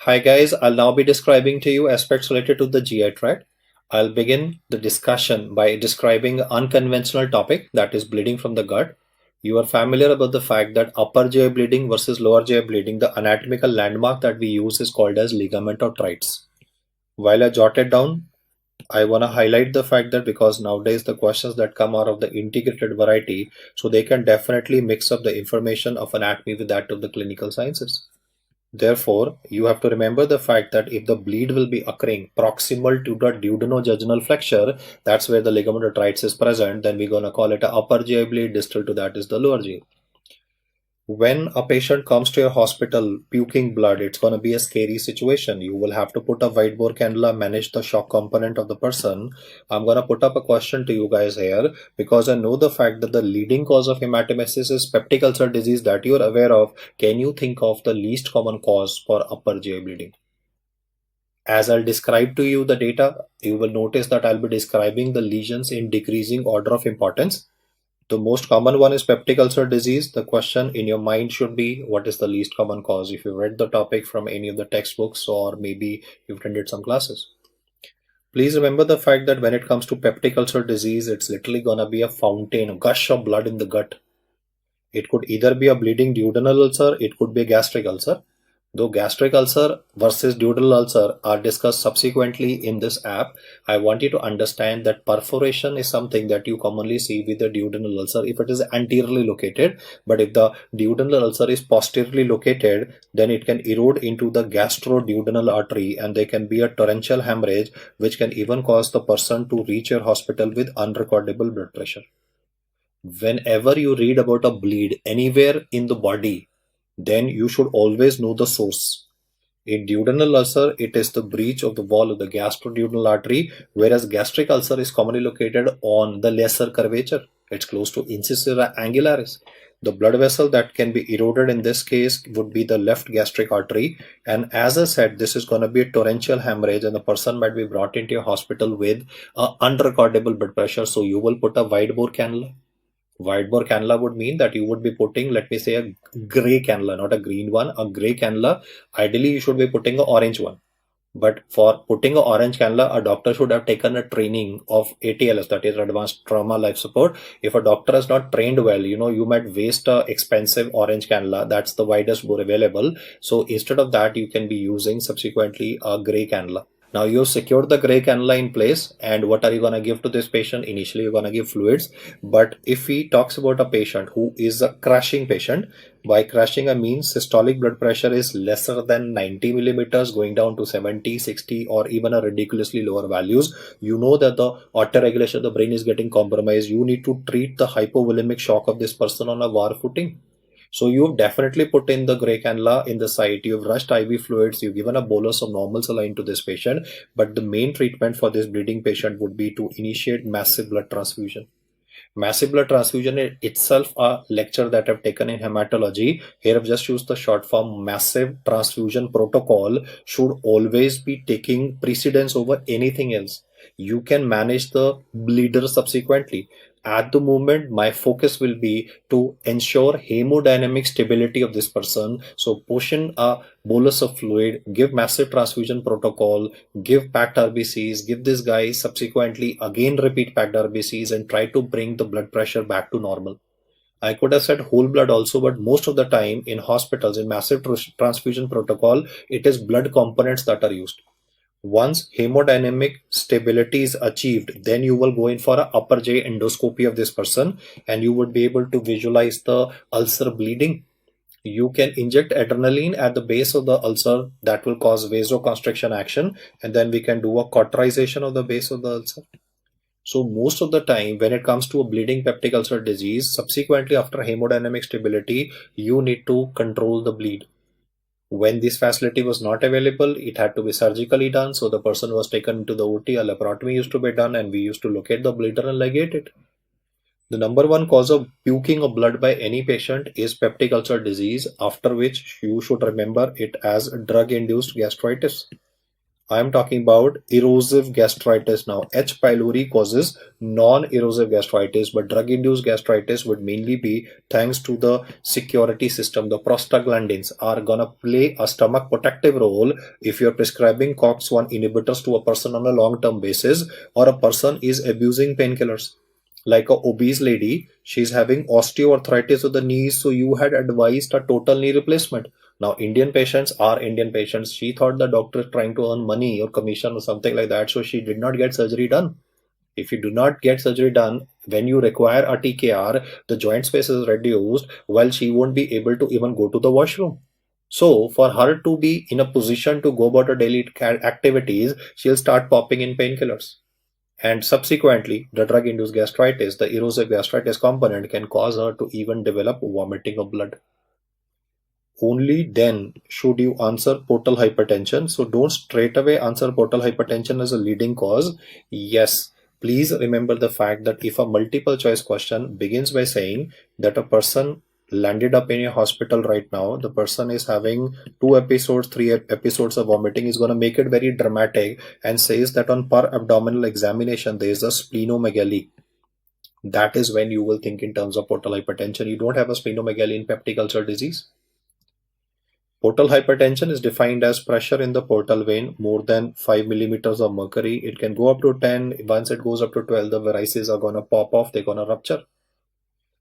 Hi guys, I'll now be describing to you aspects related to the GI tract. I'll begin the discussion by describing an unconventional topic, that is bleeding from the gut. You are familiar about the fact that upper GI bleeding versus lower GI bleeding, the anatomical landmark that we use is called as ligament or trites. While I jotted down, I want to highlight the fact that because nowadays the questions that come out of the integrated variety, so they can definitely mix up the information of anatomy with that of the clinical sciences. Therefore, you have to remember the fact that if the bleed will be occurring proximal to the duodenojejunal flexure, that's where the ligament or trites is present, then we're going to call it a upper GI bleed, distal to that is the lower GI. When a patient comes to your hospital puking blood, it's going to be a scary situation. You will have to put a wide bore cannula, manage the shock component of the person. I'm going to put up a question to you guys here because I know the fact that the leading cause of hematemesis is peptic ulcer disease that you're aware of. Can you think of the least common cause for upper GI bleeding? As I'll describe to you the data, you will notice that I'll be describing the lesions in decreasing order of importance. The most common one is peptic ulcer disease. The question in your mind should be, what is the least common cause? If you read the topic from any of the textbooks or maybe you've attended some classes. Please remember the fact that when it comes to peptic ulcer disease, it's literally gonna be a fountain, a gush of blood in the gut. It could either be a bleeding duodenal ulcer, it could be a gastric ulcer. Though gastric ulcer versus duodenal ulcer are discussed subsequently in this app, I want you to understand that perforation is something that you commonly see with the duodenal ulcer if it is anteriorly located. But if the duodenal ulcer is posteriorly located, then it can erode into the gastroduodenal artery and there can be a torrential hemorrhage which can even cause the person to reach your hospital with unrecordable blood pressure. Whenever you read about a bleed anywhere in the body, then you should always know the source. In duodenal ulcer, it is the breach of the wall of the gastroduodenal artery, whereas gastric ulcer is commonly located on the lesser curvature. It's close to incisura angularis. The blood vessel that can be eroded in this case would be the left gastric artery. And as I said, this is going to be a torrential hemorrhage and the person might be brought into your hospital with unrecordable blood pressure. So you will put a wide bore cannula. Wide bore cannula would mean that you would be putting, let me say, a gray cannula, not a green one, a gray cannula. Ideally, you should be putting an orange one. But for putting an orange cannula, a doctor should have taken a training of ATLS, that is Advanced Trauma Life Support. If a doctor is not trained well, you might waste a expensive orange cannula. That's the widest bore available. So instead of that, you can be using subsequently a gray cannula. Now you've secured the gray cannula in place, and what are you going to give to this patient? Initially, you're going to give fluids. But if he talks about a patient who is a crashing patient, by crashing I mean systolic blood pressure is lesser than 90 millimeters, going down to 70, 60, or even a ridiculously lower values, you know that the autoregulation of the brain is getting compromised. You need to treat the hypovolemic shock of this person on a war footing. So you've definitely put in the gray cannula in the site, you've rushed IV fluids, you've given a bolus of normal saline to this patient, but the main treatment for this bleeding patient would be to initiate massive blood transfusion. Massive blood transfusion itself a lecture that I've taken in hematology. Here I've just used the short form. Massive transfusion protocol should always be taking precedence over anything else. You can manage the bleeder subsequently. At the moment, my focus will be to ensure hemodynamic stability of this person. So push in a bolus of fluid, give massive transfusion protocol, give packed RBCs, give this guy subsequently again repeat packed RBCs and try to bring the blood pressure back to normal. I could have said whole blood also, but most of the time in hospitals, in massive transfusion protocol, it is blood components that are used. Once hemodynamic stability is achieved, then you will go in for an upper GI endoscopy of this person and you would be able to visualize the ulcer bleeding. You can inject adrenaline at the base of the ulcer that will cause vasoconstriction action, and then we can do a cauterization of the base of the ulcer. So most of the time when it comes to a bleeding peptic ulcer disease, subsequently after hemodynamic stability, you need to control the bleed. When this facility was not available, it had to be surgically done. So the person was taken to the OT, a laparotomy used to be done, and we used to locate the bleeder and ligate it. The number one cause of puking of blood by any patient is peptic ulcer disease, after which you should remember it as drug-induced gastritis. I'm talking about erosive gastritis now. H. pylori causes non-erosive gastritis, but drug-induced gastritis would mainly be thanks to the security system. The prostaglandins are gonna play a stomach protective role if you're prescribing COX-1 inhibitors to a person on a long-term basis, or a person is abusing painkillers. Like a obese lady, she's having osteoarthritis of the knees, so you had advised a total knee replacement. Now, Indian patients are Indian patients. She thought the doctor is trying to earn money or commission or something like that, so she did not get surgery done. If you do not get surgery done when you require a TKR, the joint space is reduced, well, she won't be able to even go to the washroom. So, for her to be in a position to go about her daily activities, she'll start popping in painkillers. And subsequently, the drug-induced gastritis, the erosive gastritis component, can cause her to even develop vomiting of blood. Only then should you answer portal hypertension. So don't straight away answer portal hypertension as a leading cause. Yes, please remember the fact that if a multiple choice question begins by saying that a person landed up in a hospital right now, the person is having 2 episodes, 3 episodes of vomiting, is going to make it very dramatic and says that on per abdominal examination there is a splenomegaly. That is when you will think in terms of portal hypertension. You don't have a splenomegaly in peptic ulcer disease. Portal hypertension is defined as pressure in the portal vein more than 5 millimeters of mercury. It can go up to 10. Once it goes up to 12, the varices are going to pop off. They're going to rupture.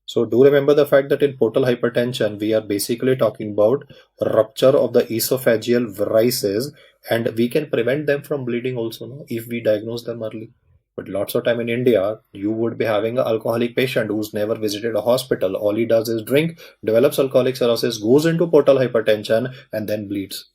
So do remember the fact that in portal hypertension, we are basically talking about rupture of the esophageal varices, and we can prevent them from bleeding also, no, if we diagnose them early. But lots of time in India, you would be having an alcoholic patient who's never visited a hospital. All he does is drink, develops alcoholic cirrhosis, goes into portal hypertension, and then bleeds.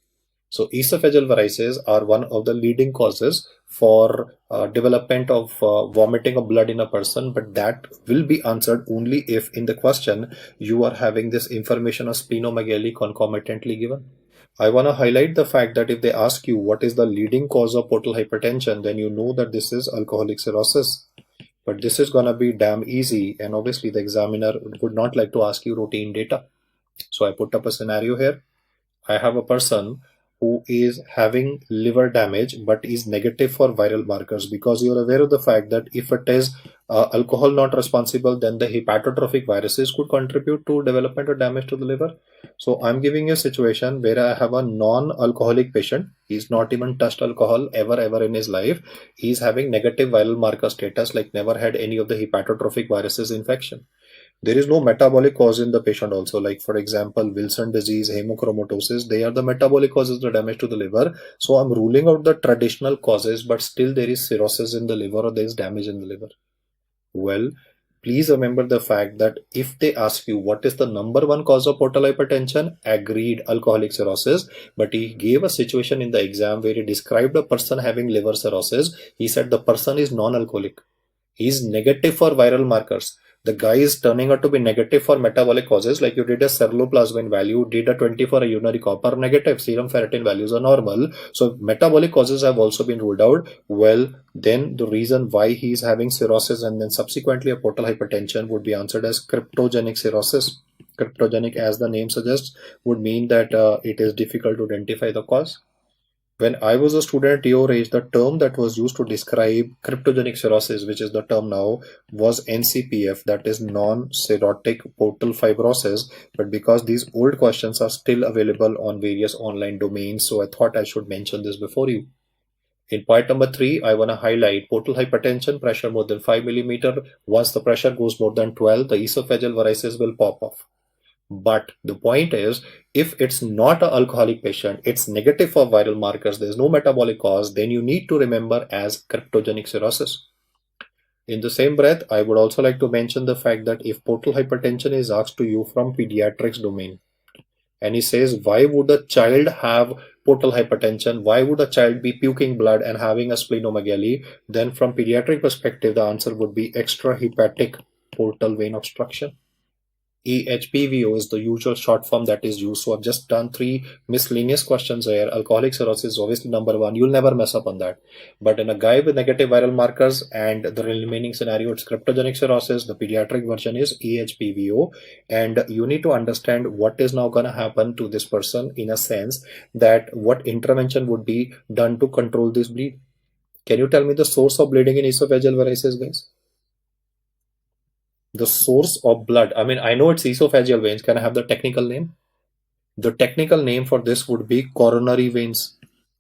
So esophageal varices are one of the leading causes for development of vomiting of blood in a person, but that will be answered only if in the question you are having this information of splenomegaly concomitantly given. I want to highlight the fact that if they ask you what is the leading cause of portal hypertension, then you know that this is alcoholic cirrhosis. But this is going to be damn easy, and obviously the examiner would not like to ask you routine data. So I put up a scenario here. I have a person who is having liver damage but is negative for viral markers, because you're aware of the fact that if it is alcohol not responsible, then the hepatotrophic viruses could contribute to development or damage to the liver. So I'm giving you a situation where I have a non-alcoholic patient. He's not even touched alcohol ever in his life. He's having negative viral marker status, like never had any of the hepatotrophic viruses infection. There is no metabolic cause in the patient also, like for example Wilson disease, hemochromatosis. They are the metabolic causes of the damage to the liver. So I'm ruling out the traditional causes, but still there is cirrhosis in the liver or there is damage in the liver. Well, please remember the fact that if they ask you what is the number one cause of portal hypertension, agreed, alcoholic cirrhosis. But he gave a situation in the exam where he described a person having liver cirrhosis. He said the person is non-alcoholic. He is negative for viral markers. The guy is turning out to be negative for metabolic causes, like you did a ceruloplasmin value, did a 20 for a urinary copper, negative. Serum ferritin values are normal. So metabolic causes have also been ruled out. Well, then the reason why he is having cirrhosis and then subsequently a portal hypertension would be answered as cryptogenic cirrhosis. Cryptogenic, as the name suggests, would mean that it is difficult to identify the cause. When I was a student at your age, the term that was used to describe cryptogenic cirrhosis, which is the term now, was NCPF, that is non-cirrhotic portal fibrosis. But because these old questions are still available on various online domains, so I thought I should mention this before you. In point number 3, I want to highlight portal hypertension, pressure more than 5 millimeter. Once the pressure goes more than 12, the esophageal varices will pop off. But the point is, if it's not an alcoholic patient, it's negative for viral markers, there's no metabolic cause, then you need to remember as cryptogenic cirrhosis. In the same breath, I would also like to mention the fact that if portal hypertension is asked to you from pediatrics domain, and he says, why would a child have portal hypertension? Why would a child be puking blood and having a splenomegaly? Then from pediatric perspective, the answer would be extrahepatic portal vein obstruction. EHPVO is the usual short form that is used. So I've just done 3 miscellaneous questions here. Alcoholic cirrhosis is obviously number 1. You'll never mess up on that. But in a guy with negative viral markers and the remaining scenario, it's cryptogenic cirrhosis. The pediatric version is EHPVO. And you need to understand what is now going to happen to this person, in a sense that what intervention would be done to control this bleed. Can you tell me the source of bleeding in esophageal varices, guys? The source of blood. I mean, I know it's esophageal veins. Can I have the technical name? The technical name for this would be coronary veins.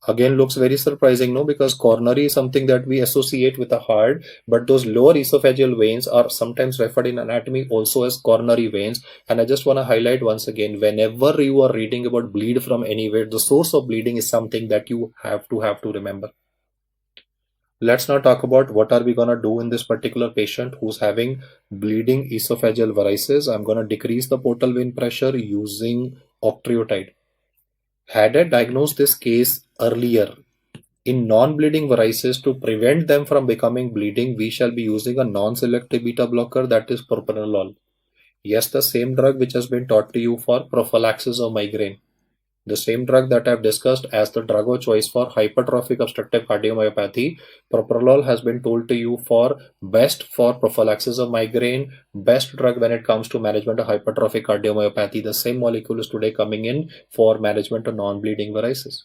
Again, looks very surprising, no? Because coronary is something that we associate with the heart, but those lower esophageal veins are sometimes referred in anatomy also as coronary veins. And I just want to highlight once again, whenever you are reading about bleed from anywhere, the source of bleeding is something that you have to remember. Let's now talk about what are we going to do in this particular patient who's having bleeding esophageal varices. I'm going to decrease the portal vein pressure using octreotide. Had I diagnosed this case earlier in non-bleeding varices, to prevent them from becoming bleeding, we shall be using a non-selective beta blocker, that is propranolol. Yes, the same drug which has been taught to you for prophylaxis of migraine. The same drug that I've discussed as the drug of choice for hypertrophic obstructive cardiomyopathy. Propranolol has been told to you for best for prophylaxis of migraine, best drug when it comes to management of hypertrophic cardiomyopathy. The same molecule is today coming in for management of non-bleeding varices.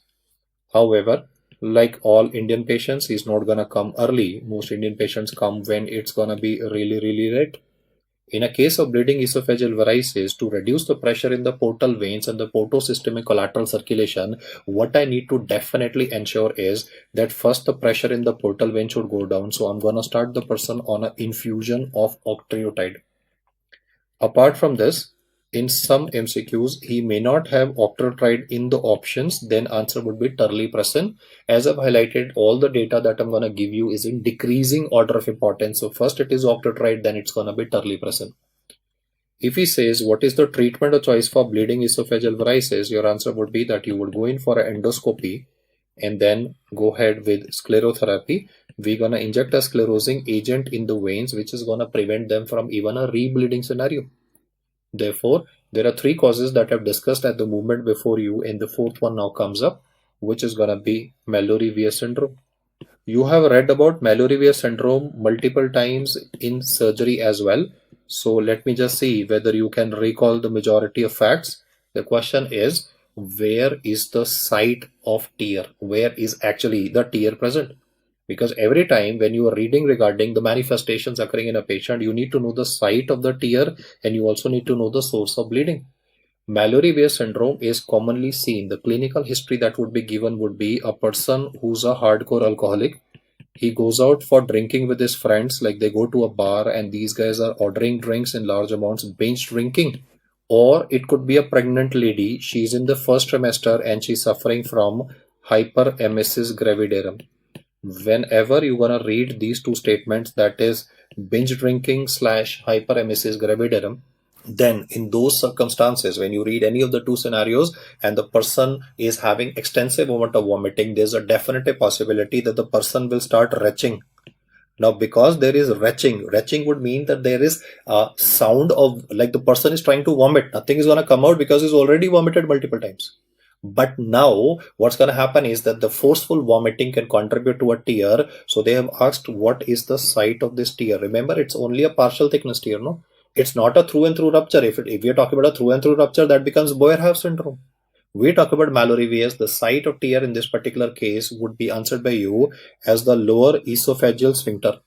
However, like all Indian patients, he's not gonna come early. Most Indian patients come when it's gonna be really, really late. In a case of bleeding esophageal varices, to reduce the pressure in the portal veins and the portosystemic collateral circulation, what I need to definitely ensure is that first the pressure in the portal vein should go down. So I'm going to start the person on an infusion of octreotide. Apart from this, in some MCQs, he may not have octreotide in the options, then answer would be terlipressin. As I've highlighted, all the data that I'm going to give you is in decreasing order of importance. So first it is octreotide, then it's going to be terlipressin. If he says, what is the treatment of choice for bleeding esophageal varices, your answer would be that you would go in for an endoscopy and then go ahead with sclerotherapy. We're going to inject a sclerosing agent in the veins, which is going to prevent them from even a rebleeding scenario. Therefore, there are 3 causes that I've discussed at the moment before you, and the 4th one now comes up, which is going to be Mallory-Weirs syndrome. You have read about Mallory-Weirs syndrome multiple times in surgery as well. So let me just see whether you can recall the majority of facts. The question is, where is the site of tear? Where is actually the tear present? Because every time when you are reading regarding the manifestations occurring in a patient, you need to know the site of the tear and you also need to know the source of bleeding. Mallory-Weirs syndrome is commonly seen. The clinical history that would be given would be a person who's a hardcore alcoholic. He goes out for drinking with his friends, like they go to a bar and these guys are ordering drinks in large amounts, binge drinking. Or it could be a pregnant lady. She's in the first trimester and she's suffering from hyperemesis gravidarum. Whenever you're going to read these 2 statements, that is binge drinking / hyperemesis gravidarum, then in those circumstances, when you read any of the 2 scenarios and the person is having extensive amount of vomiting, there's a definite possibility that the person will start retching. Now, because there is retching would mean that there is a sound of like the person is trying to vomit. Nothing is going to come out because he's already vomited multiple times. But now what's going to happen is that the forceful vomiting can contribute to a tear. So they have asked, what is the site of this tear? Remember, it's only a partial thickness tear, no? It's not a through and through rupture. If we are talking about a through and through rupture, that becomes Boyer-Haave syndrome. We talk about Mallory-Weirs. The site of tear in this particular case would be answered by you as the lower esophageal sphincter.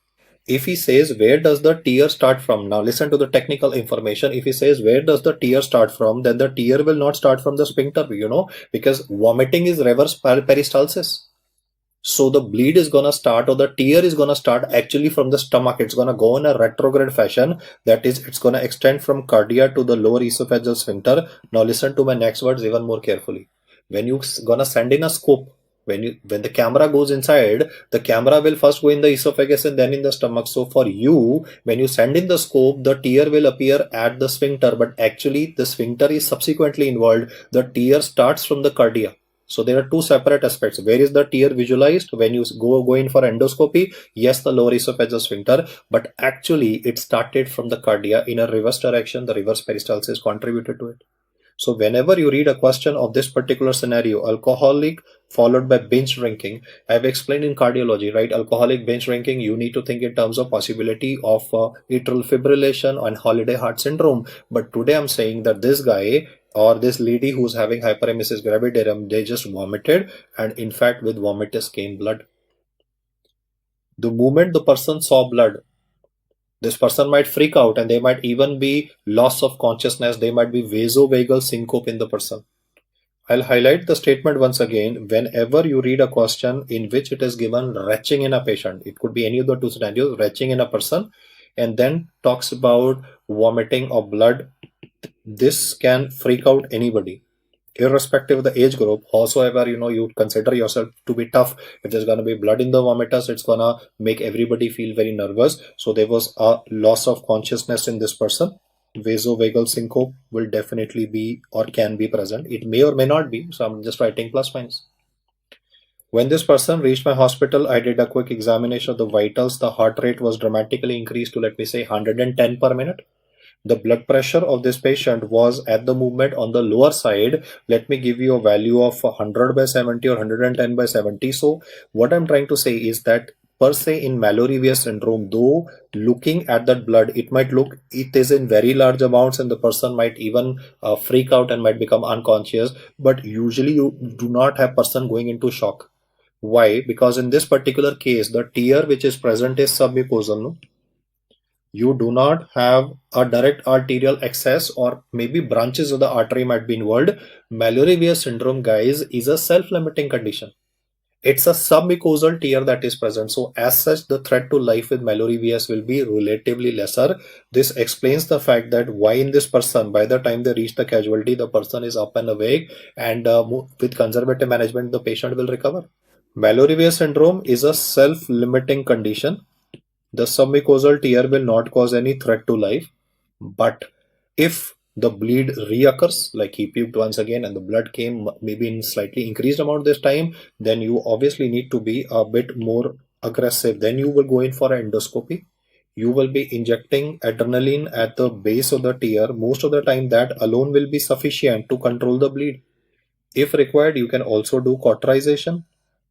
If he says, where does the tear start from? Now listen to the technical information. If he says, where does the tear start from? Then the tear will not start from the sphincter, because vomiting is reverse peristalsis. So the bleed is going to start, or the tear is going to start actually from the stomach. It's going to go in a retrograde fashion. That is, it's going to extend from cardia to the lower esophageal sphincter. Now listen to my next words even more carefully. When you're going to send in a scope, when the camera goes inside, the camera will first go in the esophagus and then in the stomach. So for you, when you send in the scope, the tear will appear at the sphincter, but actually the sphincter is subsequently involved. The tear starts from the cardia. So there are two separate aspects. Where is the tear visualized? When you go in for endoscopy, yes, the lower esophageal sphincter, but actually it started from the cardia in a reverse direction. The reverse peristalsis contributed to it. So whenever you read a question of this particular scenario, alcoholic followed by binge drinking, I have explained in cardiology, right? Alcoholic binge drinking, you need to think in terms of possibility of atrial fibrillation and holiday heart syndrome. But today I'm saying that this guy or this lady who's having hyperemesis gravidarum, they just vomited, and in fact with vomitus came blood. The moment the person saw blood, this person might freak out and they might even be loss of consciousness. They might be vasovagal syncope in the person. I'll highlight the statement once again. Whenever you read a question in which it is given retching in a patient, it could be any of the two scenarios, retching in a person, and then talks about vomiting of blood, this can freak out anybody, irrespective of the age group. Howsoever, you consider yourself to be tough, if there's going to be blood in the vomitus, it's going to make everybody feel very nervous. So there was a loss of consciousness in this person. Vasovagal syncope will definitely be or can be present. It may or may not be, so I'm just writing plus minus. When this person reached my hospital, I did a quick examination of the vitals. The heart rate was dramatically increased to, let me say, 110 per minute. The blood pressure of this patient was at the movement on the lower side. Let me give you a value of 100/70 or 110/70. So what I'm trying to say is that per se in Mallory-Weiss syndrome, though looking at that blood, it might look it is in very large amounts and the person might even freak out and might become unconscious. But usually you do not have person going into shock. Why? Because in this particular case, the tear which is present is submucosal. No? You do not have a direct arterial access, or maybe branches of the artery might be involved. Mallory-Weiss syndrome, guys, is a self-limiting condition. It's a submucosal tear that is present. So as such, the threat to life with Mallory-Weiss will be relatively lesser. This explains the fact that why in this person, by the time they reach the casualty, the person is up and awake, and with conservative management, the patient will recover. Mallory-Weiss syndrome is a self-limiting condition. The submucosal tear will not cause any threat to life, but if the bleed reoccurs, like he puked once again and the blood came maybe in slightly increased amount this time, then you obviously need to be a bit more aggressive. Then you will go in for an endoscopy. You will be injecting adrenaline at the base of the tear. Most of the time that alone will be sufficient to control the bleed. If required, you can also do cauterization,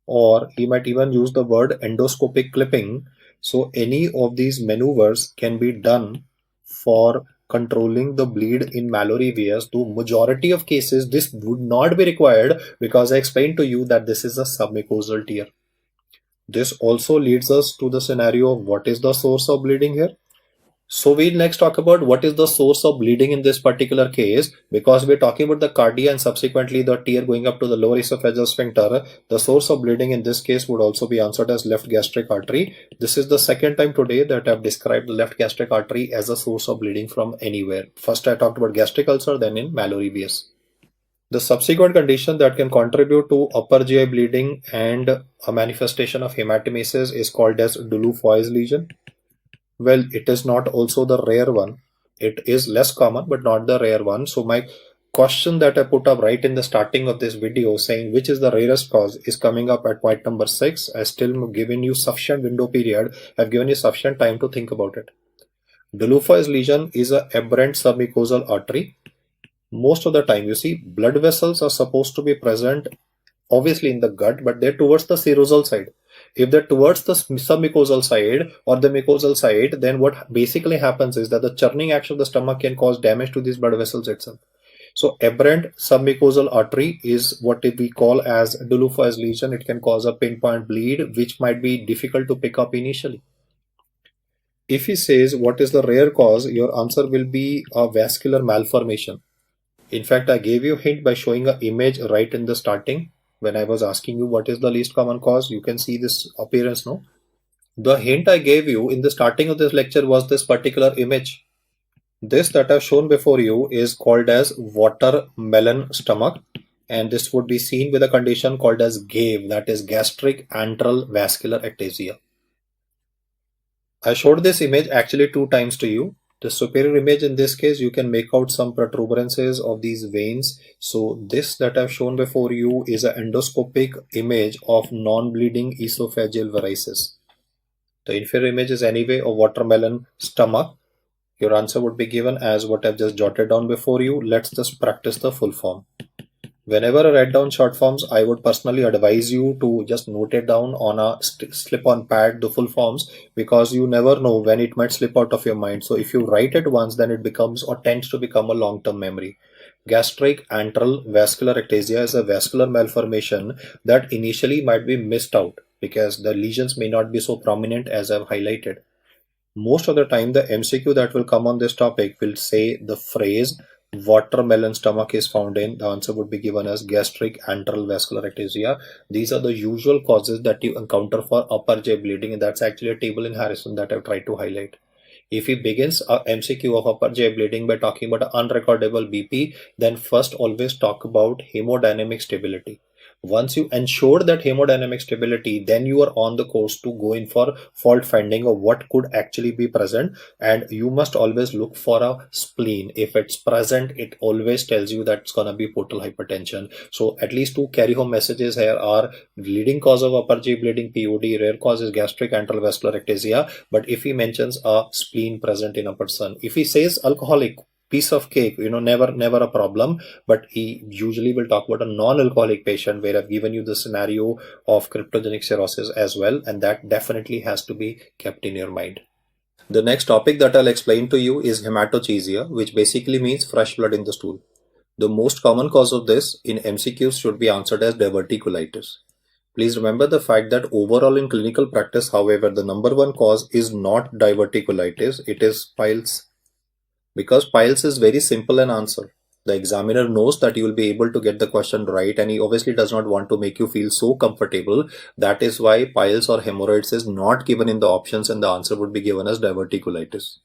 or he might even use the word endoscopic clipping. So any of these maneuvers can be done for controlling the bleed in Mallory-Weiss. To majority of cases, this would not be required because I explained to you that this is a submucosal tear. This also leads us to the scenario of what is the source of bleeding here. So we'll next talk about what is the source of bleeding in this particular case, because we're talking about the cardia and subsequently the tear going up to the lower esophageal sphincter. The source of bleeding in this case would also be answered as left gastric artery. This is the second time today that I've described the left gastric artery as a source of bleeding from anywhere. First I talked about gastric ulcer, then in Mallory-Weiss. The subsequent condition that can contribute to upper GI bleeding and a manifestation of hematemesis is called as Dulufoy's lesion. Well, it is not also the rare one. It is less common, but not the rare one. So my question that I put up right in the starting of this video saying which is the rarest cause is coming up at point number 6. I still given you sufficient window period. I've given you sufficient time to think about it. Dulufoy's lesion is a aberrant submucosal artery. Most of the time, you see, blood vessels are supposed to be present obviously in the gut, but they're towards the serosal side. If they're towards the submucosal side or the mucosal side, then what basically happens is that the churning action of the stomach can cause damage to these blood vessels itself. So aberrant submucosal artery is what we call as Dulufoy's lesion. It can cause a pinpoint bleed, which might be difficult to pick up initially. If he says what is the rare cause, your answer will be a vascular malformation. In fact, I gave you a hint by showing an image right in the starting. When I was asking you what is the least common cause, you can see this appearance, no? The hint I gave you in the starting of this lecture was this particular image. This that I've shown before you is called as watermelon stomach, and this would be seen with a condition called as GAVE, that is gastric antral vascular ectasia. I showed this image actually 2 times to you. The superior image, in this case, you can make out some protuberances of these veins. So this that I've shown before you is an endoscopic image of non-bleeding esophageal varices. The inferior image is anyway a watermelon stomach. Your answer would be given as what I've just jotted down before you. Let's just practice the full form. Whenever I write down short forms, I would personally advise you to just note it down on a slip-on pad, the full forms, because you never know when it might slip out of your mind. So if you write it once, then it becomes or tends to become a long-term memory. Gastric antral vascular ectasia is a vascular malformation that initially might be missed out because the lesions may not be so prominent as I've highlighted. Most of the time, the MCQ that will come on this topic will say the phrase watermelon stomach is found in. The answer would be given as gastric antral vascular ectasia. These are the usual causes that you encounter for upper GI bleeding, and that's actually a table in Harrison that I've tried to highlight. If he begins a MCQ of upper GI bleeding by talking about unrecordable BP, then first always talk about hemodynamic stability. Once you ensure that hemodynamic stability, then you are on the course to go in for fault finding of what could actually be present, and you must always look for a spleen. If it's present, it always tells you that it's gonna be portal hypertension. So at least two carry home messages here are leading cause of upper GI bleeding POD, rare cause is gastric antral vascular ectasia. But if he mentions a spleen present in a person, if he says alcoholic, piece of cake, never a problem. But he usually will talk about a non-alcoholic patient, where I've given you the scenario of cryptogenic cirrhosis as well, and that definitely has to be kept in your mind. The next topic that I'll explain to you is hematochezia, which basically means fresh blood in the stool. The most common cause of this in MCQs should be answered as diverticulitis. Please remember the fact that overall in clinical practice, however, the number one cause is not diverticulitis, it is piles. Because piles is very simple an answer. The examiner knows that you will be able to get the question right, and he obviously does not want to make you feel so comfortable. That is why piles or hemorrhoids is not given in the options, and the answer would be given as diverticulitis.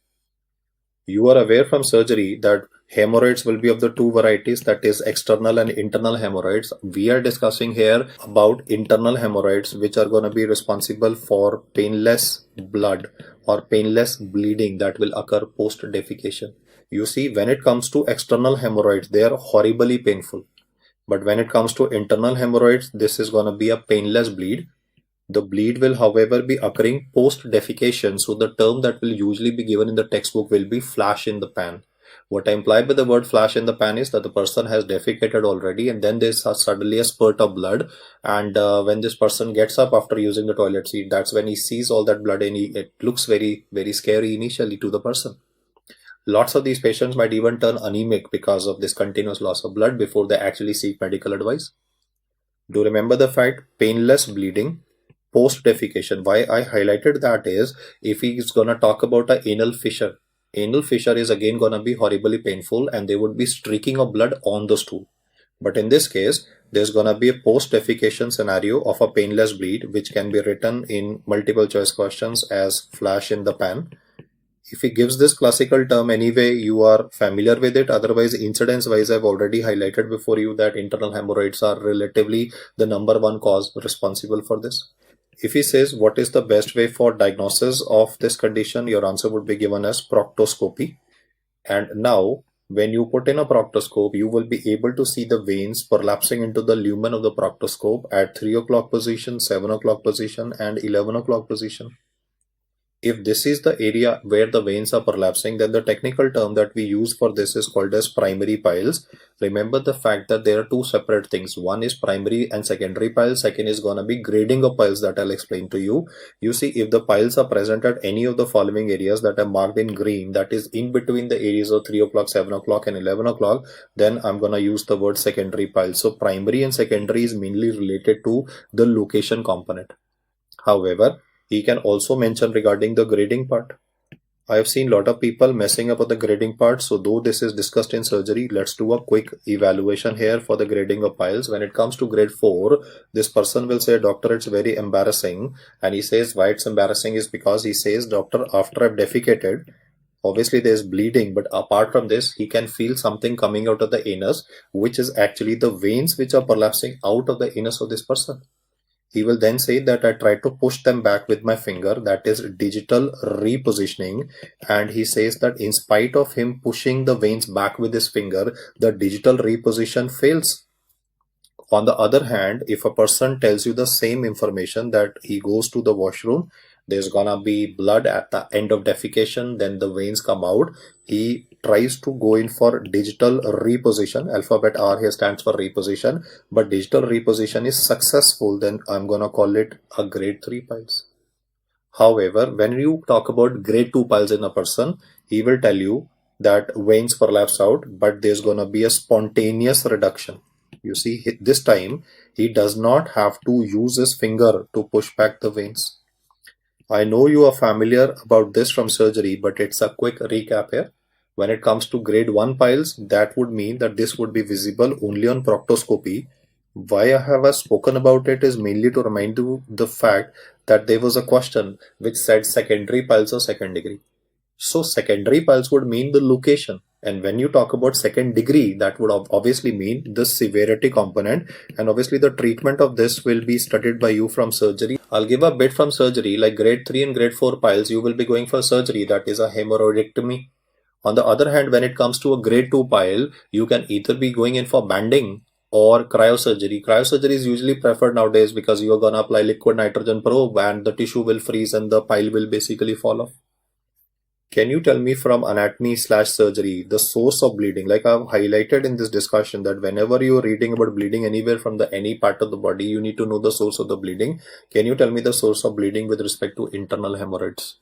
You are aware from surgery that hemorrhoids will be of the two varieties, that is external and internal hemorrhoids. We are discussing here about internal hemorrhoids, which are going to be responsible for painless blood or painless bleeding that will occur post defecation. You see, when it comes to external hemorrhoids, they are horribly painful. But when it comes to internal hemorrhoids, this is going to be a painless bleed. The bleed will, however, be occurring post defecation. So the term that will usually be given in the textbook will be flash in the pan. What I imply by the word flash in the pan is that the person has defecated already, and then there's suddenly a spurt of blood. And when this person gets up after using the toilet seat, that's when he sees all that blood, and it looks very, very scary initially to the person. Lots of these patients might even turn anemic because of this continuous loss of blood before they actually seek medical advice. Do remember the fact, painless bleeding post defecation. Why I highlighted that is, if he's gonna talk about an anal fissure is again gonna be horribly painful, and there would be streaking of blood on the stool. But in this case, there's gonna be a post defecation scenario of a painless bleed, which can be written in multiple choice questions as flash in the pan. If he gives this classical term anyway, you are familiar with it. Otherwise, incidence wise, I've already highlighted before you that internal hemorrhoids are relatively the number one cause responsible for this. If he says what is the best way for diagnosis of this condition, your answer would be given as proctoscopy. And now, when you put in a proctoscope, you will be able to see the veins prolapsing into the lumen of the proctoscope at 3 o'clock position, 7 o'clock position, and 11 o'clock position. If this is the area where the veins are prolapsing, then the technical term that we use for this is called as primary piles. Remember the fact that there are two separate things. One is primary and secondary piles. Second is going to be grading of piles that I'll explain to you. You see, if the piles are present at any of the following areas that are marked in green, that is in between the areas of 3 o'clock, 7 o'clock and 11 o'clock, then I'm going to use the word secondary piles. So primary and secondary is mainly related to the location component. However, he can also mention regarding the grading part. I have seen a lot of people messing up with the grading part. So though this is discussed in surgery, let's do a quick evaluation here for the grading of piles. When it comes to grade 4, this person will say, doctor, it's very embarrassing. And he says why it's embarrassing is because he says, doctor, after I've defecated, obviously there's bleeding, but apart from this, he can feel something coming out of the anus, which is actually the veins which are prolapsing out of the anus of this person. He will then say that I try to push them back with my finger, that is digital repositioning. And he says that in spite of him pushing the veins back with his finger, the digital reposition fails. On the other hand, if a person tells you the same information that he goes to the washroom, there's gonna be blood at the end of defecation, then the veins come out. He tries to go in for digital reposition. Alphabet R here stands for reposition, but digital reposition is successful, then I'm gonna call it a grade 3 piles. However, when you talk about grade 2 piles in a person, he will tell you that veins prolapse out, but there's gonna be a spontaneous reduction. You see, this time he does not have to use his finger to push back the veins. I know you are familiar about this from surgery, but it's a quick recap here. When it comes to grade 1 piles, that would mean that this would be visible only on proctoscopy. Why I have spoken about it is mainly to remind you the fact that there was a question which said secondary piles or second degree. So secondary piles would mean the location. And when you talk about second degree, that would obviously mean the severity component. And obviously the treatment of this will be studied by you from surgery. I'll give a bit from surgery, like grade 3 and grade 4 piles, you will be going for surgery, that is a hemorrhoidectomy. On the other hand, when it comes to a grade 2 pile, you can either be going in for banding or cryosurgery. Cryosurgery is usually preferred nowadays because you are going to apply liquid nitrogen probe and the tissue will freeze and the pile will basically fall off. Can you tell me from anatomy/surgery the source of bleeding? Like I've highlighted in this discussion that whenever you're reading about bleeding anywhere from the any part of the body, you need to know the source of the bleeding. Can you tell me the source of bleeding with respect to internal hemorrhoids?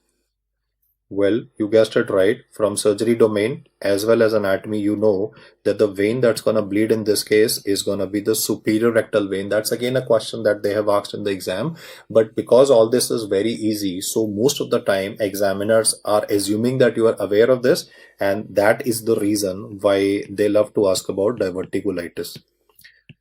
Well, you guessed it right. From surgery domain as well as anatomy, you know that the vein that's going to bleed in this case is going to be the superior rectal vein. That's again a question that they have asked in the exam. But because all this is very easy, so most of the time examiners are assuming that you are aware of this, and that is the reason why they love to ask about diverticulitis.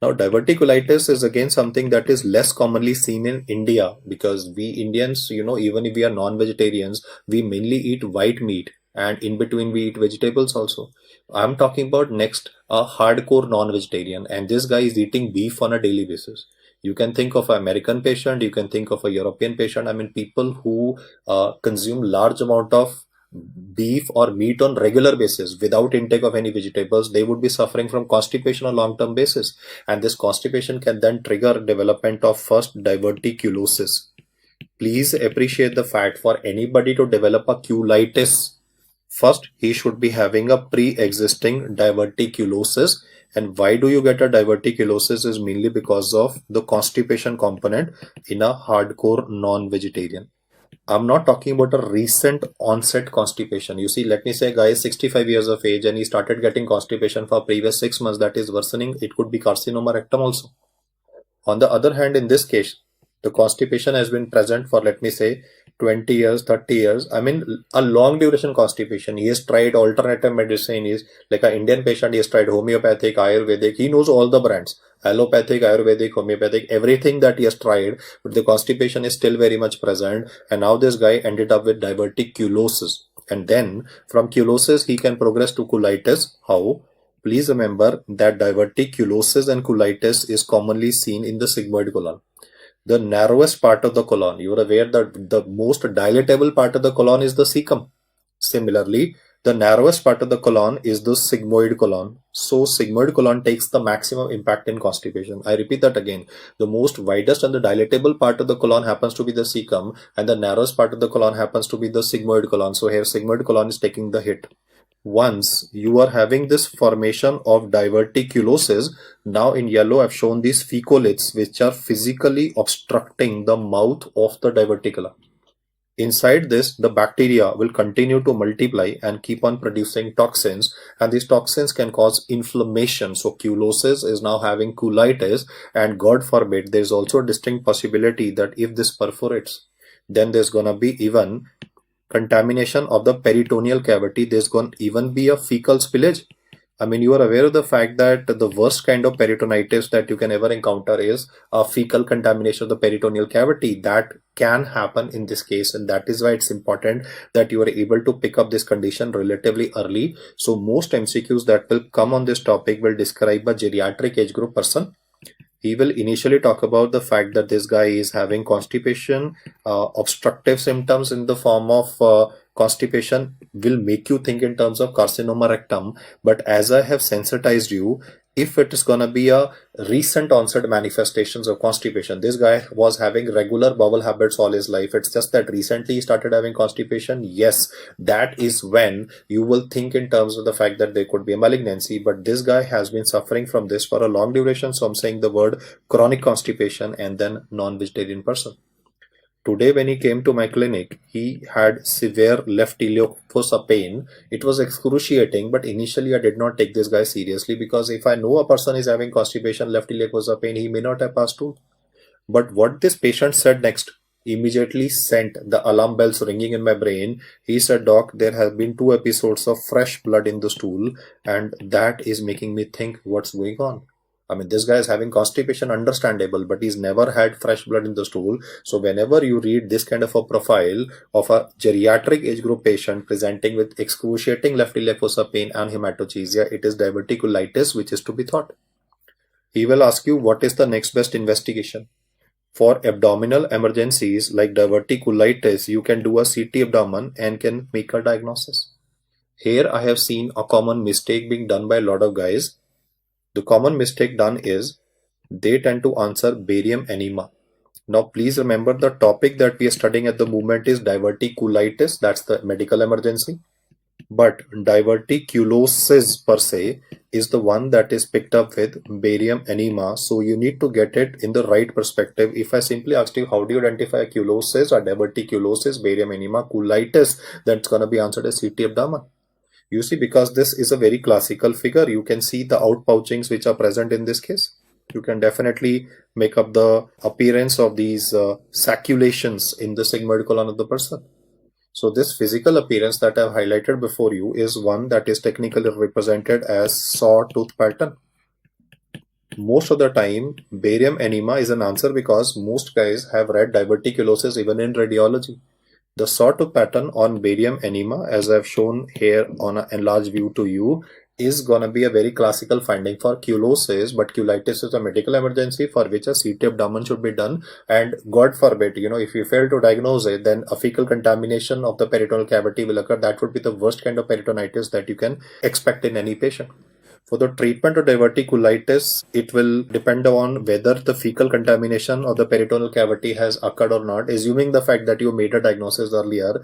Now, diverticulitis is again something that is less commonly seen in India because we Indians, even if we are non-vegetarians, we mainly eat white meat and in between we eat vegetables also. I'm talking about next a hardcore non-vegetarian, and this guy is eating beef on a daily basis. You can think of an American patient, you can think of a European patient. I mean, people who consume large amount of beef or meat on regular basis without intake of any vegetables, they would be suffering from constipation on long-term basis, and this constipation can then trigger development of first diverticulosis. Please appreciate the fact for anybody to develop a culitis, first he should be having a pre-existing diverticulosis. And why do you get a diverticulosis is mainly because of the constipation component in a hardcore non-vegetarian. I'm not talking about a recent onset constipation. You see, let me say a guy is 65 years of age and he started getting constipation for previous 6 months, that is worsening. It could be carcinoma rectum also. On the other hand, in this case, the constipation has been present for, let me say, 20 years, 30 years. I mean, a long duration constipation. He has tried alternative medicine. He's like an Indian patient. He has tried homeopathic, Ayurvedic. He knows all the brands. Allopathic, Ayurvedic, homeopathic, everything that he has tried, but the constipation is still very much present. And now this guy ended up with diverticulosis. And then from culosis, he can progress to colitis. How? Please remember that diverticulosis and colitis is commonly seen in the sigmoid colon, the narrowest part of the colon. You are aware that the most dilatable part of the colon is the cecum. Similarly, the narrowest part of the colon is the sigmoid colon. So sigmoid colon takes the maximum impact in constipation. I repeat that again. The most widest and the dilatable part of the colon happens to be the cecum, and the narrowest part of the colon happens to be the sigmoid colon. So here sigmoid colon is taking the hit. Once you are having this formation of diverticulosis, now in yellow I've shown these fecolates which are physically obstructing the mouth of the diverticula. Inside this, the bacteria will continue to multiply and keep on producing toxins, and these toxins can cause inflammation. So culosis is now having colitis, and God forbid, there's also a distinct possibility that if this perforates, then there's gonna be even contamination of the peritoneal cavity. There's going to even be a fecal spillage. I mean, you are aware of the fact that the worst kind of peritonitis that you can ever encounter is a fecal contamination of the peritoneal cavity. That can happen in this case, and that is why it's important that you are able to pick up this condition relatively early. So most MCQs that will come on this topic will describe a geriatric age group person. He will initially talk about the fact that this guy is having constipation, obstructive symptoms in the form of constipation will make you think in terms of carcinoma rectum. But as I have sensitized you, if it is going to be a recent onset manifestations of constipation, this guy was having regular bowel habits all his life. It's just that recently he started having constipation. Yes, that is when you will think in terms of the fact that there could be a malignancy. But this guy has been suffering from this for a long duration. So I'm saying the word chronic constipation and then non-vegetarian person. Today, when he came to my clinic, he had severe left iliac fossa pain. It was excruciating, but initially I did not take this guy seriously because if I know a person is having constipation, left iliac fossa pain, he may not have passed through. But what this patient said next immediately sent the alarm bells ringing in my brain. He said, Doc, there have been 2 episodes of fresh blood in the stool, and that is making me think what's going on. I mean, this guy is having constipation, understandable, but he's never had fresh blood in the stool. So whenever you read this kind of a profile of a geriatric age group patient presenting with excruciating left iliac fossa pain and hematochezia, it is diverticulitis which is to be thought. He will ask you what is the next best investigation. For abdominal emergencies like diverticulitis, you can do a CT abdomen and can make a diagnosis. Here I have seen a common mistake being done by a lot of guys. The common mistake done is they tend to answer barium enema. Now please remember the topic that we are studying at the moment is diverticulitis, that's the medical emergency. But diverticulosis per se is the one that is picked up with barium enema. So you need to get it in the right perspective. If I simply asked you how do you identify culosis or diverticulosis, barium enema, colitis, that's going to be answered as CT abdomen. You see, because this is a very classical figure, you can see the outpouchings which are present in this case. You can definitely make up the appearance of these saculations in the sigmoid colon of the person. So this physical appearance that I've highlighted before you is one that is technically represented as sawtooth pattern. Most of the time, barium enema is an answer because most guys have read diverticulosis even in radiology. The sawtooth pattern on barium enema, as I've shown here on an enlarged view to you, is going to be a very classical finding for culosis, but culitis is a medical emergency for which a CT abdomen should be done. And God forbid, if you fail to diagnose it, then a fecal contamination of the peritoneal cavity will occur. That would be the worst kind of peritonitis that you can expect in any patient. For the treatment of diverticulitis, it will depend on whether the fecal contamination of the peritoneal cavity has occurred or not, assuming the fact that you made a diagnosis earlier.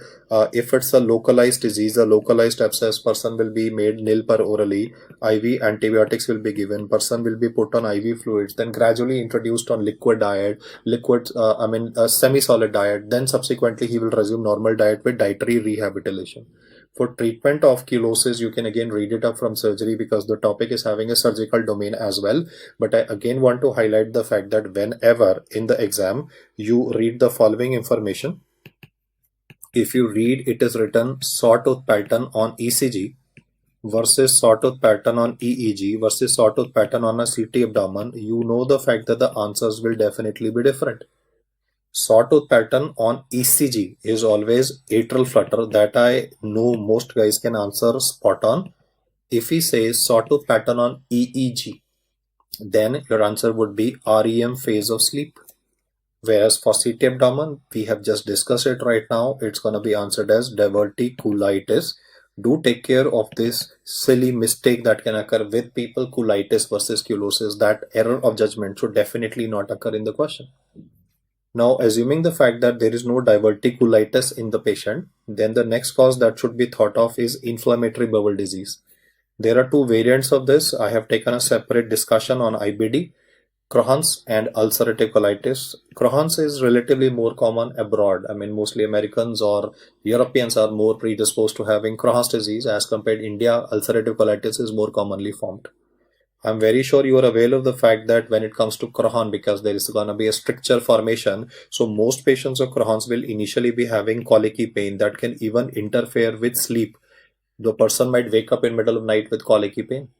If it's a localized disease, a localized abscess, person will be made nil per orally, IV antibiotics will be given, person will be put on IV fluids, then gradually introduced on liquid diet, semi-solid diet, then subsequently he will resume normal diet with dietary rehabilitation. For treatment of culosis, you can again read it up from surgery because the topic is having a surgical domain as well. But I again want to highlight the fact that whenever in the exam you read the following information, if you read it is written sawtooth pattern on ECG versus sawtooth pattern on EEG versus sawtooth pattern on a CT abdomen, you know the fact that the answers will definitely be different. Sawtooth pattern on ECG is always atrial flutter. That I know most guys can answer spot on. If he says sawtooth pattern on EEG, then your answer would be REM phase of sleep. Whereas for CT abdomen, we have just discussed it right now. It's going to be answered as diverticulitis. Do take care of this silly mistake that can occur with people, colitis versus culosis. That error of judgment should definitely not occur in the question. Now, assuming the fact that there is no diverticulitis in the patient, then the next cause that should be thought of is inflammatory bowel disease. There are two variants of this. I have taken a separate discussion on IBD, Crohn's and ulcerative colitis. Crohn's is relatively more common abroad. I mean, mostly Americans or Europeans are more predisposed to having Crohn's disease as compared to India. Ulcerative colitis is more commonly formed. I'm very sure you are aware of the fact that when it comes to Crohn, because there is going to be a stricture formation, so most patients of Crohn's will initially be having colicky pain that can even interfere with sleep. The person might wake up in middle of night with colicky pain.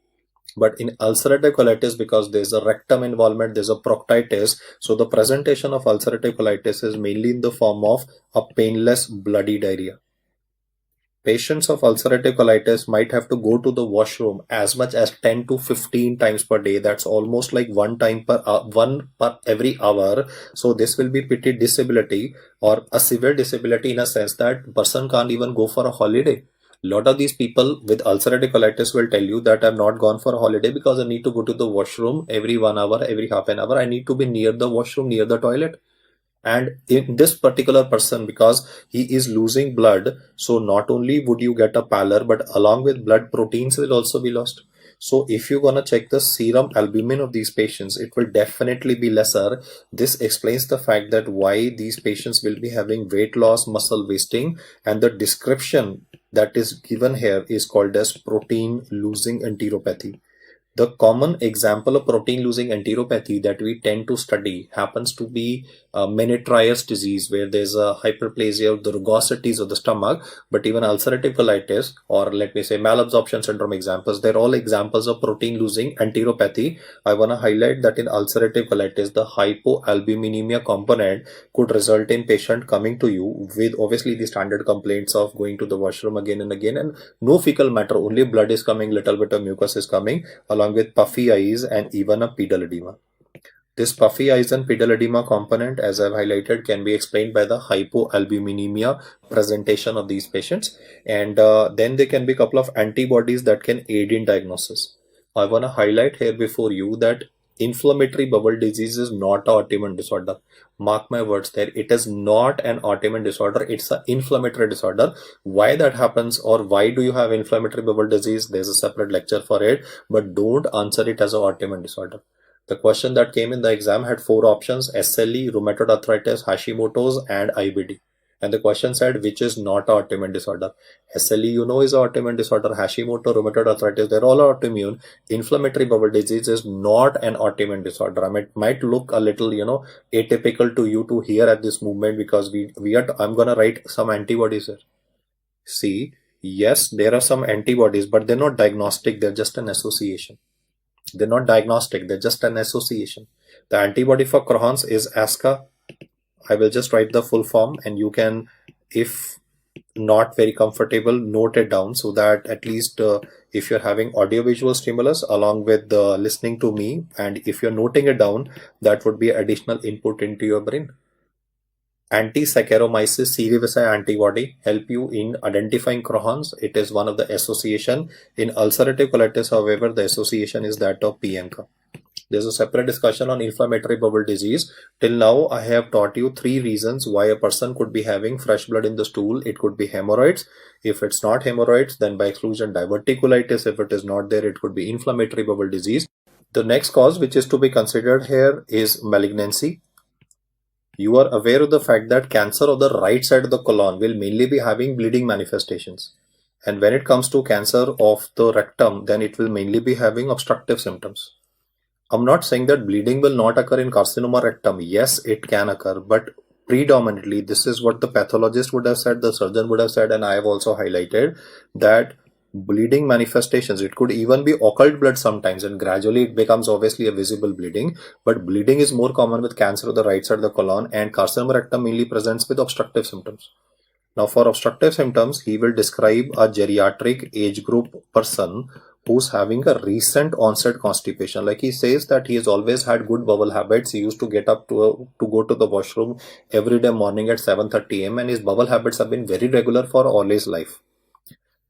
But in ulcerative colitis, because there's a rectum involvement, there's a proctitis, so the presentation of ulcerative colitis is mainly in the form of a painless bloody diarrhea. Patients of ulcerative colitis might have to go to the washroom as much as 10 to 15 times per day. That's almost like one per every hour. So this will be pretty disability or a severe disability in a sense that person can't even go for a holiday. Lot of these people with ulcerative colitis will tell you that I've not gone for a holiday because I need to go to the washroom every 1 hour, every half an hour. I need to be near the washroom, near the toilet. And in this particular person, because he is losing blood, so not only would you get a pallor, but along with blood, proteins will also be lost. So if you're gonna check the serum albumin of these patients, it will definitely be lesser. This explains the fact that why these patients will be having weight loss, muscle wasting, and the description that is given here is called as protein losing enteropathy. The common example of protein losing enteropathy that we tend to study happens to be Menetrier's disease, where there's a hyperplasia of the rugosities of the stomach. But even ulcerative colitis, or let me say malabsorption syndrome examples, they're all examples of protein losing enteropathy. I want to highlight that in ulcerative colitis, the hypoalbuminemia component could result in patient coming to you with obviously the standard complaints of going to the washroom again and again, and no fecal matter, only blood is coming, little bit of mucus is coming, along with puffy eyes and even a pedal edema. This puffy eyes and pedal edema component, as I've highlighted, can be explained by the hypoalbuminemia presentation of these patients. And then there can be a couple of antibodies that can aid in diagnosis. I want to highlight here before you that inflammatory bowel disease is not an autoimmune disorder. Mark my words there. It is not an autoimmune disorder. It's an inflammatory disorder. Why that happens, or why do you have inflammatory bowel disease? There's a separate lecture for it, but don't answer it as an autoimmune disorder. The question that came in the exam had four options: SLE, rheumatoid arthritis, Hashimoto's, and IBD. And the question said which is not an autoimmune disorder. SLE, you know, is an autoimmune disorder. Hashimoto, rheumatoid arthritis, they're all autoimmune. Inflammatory bowel disease is not an autoimmune disorder. I mean, it might look a little, atypical to you to hear at this moment, because I'm gonna write some antibodies here. See, yes, there are some antibodies, but they're not diagnostic. They're just an association. They're not diagnostic, they're just an association. The antibody for Crohn's is ASCA. I will just write the full form, and you can, if not very comfortable, note it down so that at least if you're having audiovisual stimulus along with listening to me, and if you're noting it down, that would be additional input into your brain. Anti-Saccharomyces cerevisiae antibody help you in identifying Crohn's. It is one of the association. In ulcerative colitis, however, the association is that of PMCA. There's a separate discussion on inflammatory bowel disease. Till now, I have taught you three reasons why a person could be having fresh blood in the stool. It could be hemorrhoids. If it's not hemorrhoids, then by exclusion diverticulitis. If it is not there, it could be inflammatory bowel disease. The next cause which is to be considered here is malignancy. You are aware of the fact that cancer of the right side of the colon will mainly be having bleeding manifestations. And when it comes to cancer of the rectum, then it will mainly be having obstructive symptoms. I'm not saying that bleeding will not occur in carcinoma rectum. Yes, it can occur, but predominantly this is what the pathologist would have said, the surgeon would have said, and I have also highlighted that bleeding manifestations, it could even be occult blood sometimes, and gradually it becomes obviously a visible bleeding, but bleeding is more common with cancer of the right side of the colon, and carcinoma rectum mainly presents with obstructive symptoms. Now for obstructive symptoms, he will describe a geriatric age group person who's having a recent onset constipation. Like he says that he has always had good bowel habits. He used to get up to go to the washroom every day morning at 7:30 am, and his bowel habits have been very regular for all his life.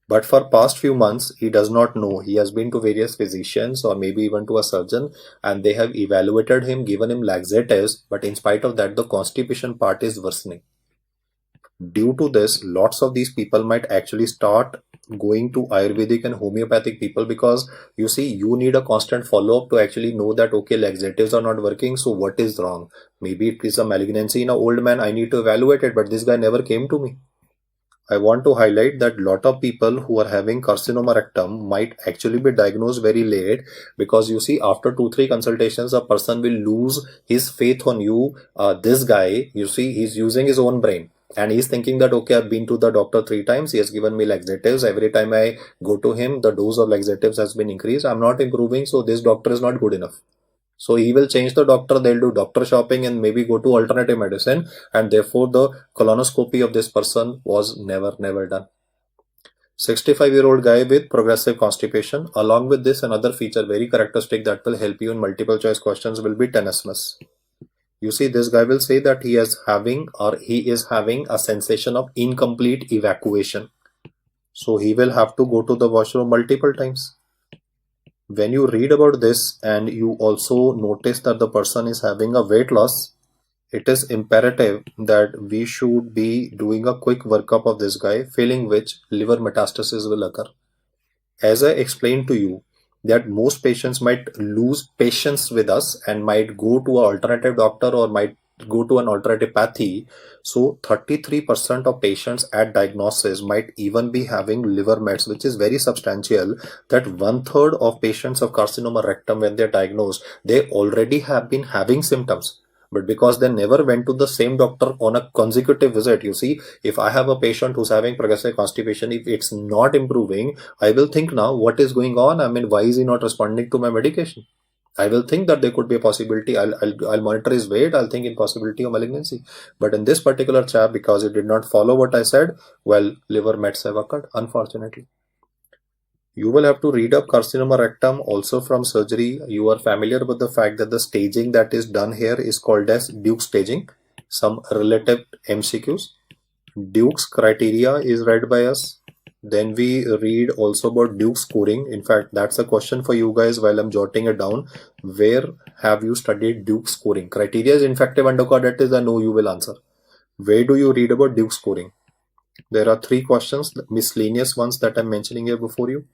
But for past few months, he does not know. He has been to various physicians or maybe even to a surgeon, and they have evaluated him, given him laxatives, but in spite of that, the constipation part is worsening. Due to this, lots of these people might actually start going to Ayurvedic and homeopathic people, because you see, you need a constant follow-up to actually know that, okay, laxatives are not working, so what is wrong? Maybe it is a malignancy in an old man, I need to evaluate it, but this guy never came to me. I want to highlight that lot of people who are having carcinoma rectum might actually be diagnosed very late, because you see, after 2-3 consultations, a person will lose his faith on you. This guy, you see, he's using his own brain. And he's thinking that, okay, I've been to the doctor 3 times. He has given me laxatives. Every time I go to him, the dose of laxatives has been increased. I'm not improving. So this doctor is not good enough. So he will change the doctor. They'll do doctor shopping and maybe go to alternative medicine. And therefore the colonoscopy of this person was never done. 65-year-old guy with progressive constipation. Along with this, another feature very characteristic that will help you in multiple choice questions will be tenesmus. You see, this guy will say that he is having a sensation of incomplete evacuation. So he will have to go to the washroom multiple times. When you read about this and you also notice that the person is having a weight loss, it is imperative that we should be doing a quick workup of this guy, failing which liver metastasis will occur. As I explained to you, that most patients might lose patience with us and might go to an alternative doctor or might go to an alternative pathy. So 33% of patients at diagnosis might even be having liver mets, which is very substantial, that 1/3 of patients of carcinoma rectum, when they're diagnosed, they already have been having symptoms. But because they never went to the same doctor on a consecutive visit, you see, if I have a patient who's having progressive constipation, if it's not improving, I will think now, what is going on? I mean, why is he not responding to my medication? I will think that there could be a possibility. I'll monitor his weight. I'll think in possibility of malignancy. But in this particular chap, because he did not follow what I said, well, liver mets have occurred, unfortunately. You will have to read up carcinoma rectum also from surgery. You are familiar with the fact that the staging that is done here is called as Duke staging. Some relative MCQs. Duke's criteria is read by us. Then we read also about Duke scoring. In fact, that's a question for you guys while I'm jotting it down. Where have you studied Duke scoring? Criteria is infective endocarditis. I know you will answer. Where do you read about Duke scoring? There are 3 questions, miscellaneous ones that I'm mentioning here before you.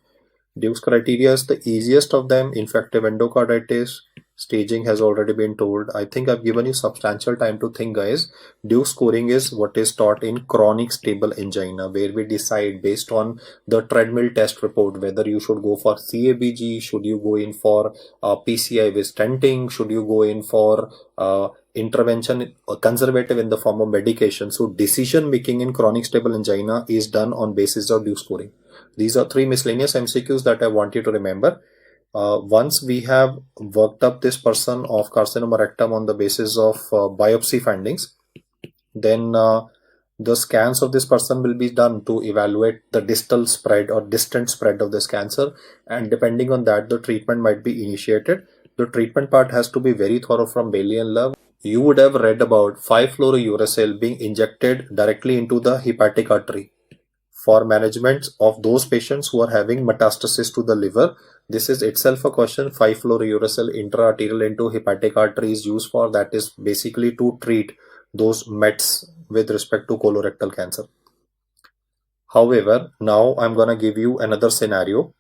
Duke's criteria is the easiest of them. Infective endocarditis. Staging has already been told. I think I've given you substantial time to think, guys. Duke scoring is what is taught in chronic stable angina, where we decide based on the treadmill test report whether you should go for CABG, should you go in for PCI with stenting, should you go in for intervention conservative in the form of medication. So decision making in chronic stable angina is done on basis of Duke scoring. These are 3 miscellaneous MCQs that I want you to remember. Once we have worked up this person of carcinoma rectum on the basis of biopsy findings, then the scans of this person will be done to evaluate the distal spread or distant spread of this cancer, and depending on that, the treatment might be initiated. The treatment part has to be very thorough from Bailey and Love. You would have read about 5-fluorouracil being injected directly into the hepatic artery for management of those patients who are having metastasis to the liver. This is itself a question. 5-fluorouracil intraarterial into hepatic artery is used for. That is basically to treat those mets with respect to colorectal cancer. However, now I'm going to give you another scenario.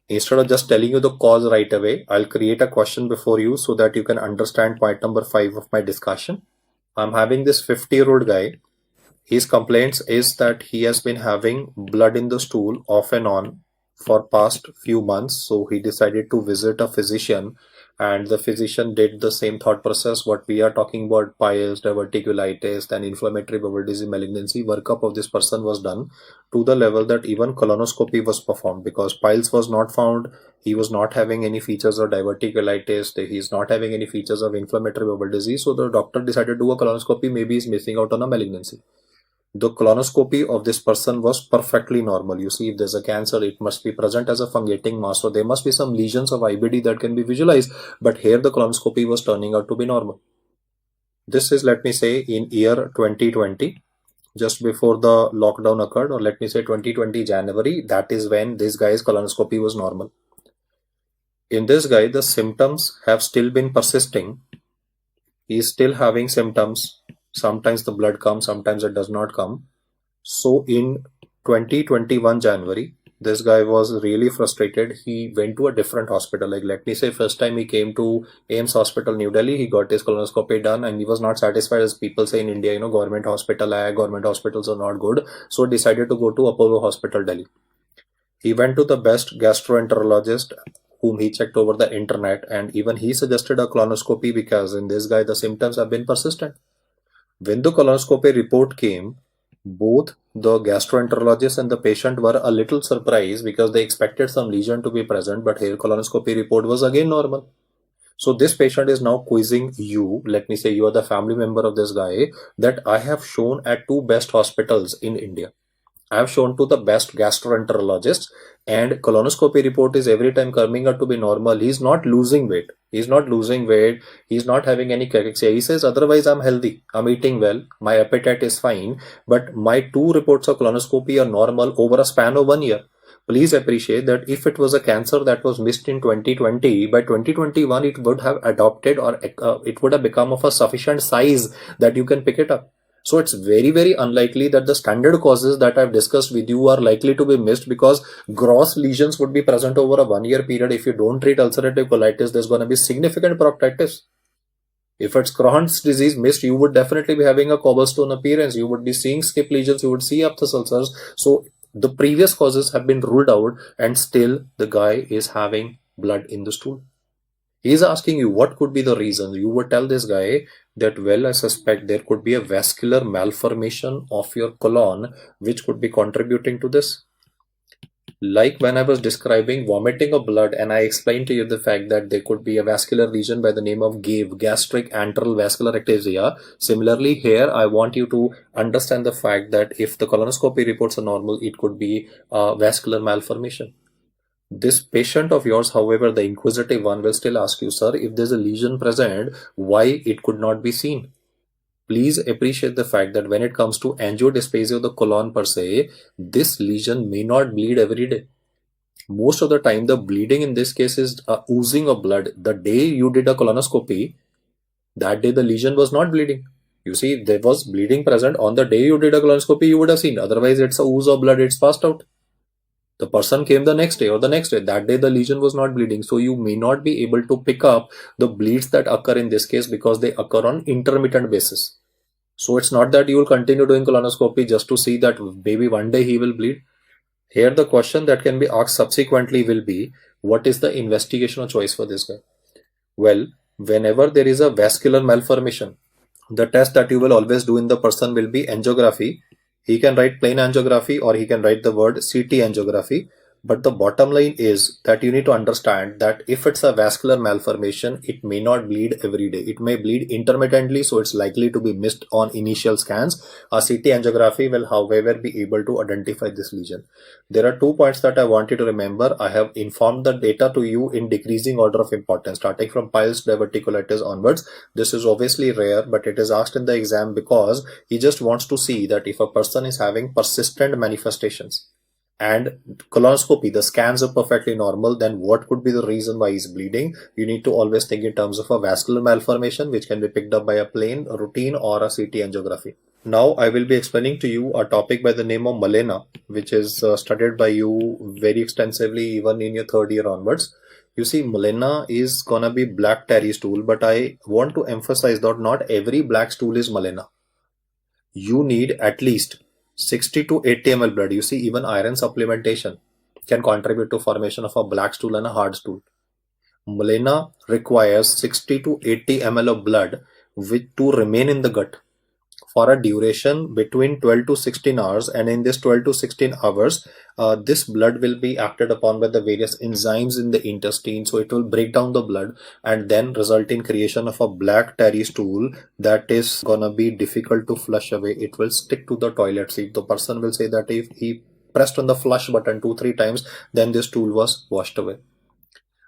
Instead of just telling you the cause right away, I'll create a question before you so that you can understand point number 5 of my discussion. I'm having this 50-year-old guy. His complaints is that he has been having blood in the stool off and on for past few months. So he decided to visit a physician, and the physician did the same thought process what we are talking about: piles, diverticulitis, then inflammatory bowel disease malignancy. Workup of this person was done to the level that even colonoscopy was performed, because piles was not found. He was not having any features of diverticulitis. He is not having any features of inflammatory bowel disease. So the doctor decided to do a colonoscopy. Maybe he's missing out on a malignancy. The colonoscopy of this person was perfectly normal. You see, if there's a cancer, it must be present as a fungating mass, so there must be some lesions of IBD that can be visualized. But here the colonoscopy was turning out to be normal. This is, let me say, in year 2020, just before the lockdown occurred, or let me say 2020 January. That is when this guy's colonoscopy was normal. In this guy, the symptoms have still been persisting. He is still having symptoms. Sometimes the blood comes, sometimes it does not come. So in 2021 January, this guy was really frustrated. He went to a different hospital. Like, let me say, first time he came to AIMS Hospital, New Delhi, he got his colonoscopy done, and he was not satisfied. As people say in India, government hospitals are not good. So decided to go to Apollo Hospital, Delhi. He went to the best gastroenterologist whom he checked over the internet, and even he suggested a colonoscopy because in this guy the symptoms have been persistent. When the colonoscopy report came, both the gastroenterologist and the patient were a little surprised because they expected some lesion to be present, but here colonoscopy report was again normal. So this patient is now quizzing you, let me say you are the family member of this guy, that I have shown at 2 best hospitals in India. I have shown to the best gastroenterologists, and colonoscopy report is every time coming out to be normal. He's not losing weight. He's not losing weight. He's not having any cachexia. He says, otherwise, I'm healthy. I'm eating well. My appetite is fine. But my 2 reports of colonoscopy are normal over a span of 1 year. Please appreciate that if it was a cancer that was missed in 2020, by 2021, it would have adopted, or it would have become of a sufficient size that you can pick it up. So it's very, very unlikely that the standard causes that I've discussed with you are likely to be missed, because gross lesions would be present over a 1 year period. If you don't treat ulcerative colitis, there's going to be significant proctitis. If it's Crohn's disease missed, you would definitely be having a cobblestone appearance. You would be seeing skip lesions. You would see aphthous ulcers. So the previous causes have been ruled out, and still the guy is having blood in the stool. He's asking you what could be the reason. You would tell this guy that, well, I suspect there could be a vascular malformation of your colon which could be contributing to this. Like when I was describing vomiting of blood, and I explained to you the fact that there could be a vascular lesion by the name of GAVE, gastric antral vascular ectasia. Similarly, here I want you to understand the fact that if the colonoscopy reports are normal, it could be a vascular malformation. This patient of yours, however, the inquisitive one, will still ask you, sir, if there's a lesion present, why it could not be seen? Please appreciate the fact that when it comes to angiodysplasia of the colon per se, this lesion may not bleed every day. Most of the time, the bleeding in this case is a oozing of blood. The day you did a colonoscopy, that day the lesion was not bleeding. You see, if there was bleeding present on the day you did a colonoscopy, you would have seen. Otherwise, it's a ooze of blood, it's passed out. The person came the next day or the next day. That day the lesion was not bleeding. So you may not be able to pick up the bleeds that occur in this case, because they occur on intermittent basis. So it's not that you will continue doing colonoscopy just to see that maybe one day he will bleed. Here the question that can be asked subsequently will be, what is the investigational choice for this guy? Well, whenever there is a vascular malformation, the test that you will always do in the person will be angiography. He can write plain angiography or he can write the word CT angiography. But the bottom line is that you need to understand that if it's a vascular malformation, it may not bleed every day. It may bleed intermittently, so it's likely to be missed on initial scans. A CT angiography will, however, be able to identify this lesion. There are 2 points that I want you to remember. I have informed the data to you in decreasing order of importance, starting from piles diverticulitis onwards. This is obviously rare, but it is asked in the exam because he just wants to see that if a person is having persistent manifestations and colonoscopy, the scans are perfectly normal, then what could be the reason why he's bleeding? You need to always think in terms of a vascular malformation, which can be picked up by a plain, a routine, or a CT angiography. Now I will be explaining to you a topic by the name of melena, which is studied by you very extensively even in your 3rd year onwards. You see, melena is gonna be black tarry stool, but I want to emphasize that not every black stool is melena. You need at least 60 to 80 ml blood. You see, even iron supplementation can contribute to formation of a black stool and a hard stool. Melena requires 60 to 80 ml of blood to remain in the gut for a duration between 12 to 16 hours, and in this 12 to 16 hours this blood will be acted upon by the various enzymes in the intestine, so it will break down the blood and then result in creation of a black tarry stool that is gonna be difficult to flush away. It will stick to the toilet seat. The person will say that if he pressed on the flush button 2-3 times, then this stool was washed away.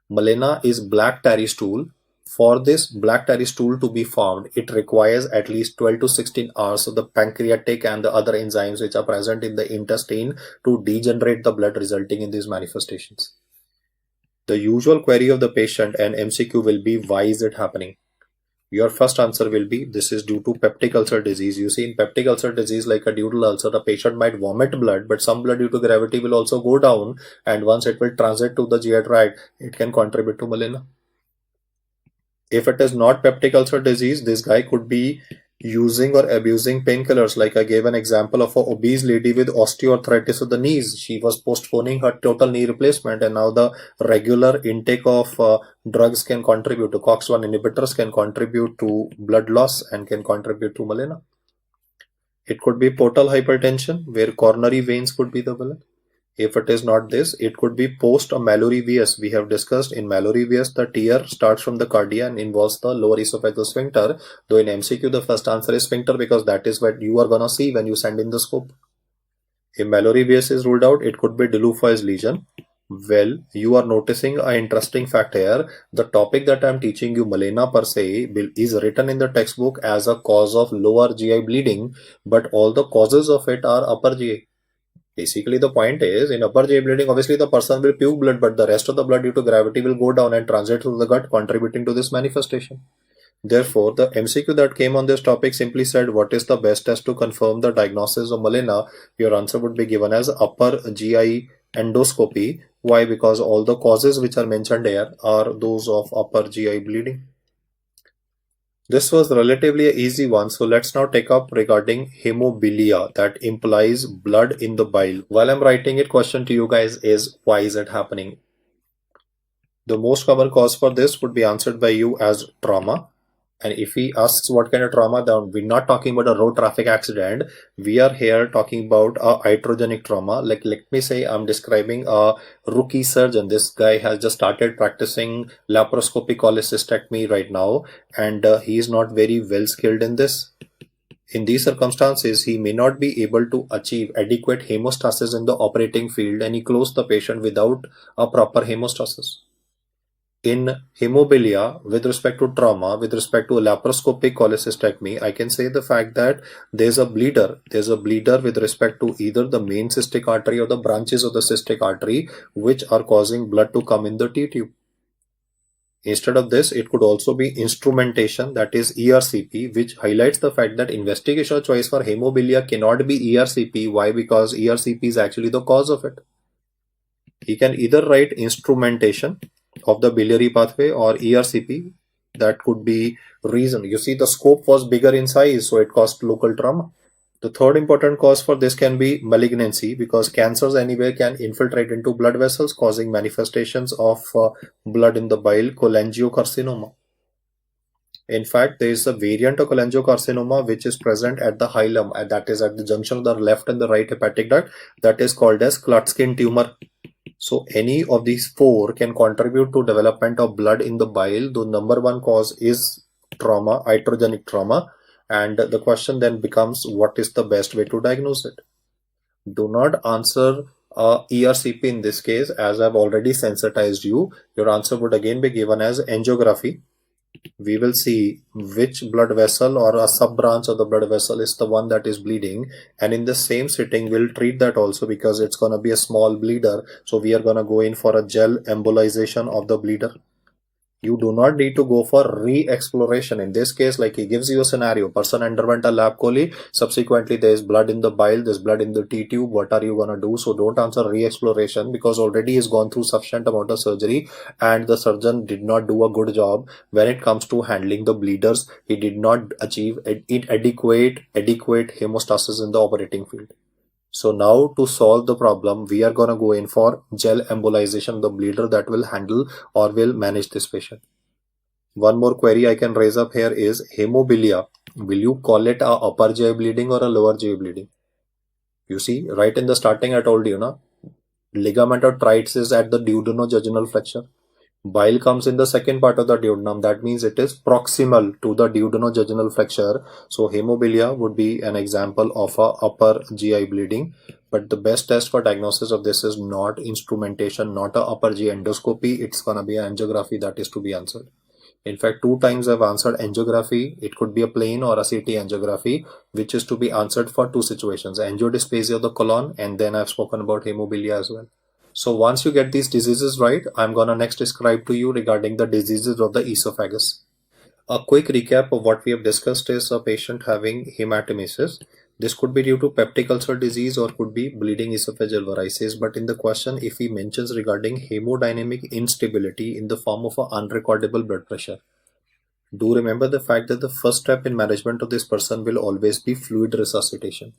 Melena is black tarry stool. For this black tarry stool to be formed, it requires at least 12 to 16 hours of the pancreatic and the other enzymes which are present in the intestine to degenerate the blood, resulting in these manifestations. The usual query of the patient and MCQ will be, why is it happening? Your first answer will be, this is due to peptic ulcer disease. You see, in peptic ulcer disease, like a dural ulcer, the patient might vomit blood, but some blood due to gravity will also go down, and once it will transit to the GI tract, it can contribute to melena. If it is not peptic ulcer disease, this guy could be using or abusing painkillers. Like I gave an example of an obese lady with osteoarthritis of the knees. She was postponing her total knee replacement, and now the regular intake of drugs can contribute to COX-1 inhibitors, can contribute to blood loss and can contribute to melena. It could be portal hypertension, where coronary veins could be the villain. If it is not this, it could be post or Mallory-Weiss. We have discussed in Mallory-Weiss, the tear starts from the cardia and involves the lower esophageal sphincter. Though in MCQ, the first answer is sphincter, because that is what you are gonna see when you send in the scope. If Mallory-Weiss is ruled out, it could be de Lufay's lesion. Well, you are noticing an interesting fact here. The topic that I am teaching you, melena per se, is written in the textbook as a cause of lower GI bleeding, but all the causes of it are upper GI. Basically, the point is, in upper GI bleeding, obviously the person will puke blood, but the rest of the blood due to gravity will go down and transit through the gut, contributing to this manifestation. Therefore, the MCQ that came on this topic simply said, what is the best test to confirm the diagnosis of melena? Your answer would be given as upper GI endoscopy. Why? Because all the causes which are mentioned here are those of upper GI bleeding. This was relatively an easy one, so let's now take up regarding hemobilia, that implies blood in the bile. While I'm writing it, question to you guys is, why is it happening? The most common cause for this would be answered by you as trauma. And if he asks what kind of trauma, then we're not talking about a road traffic accident. We are here talking about a iatrogenic trauma. Like, let me say I'm describing a rookie surgeon. This guy has just started practicing laparoscopic cholecystectomy right now, and he is not very well skilled in this. In these circumstances, he may not be able to achieve adequate hemostasis in the operating field, and he closed the patient without a proper hemostasis. In hemobilia, with respect to trauma, with respect to laparoscopic cholecystectomy, I can say the fact that there's a bleeder. There's a bleeder with respect to either the main cystic artery or the branches of the cystic artery, which are causing blood to come in the T-tube. Instead of this, it could also be instrumentation, that is ERCP, which highlights the fact that investigational choice for hemobilia cannot be ERCP. Why? Because ERCP is actually the cause of it. He can either write instrumentation of the biliary pathway or ERCP. That could be reason. You see, the scope was bigger in size, so it caused local trauma. The third important cause for this can be malignancy, because cancers anyway can infiltrate into blood vessels, causing manifestations of blood in the bile, cholangiocarcinoma. In fact, there is a variant of cholangiocarcinoma which is present at the hilum, and that is at the junction of the left and the right hepatic duct, that is called as Klatskin tumor. So any of these four can contribute to development of blood in the bile. The number one cause is trauma, iatrogenic trauma, and the question then becomes, what is the best way to diagnose it? Do not answer ERCP in this case, as I've already sensitized you. Your answer would again be given as angiography. We will see which blood vessel or a sub branch of the blood vessel is the one that is bleeding, and in the same sitting we'll treat that also, because it's going to be a small bleeder, so we are going to go in for a gel embolization of the bleeder. You do not need to go for re-exploration. In this case, like, he gives you a scenario, person underwent a lab chole, subsequently there is blood in the bile, there's blood in the T-tube, what are you gonna do? So don't answer re-exploration, because already he's gone through sufficient amount of surgery and the surgeon did not do a good job when it comes to handling the bleeders. He did not achieve adequate hemostasis in the operating field. So now, to solve the problem, we are going to go in for gel embolization, the bleeder that will handle or will manage this patient. One more query I can raise up here is hemobilia. Will you call it a upper GI bleeding or a lower GI bleeding? You see, right in the starting I told you, na, ligament of Treitz is at the duodenojejunal flexure. Bile comes in the second part of the duodenum. That means it is proximal to the duodenojejunal flexure. So hemobilia would be an example of a upper GI bleeding. But the best test for diagnosis of this is not instrumentation, not a upper GI endoscopy. It's gonna be an angiography that is to be answered. In fact, 2 times I've answered angiography. It could be a plain or a CT angiography, which is to be answered for 2 situations: angiodysplasia of the colon, and then I've spoken about hemobilia as well. So once you get these diseases right, I'm gonna next describe to you regarding the diseases of the esophagus. A quick recap of what we have discussed is a patient having hematemesis. This could be due to peptic ulcer disease or could be bleeding esophageal varices. But in the question, if he mentions regarding hemodynamic instability in the form of an unrecordable blood pressure, do remember the fact that the first step in management of this person will always be fluid resuscitation.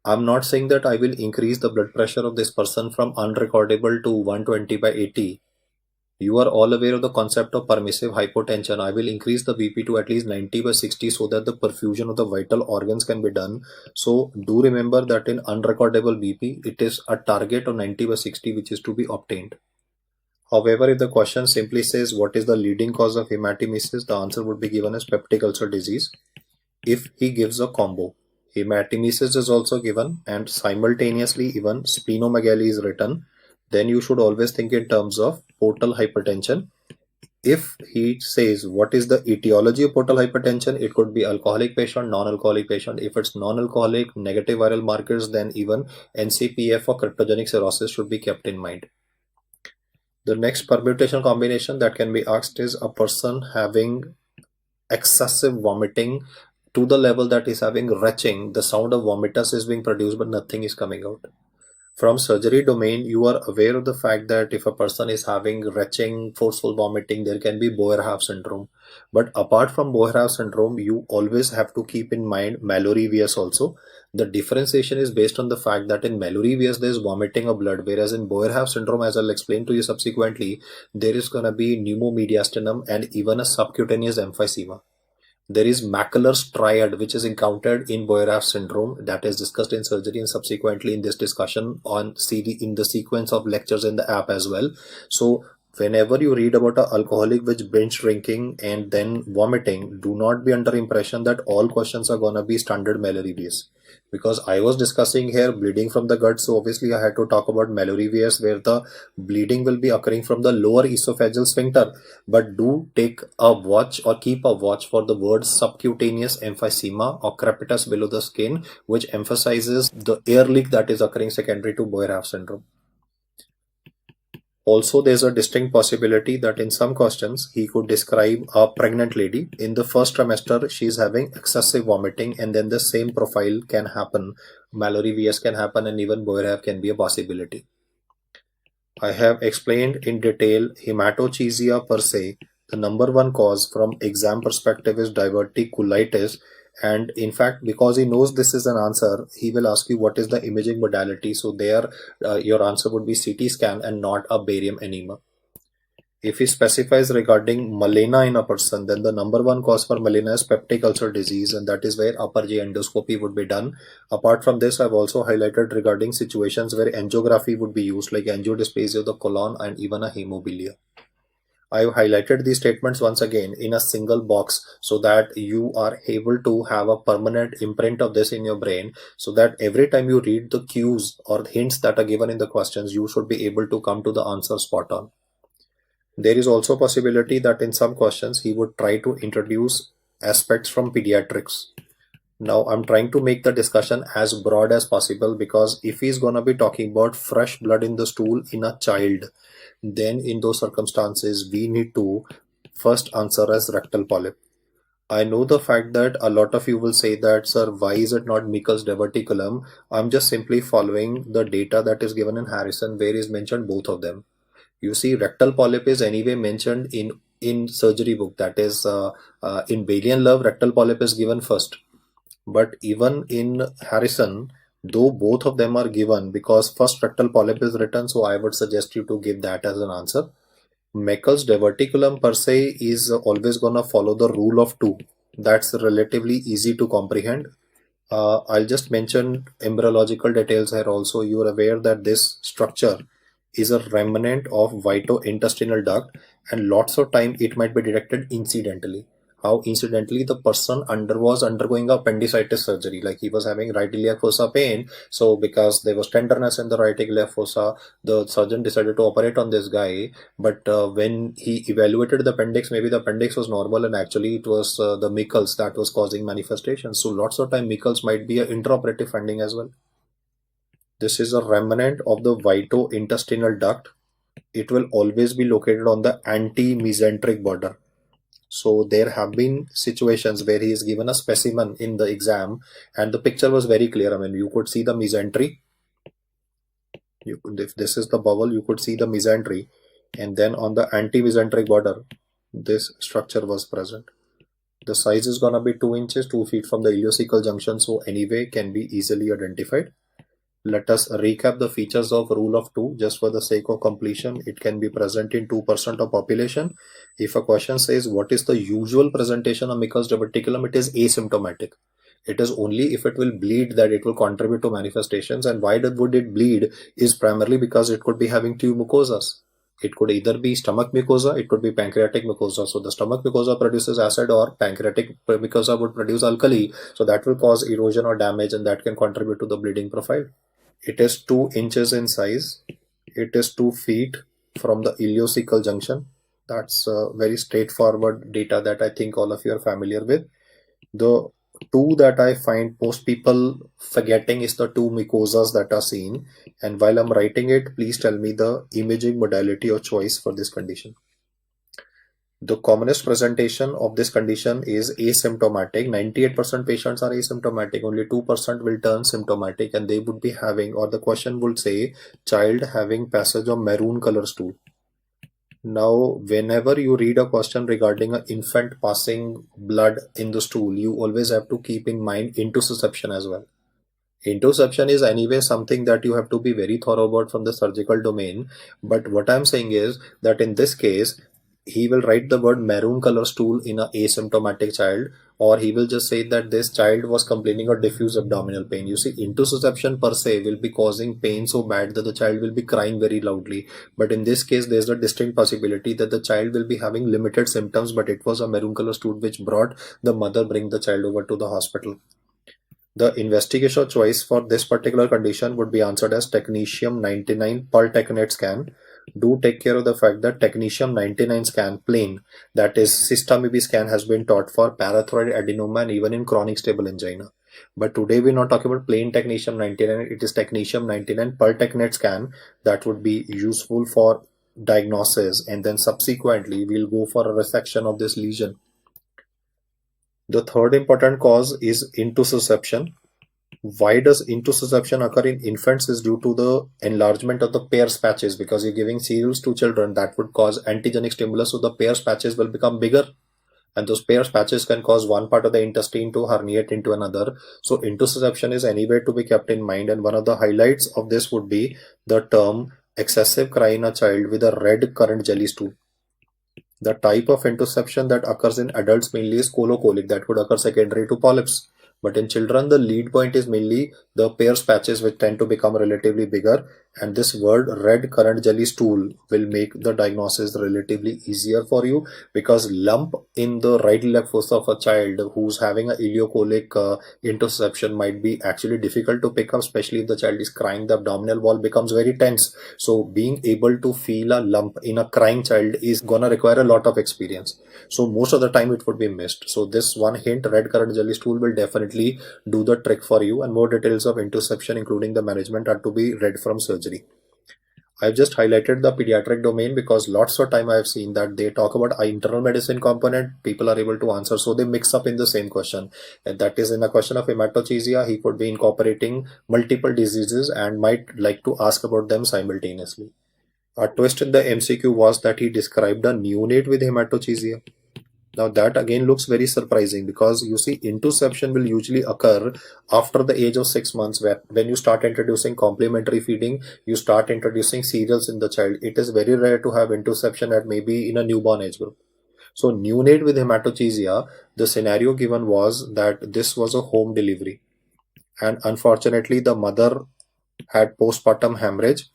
I'm not saying that I will increase the blood pressure of this person from unrecordable to 120/80. You are all aware of the concept of permissive hypotension. I will increase the BP to at least 90/60 so that the perfusion of the vital organs can be done. So do remember that in unrecordable BP, it is a target of 90/60 which is to be obtained. However, if the question simply says what is the leading cause of hematemesis, the answer would be given as peptic ulcer disease. If he gives a combo, hematemesis is also given, and simultaneously even splenomegaly is written, then you should always think in terms of portal hypertension. If he says what is the etiology of portal hypertension, it could be alcoholic patient, non-alcoholic patient. If it's non-alcoholic, negative viral markers, then even NCPF or cryptogenic cirrhosis should be kept in mind. The next permutation combination that can be asked is a person having excessive vomiting to the level that is having retching. The sound of vomitus is being produced but nothing is coming out. From surgery domain, you are aware of the fact that if a person is having retching, forceful vomiting, there can be Boerhaave syndrome. But apart from Boerhaave syndrome, you always have to keep in mind Mallory-Weiss also. The differentiation is based on the fact that in Mallory-Weiss there is vomiting of blood, whereas in Boerhaave syndrome, as I'll explain to you subsequently, there is going to be pneumomediastinum and even a subcutaneous emphysema. There is macular striae, which is encountered in Boerhaave syndrome, that is discussed in surgery and subsequently in this discussion on CD in the sequence of lectures in the app as well. So whenever you read about an alcoholic which binge drinking and then vomiting, do not be under impression that all questions are gonna be standard Mallory-Weiss. Because I was discussing here bleeding from the gut, so obviously I had to talk about Mallory-Weiss, where the bleeding will be occurring from the lower esophageal sphincter. But do take a watch or keep a watch for the word subcutaneous emphysema or crepitus below the skin, which emphasizes the air leak that is occurring secondary to Boerhaave syndrome. Also, there's a distinct possibility that in some questions, he could describe a pregnant lady. In the first trimester, she's having excessive vomiting, and then the same profile can happen. Mallory-Weiss can happen, and even Boerhaave can be a possibility. I have explained in detail hematochezia per se. The number one cause from exam perspective is diverticulitis. And in fact, because he knows this is an answer, he will ask you what is the imaging modality. So there, your answer would be CT scan and not a barium enema. If he specifies regarding melena in a person, then the number one cause for melena is peptic ulcer disease, and that is where upper G endoscopy would be done. Apart from this, I've also highlighted regarding situations where angiography would be used, like angiodysplasia of the colon and even a hemobilia. I've highlighted these statements once again in a single box so that you are able to have a permanent imprint of this in your brain, so that every time you read the cues or hints that are given in the questions, you should be able to come to the answer spot on. There is also a possibility that in some questions he would try to introduce aspects from pediatrics. Now I'm trying to make the discussion as broad as possible, because if he's gonna be talking about fresh blood in the stool in a child, then in those circumstances we need to first answer as rectal polyp. I know the fact that a lot of you will say that, sir, why is it not Meckel's diverticulum? I'm just simply following the data that is given in Harrison, where is mentioned both of them. You see, rectal polyp is anyway mentioned in surgery book, that is in Bailey and Love, rectal polyp is given first. But even in Harrison, though both of them are given, because first rectal polyp is written, so I would suggest you to give that as an answer. Meckel's diverticulum per se is always gonna follow the rule of two. That's relatively easy to comprehend. I'll just mention embryological details here also. You are aware that this structure is a remnant of vito-intestinal duct, and lots of time it might be detected incidentally. How incidentally? The person was undergoing appendicitis surgery, like he was having right iliac fossa pain. So because there was tenderness in the right iliac fossa, the surgeon decided to operate on this guy. But when he evaluated the appendix, maybe the appendix was normal, and actually it was the Meckel's that was causing manifestations. So lots of time Meckel's might be an intraoperative finding as well. This is a remnant of the vito-intestinal duct. It will always be located on the anti-mesenteric border. So there have been situations where he is given a specimen in the exam and the picture was very clear. I mean, you could see the mesentery. If this is the bowel, you could see the mesentery, and then on the anti-mesenteric border, this structure was present. The size is gonna be 2 inches, 2 feet from the ileocecal junction, so anyway can be easily identified. Let us recap the features of rule of two just for the sake of completion. It can be present in 2% of population. If a question says what is the usual presentation of Meckel's diverticulum, it is asymptomatic. It is only if it will bleed that it will contribute to manifestations. And why would it bleed is primarily because it could be having tube mucosas. It could either be stomach mucosa, it could be pancreatic mucosa. So the stomach mucosa produces acid, or pancreatic mucosa would produce alkali. So that will cause erosion or damage, and that can contribute to the bleeding profile. It is 2 inches in size. It is 2 feet from the ileocecal junction. That's very straightforward data that I think all of you are familiar with. The two that I find most people forgetting is the 2 mucosas that are seen. And while I'm writing it, please tell me the imaging modality or choice for this condition. The commonest presentation of this condition is asymptomatic. 98% patients are asymptomatic. Only 2% will turn symptomatic, and they would be having, or the question would say, child having passage of maroon color stool. Now, whenever you read a question regarding an infant passing blood in the stool, you always have to keep in mind intussusception as well. Intussusception is anyway something that you have to be very thorough about from the surgical domain. But what I'm saying is that in this case, he will write the word maroon color stool in an asymptomatic child, or he will just say that this child was complaining of diffuse abdominal pain. You see, intussusception per se will be causing pain so bad that the child will be crying very loudly. But in this case, there's a distinct possibility that the child will be having limited symptoms, but it was a maroon color stool which brought the mother bring the child over to the hospital. The investigation choice for this particular condition would be answered as technetium 99 Pultecnet scan. Do take care of the fact that technetium 99 scan plain, that is cystamoeba scan, has been taught for parathyroid adenoma and even in chronic stable angina. But today we're not talking about plain technetium 99, it is technetium 99 Pultecnet scan that would be useful for diagnosis, and then subsequently we'll go for a resection of this lesion. The third important cause is intussusception. Why does intussusception occur in infants is due to the enlargement of the Peyer's patches, because you're giving cereals to children that would cause antigenic stimulus, so the Peyer's patches will become bigger, and those Peyer's patches can cause one part of the intestine to herniate into another. So intussusception is anyway to be kept in mind, and one of the highlights of this would be the term excessive cry in a child with a red currant jelly stool. The type of intussusception that occurs in adults mainly is colocolic, that would occur secondary to polyps. But in children, the lead point is mainly the Peyer's patches, which tend to become relatively bigger. And this word red currant jelly stool will make the diagnosis relatively easier for you, because lump in the right iliac fossa of a child who's having a ileocolic intussusception might be actually difficult to pick up, especially if the child is crying. The abdominal wall becomes very tense. So being able to feel a lump in a crying child is gonna require a lot of experience. So most of the time it would be missed. So this one hint, red currant jelly stool, will definitely do the trick for you, and more details of intussusception including the management are to be read from surgery. I've just highlighted the pediatric domain because lots of time I've seen that they talk about internal medicine component, people are able to answer, so they mix up in the same question. And that is, in a question of hematochezia, he could be incorporating multiple diseases and might like to ask about them simultaneously. A twist in the MCQ was that he described a neonate with hematochezia. Now that again looks very surprising, because you see intussusception will usually occur after the age of 6 months, where when you start introducing complementary feeding, you start introducing cereals in the child. It is very rare to have intussusception at maybe in a newborn age group. So neonate with hematochezia, the scenario given was that this was a home delivery, and unfortunately the mother had postpartum hemorrhage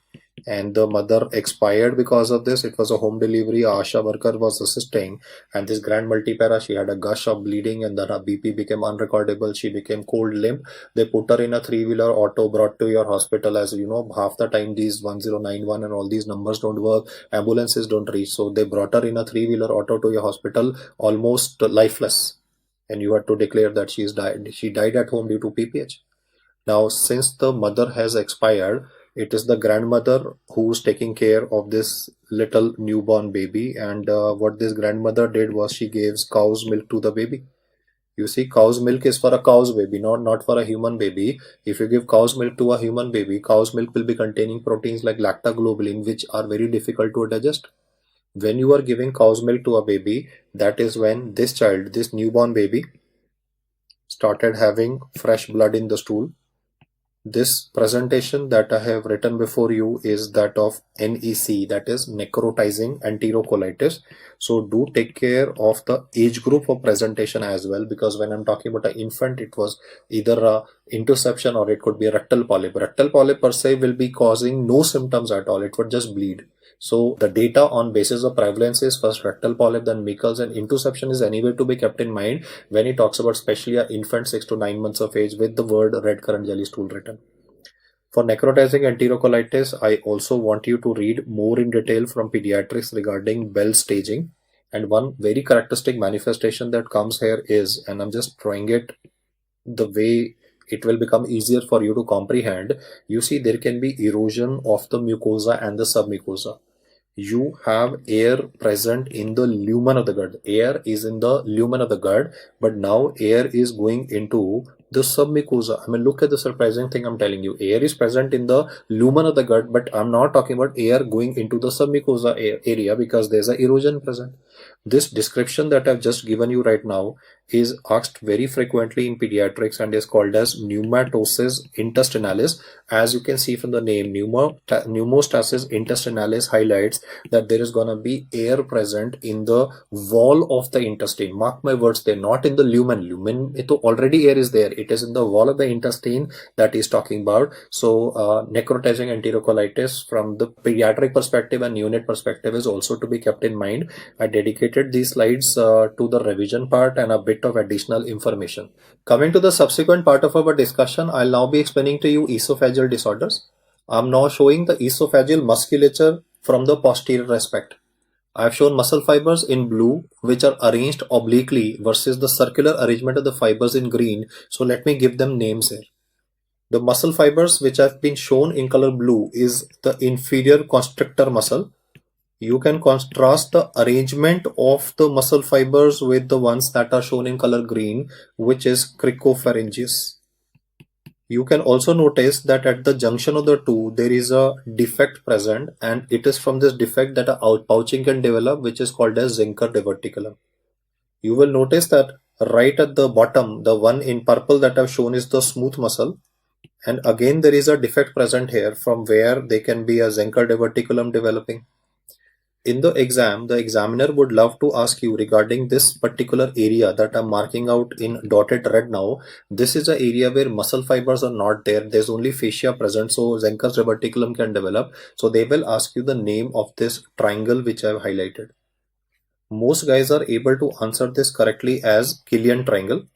and the mother expired because of this. It was a home delivery. Asha worker was assisting, and this grand multipara, she had a gush of bleeding, and then her BP became unrecordable. She became cold limp. They put her in a 3-wheeler auto, brought to your hospital. As you know, half the time these 1091 and all these numbers don't work, ambulances don't reach, so they brought her in a 3-wheeler auto to your hospital, almost lifeless, and you had to declare that she died at home due to PPH. Now, since the mother has expired, it is the grandmother who's taking care of this little newborn baby. And what this grandmother did was she gave cow's milk to the baby. You see, cow's milk is for a cow's baby, not for a human baby. If you give cow's milk to a human baby, cow's milk will be containing proteins like lactoglobulin, which are very difficult to digest. When you are giving cow's milk to a baby, that is when this child, this newborn baby, started having fresh blood in the stool. This presentation that I have written before you is that of NEC, that is necrotizing enterocolitis. So do take care of the age group of presentation as well, because when I'm talking about an infant, it was either a intussusception or it could be a rectal polyp. Rectal polyp per se will be causing no symptoms at all, it would just bleed. So the data on basis of prevalence is first rectal polyp, then Mickels, and intussusception is anyway to be kept in mind when he talks about especially an infant 6 to 9 months of age with the word red currant jelly stool written. For necrotizing enterocolitis, I also want you to read more in detail from pediatrics regarding Bell staging. And one very characteristic manifestation that comes here is, and I'm just drawing it the way it will become easier for you to comprehend. You see, there can be erosion of the mucosa and the submucosa. You have air present in the lumen of the gut. Air is in the lumen of the gut, but now air is going into the submucosa. I mean, look at the surprising thing I'm telling you. Air is present in the lumen of the gut, but I'm not talking about air going into the submucosa area because there's a erosion present. This description that I've just given you right now is asked very frequently in pediatrics and is called as pneumatosis intestinalis. As you can see from the name, pneumostasis intestinalis highlights that there is going to be air present in the wall of the intestine. Mark my words, they're not in the lumen. Lumen, already air is there. It is in the wall of the intestine that he's talking about. So necrotizing enterocolitis from the pediatric perspective and neonate perspective is also to be kept in mind. I dedicated these slides to the revision part and a bit of additional information. Coming to the subsequent part of our discussion, I'll now be explaining to you esophageal disorders. I'm now showing the esophageal musculature from the posterior aspect. I have shown muscle fibers in blue which are arranged obliquely versus the circular arrangement of the fibers in green. So let me give them names here. The muscle fibers which have been shown in color blue is the inferior constrictor muscle. You can contrast the arrangement of the muscle fibers with the ones that are shown in color green, which is cricopharyngeus. You can also notice that at the junction of the two, there is a defect present, and it is from this defect that a outpouching can develop, which is called as Zenker diverticulum. You will notice that right at the bottom, the one in purple that I've shown is the smooth muscle. And again, there is a defect present here from where there can be a Zenker diverticulum developing. In the exam, the examiner would love to ask you regarding this particular area that I'm marking out in dotted red now. This is an area where muscle fibers are not there. There's only fascia present, so Zenker's diverticulum can develop. So they will ask you the name of this triangle which I've highlighted. Most guys are able to answer this correctly as Killian triangle,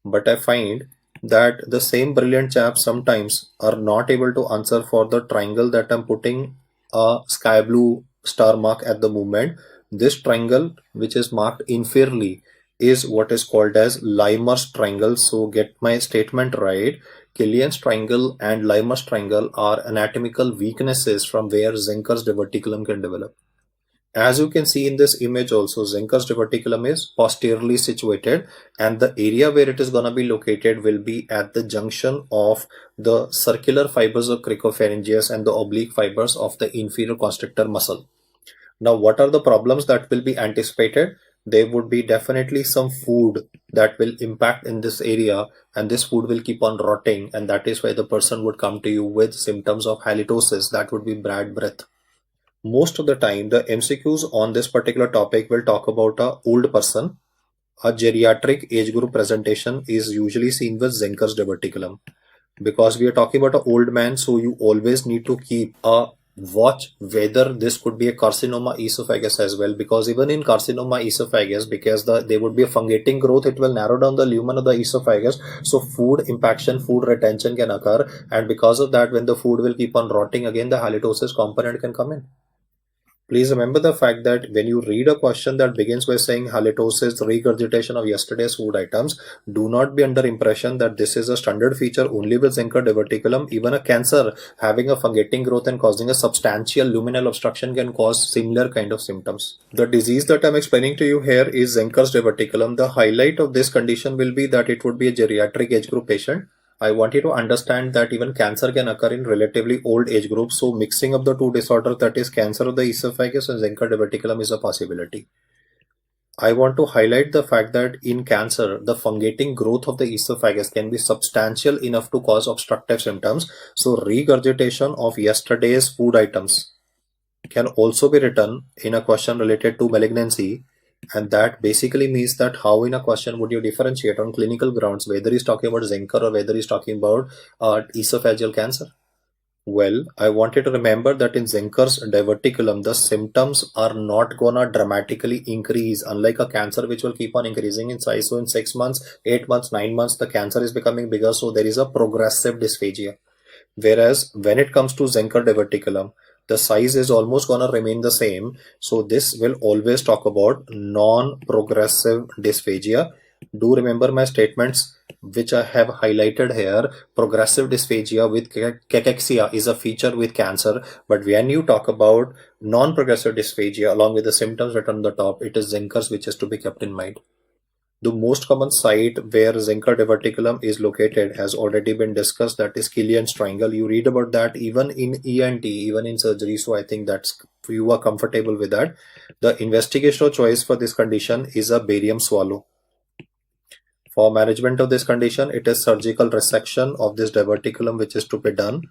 but I find that the same brilliant chaps sometimes are not able to answer for the triangle that I'm putting a sky blue star mark at the moment. This triangle, which is marked inferiorly, is what is called as Lymer's triangle. So get my statement right. Killian's triangle and Lymer's triangle are anatomical weaknesses from where Zenker's diverticulum can develop. As you can see in this image also, Zenker's diverticulum is posteriorly situated, and the area where it is going to be located will be at the junction of the circular fibers of cricopharyngeus and the oblique fibers of the inferior constrictor muscle. Now, what are the problems that will be anticipated? There would be definitely some food that will impact in this area, and this food will keep on rotting, and that is why the person would come to you with symptoms of halitosis. That would be bad breath. Most of the time, the MCQs on this particular topic will talk about a old person. A geriatric age group presentation is usually seen with Zenker's diverticulum. Because we are talking about an old man, so you always need to keep a watch whether this could be a carcinoma esophagus as well, because even in carcinoma esophagus, because there would be a fungating growth, it will narrow down the lumen of the esophagus, so food impaction, food retention can occur, and because of that, when the food will keep on rotting, again the halitosis component can come in. Please remember the fact that when you read a question that begins by saying halitosis, regurgitation of yesterday's food items, do not be under impression that this is a standard feature only with Zenker diverticulum. Even a cancer having a fungating growth and causing a substantial luminal obstruction can cause similar kind of symptoms. The disease that I'm explaining to you here is Zenker's diverticulum. The highlight of this condition will be that it would be a geriatric age group patient. I want you to understand that even cancer can occur in relatively old age groups. So mixing up the two disorders, that is cancer of the esophagus and Zenker diverticulum, is a possibility. I want to highlight the fact that in cancer, the fungating growth of the esophagus can be substantial enough to cause obstructive symptoms. So regurgitation of yesterday's food items can also be written in a question related to malignancy. And that basically means that how in a question would you differentiate on clinical grounds whether he's talking about Zenker or whether he's talking about esophageal cancer. Well, I want you to remember that in Zenker's diverticulum, the symptoms are not gonna dramatically increase, unlike a cancer which will keep on increasing in size. So in 6 months, 8 months, 9 months, the cancer is becoming bigger. So there is a progressive dysphagia. Whereas when it comes to Zenker diverticulum, the size is almost gonna remain the same. So this will always talk about non-progressive dysphagia. Do remember my statements which I have highlighted here. Progressive dysphagia with cachexia is a feature with cancer, but when you talk about non-progressive dysphagia along with the symptoms written on the top, it is Zenker's which is to be kept in mind. The most common site where Zenker diverticulum is located has already been discussed, that is Killian's triangle. You read about that even in ENT, even in surgery, so I think that's you are comfortable with that. The investigational choice for this condition is a barium swallow. For management of this condition, it is surgical resection of this diverticulum which is to be done.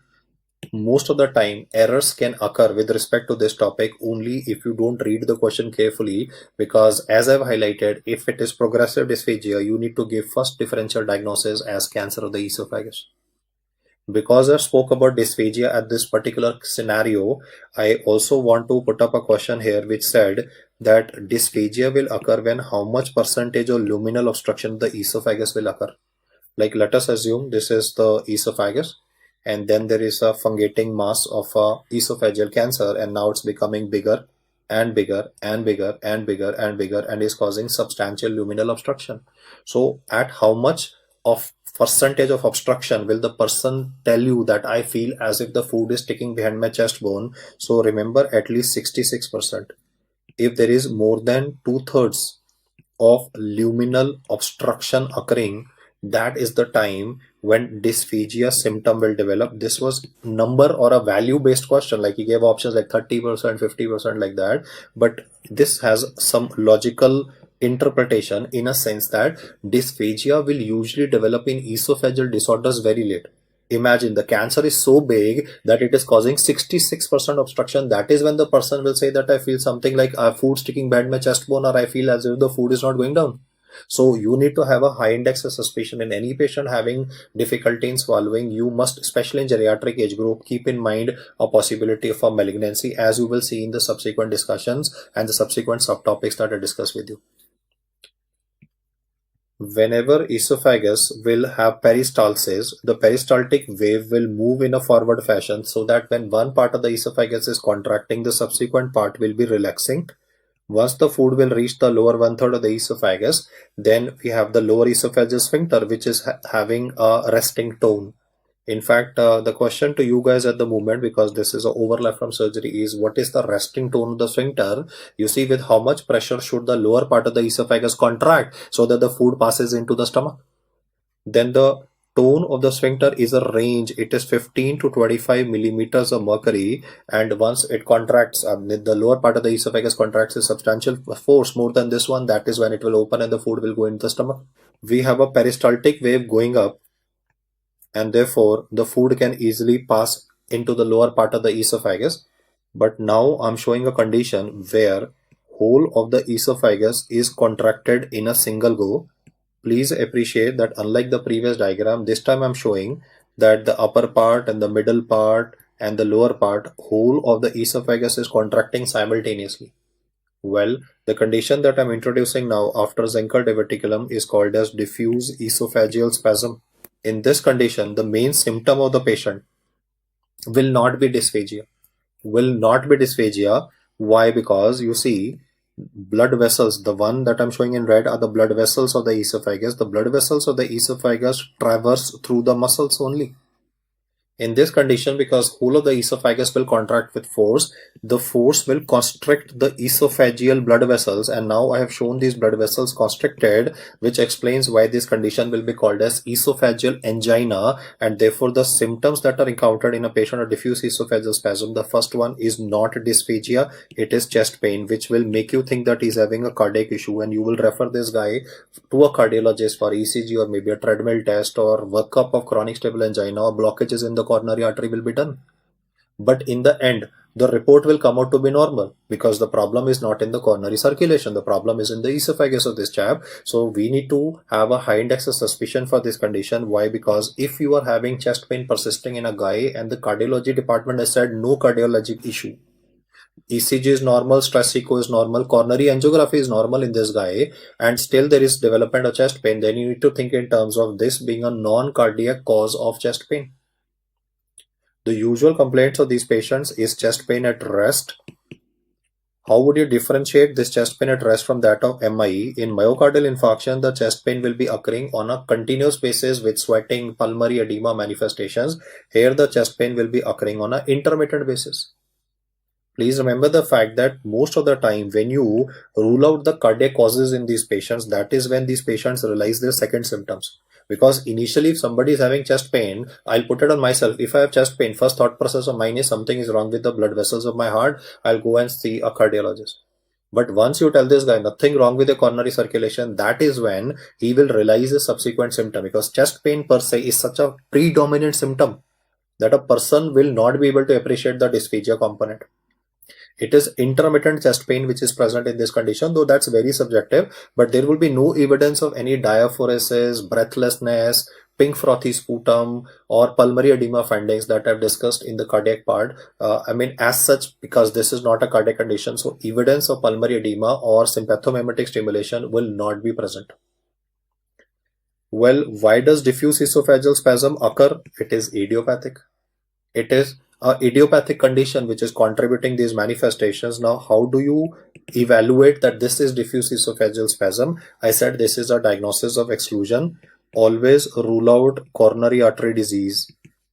Most of the time, errors can occur with respect to this topic only if you don't read the question carefully, because as I've highlighted, if it is progressive dysphagia, you need to give first differential diagnosis as cancer of the esophagus. Because I spoke about dysphagia at this particular scenario, I also want to put up a question here which said that dysphagia will occur when how much percentage of luminal obstruction of the esophagus will occur. Like let us assume this is the esophagus, and then there is a fungating mass of esophageal cancer, and now it's becoming bigger and bigger and bigger and bigger and bigger and is causing substantial luminal obstruction. So at how much of percentage of obstruction will the person tell you that I feel as if the food is sticking behind my chest bone? So remember, at least 66%. If there is more than 2/3 of luminal obstruction occurring, that is the time when dysphagia symptom will develop. This was number or a value based question, like he gave options like 30%, 50%, like that, but this has some logical interpretation in a sense that dysphagia will usually develop in esophageal disorders very late. Imagine the cancer is so big that it is causing 66% obstruction. That is when the person will say that I feel something like food sticking behind my chest bone, or I feel as if the food is not going down. So you need to have a high index of suspicion in any patient having difficulty in swallowing. You must, especially in geriatric age group, keep in mind a possibility of a malignancy, as you will see in the subsequent discussions and the subsequent subtopics that I discuss with you. Whenever esophagus will have peristalsis, the peristaltic wave will move in a forward fashion, so that when one part of the esophagus is contracting, the subsequent part will be relaxing. Once the food will reach the lower 1/3 of the esophagus, then we have the lower esophageal sphincter, which is having a resting tone. In fact, the question to you guys at the moment, because this is an overlap from surgery, is what is the resting tone of the sphincter? You see, with how much pressure should the lower part of the esophagus contract so that the food passes into the stomach? Then the tone of the sphincter is a range. It is 15 to 25 millimeters of mercury, and once it contracts, the lower part of the esophagus contracts with substantial force more than this one, that is when it will open and the food will go into the stomach. We have a peristaltic wave going up, and therefore the food can easily pass into the lower part of the esophagus. But now I'm showing a condition where whole of the esophagus is contracted in a single go. Please appreciate that unlike the previous diagram, this time I'm showing that the upper part and the middle part and the lower part, whole of the esophagus is contracting simultaneously. Well, the condition that I'm introducing now after Zenker diverticulum is called as diffuse esophageal spasm. In this condition, the main symptom of the patient will not be dysphagia. Why? Because you see, blood vessels, the one that I'm showing in red are the blood vessels of the esophagus. The blood vessels of the esophagus traverse through the muscles only. In this condition, because whole of the esophagus will contract with force, the force will constrict the esophageal blood vessels, and now I have shown these blood vessels constricted, which explains why this condition will be called as esophageal angina. And therefore the symptoms that are encountered in a patient of diffuse esophageal spasm, the first one is not dysphagia, it is chest pain, which will make you think that he's having a cardiac issue, and you will refer this guy to a cardiologist for ECG or maybe a treadmill test or workup of chronic stable angina, or blockages in the coronary artery will be done. But in the end, the report will come out to be normal, because the problem is not in the coronary circulation. The problem is in the esophagus of this chap. So we need to have a high index of suspicion for this condition. Why? Because if you are having chest pain persisting in a guy and the cardiology department has said no cardiologic issue, ECG is normal, stress echo is normal, coronary angiography is normal in this guy, and still there is development of chest pain, then you need to think in terms of this being a non-cardiac cause of chest pain. The usual complaints of these patients is chest pain at rest. How would you differentiate this chest pain at rest from that of MIE? In myocardial infarction, the chest pain will be occurring on a continuous basis with sweating, pulmonary edema manifestations. Here the chest pain will be occurring on an intermittent basis. Please remember the fact that most of the time when you rule out the cardiac causes in these patients, that is when these patients realize their second symptoms. Because initially, if somebody is having chest pain, I'll put it on myself. If I have chest pain, first thought process of mine is something is wrong with the blood vessels of my heart. I'll go and see a cardiologist. But once you tell this guy nothing wrong with the coronary circulation, that is when he will realize the subsequent symptom. Because chest pain per se is such a predominant symptom that a person will not be able to appreciate the dysphagia component. It is intermittent chest pain which is present in this condition, though that's very subjective, but there will be no evidence of any diaphoresis, breathlessness, pink frothy sputum, or pulmonary edema findings that I've discussed in the cardiac part. As such, because this is not a cardiac condition, so evidence of pulmonary edema or sympathomimetic stimulation will not be present. Well, why does diffuse esophageal spasm occur? It is idiopathic. It is a idiopathic condition which is contributing these manifestations. Now, how do you evaluate that this is diffuse esophageal spasm? I said this is a diagnosis of exclusion. Always rule out coronary artery disease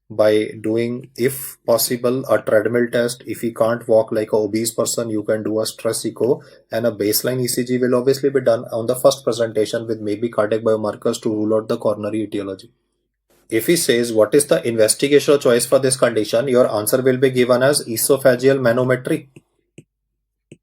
by doing, if possible, a treadmill test. If you can't walk like an obese person, you can do a stress echo, and a baseline ECG will obviously be done on the first presentation with maybe cardiac biomarkers to rule out the coronary etiology. If he says what is the investigational choice for this condition, your answer will be given as esophageal manometry.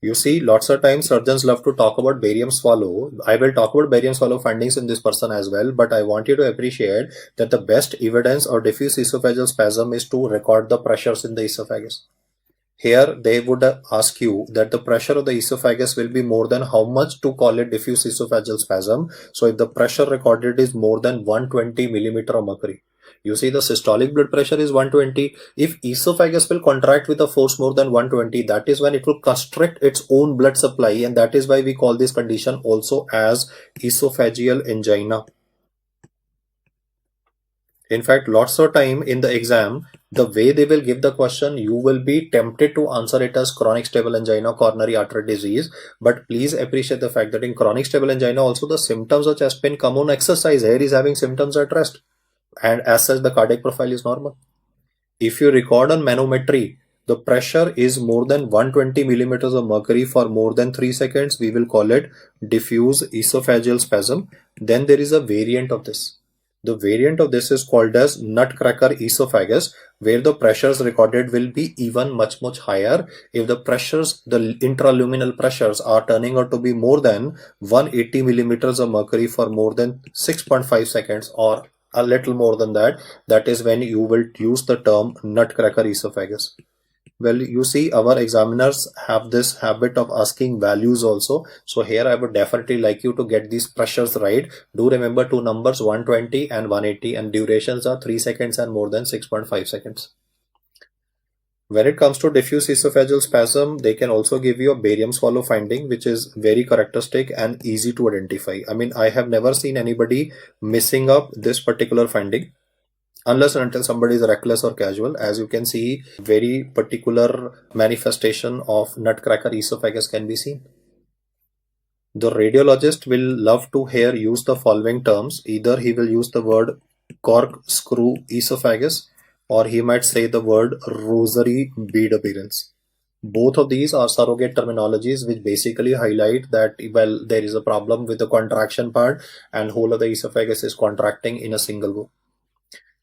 You see, lots of times surgeons love to talk about barium swallow. I will talk about barium swallow findings in this person as well, but I want you to appreciate that the best evidence of diffuse esophageal spasm is to record the pressures in the esophagus. Here they would ask you that the pressure of the esophagus will be more than how much to call it diffuse esophageal spasm. So if the pressure recorded is more than 120 millimeter of mercury, you see the systolic blood pressure is 120. If esophagus will contract with a force more than 120, that is when it will constrict its own blood supply, and that is why we call this condition also as esophageal angina. In fact, lots of time in the exam, the way they will give the question, you will be tempted to answer it as chronic stable angina, coronary artery disease. But please appreciate the fact that in chronic stable angina also the symptoms of chest pain come on exercise. Here is having symptoms at rest, and as such the cardiac profile is normal. If you record on manometry, the pressure is more than 120 millimeters of mercury for more than 3 seconds, we will call it diffuse esophageal spasm. Then there is a variant of this. The variant of this is called as nutcracker esophagus, where the pressures recorded will be even much higher. If the pressures, the intraluminal pressures, are turning out to be more than 180 millimeters of mercury for more than 6.5 seconds or a little more than that, that is when you will use the term nutcracker esophagus. Well, you see, our examiners have this habit of asking values also. So here I would definitely like you to get these pressures right. Do remember two numbers, 120 and 180, and durations are 3 seconds and more than 6.5 seconds. When it comes to diffuse esophageal spasm, they can also give you a barium swallow finding, which is very characteristic and easy to identify. I have never seen anybody missing up this particular finding, unless and until somebody is reckless or casual. As you can see, very particular manifestation of nutcracker esophagus can be seen. The radiologist will love to hear use the following terms. Either he will use the word corkscrew esophagus, or he might say the word rosary bead appearance. Both of these are surrogate terminologies which basically highlight that, well, there is a problem with the contraction part and whole of the esophagus is contracting in a single go.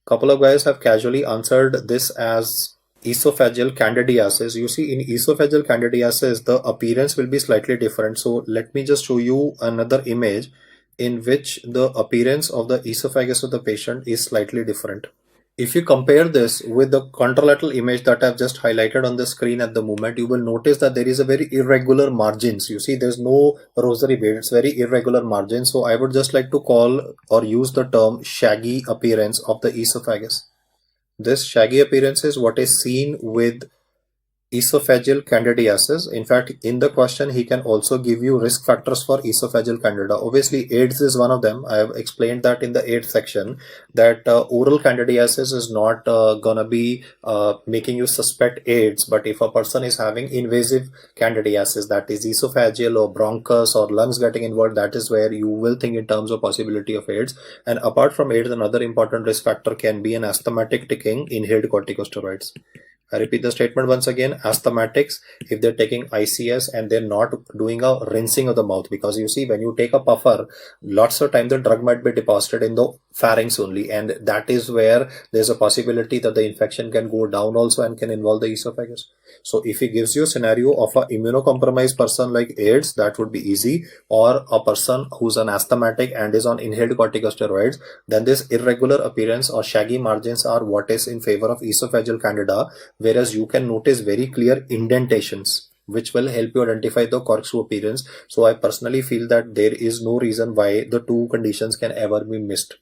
Couple of guys have casually answered this as esophageal candidiasis. You see, in esophageal candidiasis, the appearance will be slightly different. So let me just show you another image in which the appearance of the esophagus of the patient is slightly different. If you compare this with the contralateral image that I've just highlighted on the screen at the moment, you will notice that there is a very irregular margins. You see, there's no rosary bead. It's very irregular margins. So I would just like to call or use the term shaggy appearance of the esophagus. This shaggy appearance is what is seen with esophageal candidiasis. In fact, in the question, he can also give you risk factors for esophageal candida. Obviously, AIDS is one of them. I have explained that in the AIDS section, that oral candidiasis is not gonna be making you suspect AIDS, but if a person is having invasive candidiasis, that is esophageal or bronchus or lungs getting involved, that is where you will think in terms of possibility of AIDS. And apart from AIDS, another important risk factor can be an asthmatic taking inhaled corticosteroids. I repeat the statement once again. Asthmatics, if they're taking ICS and they're not doing a rinsing of the mouth, because you see, when you take a puffer, lots of time the drug might be deposited in the pharynx only, and that is where there's a possibility that the infection can go down also and can involve the esophagus. So if he gives you a scenario of an immunocompromised person like AIDS, that would be easy, or a person who's an asthmatic and is on inhaled corticosteroids, then this irregular appearance or shaggy margins are what is in favor of esophageal candida, whereas you can notice very clear indentations which will help you identify the corkscrew appearance. So I personally feel that there is no reason why the two conditions can ever be missed.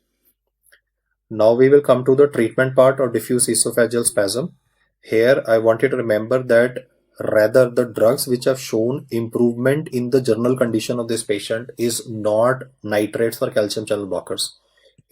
Now we will come to the treatment part of diffuse esophageal spasm. Here I want you to remember that rather the drugs which have shown improvement in the general condition of this patient is not nitrates or calcium channel blockers.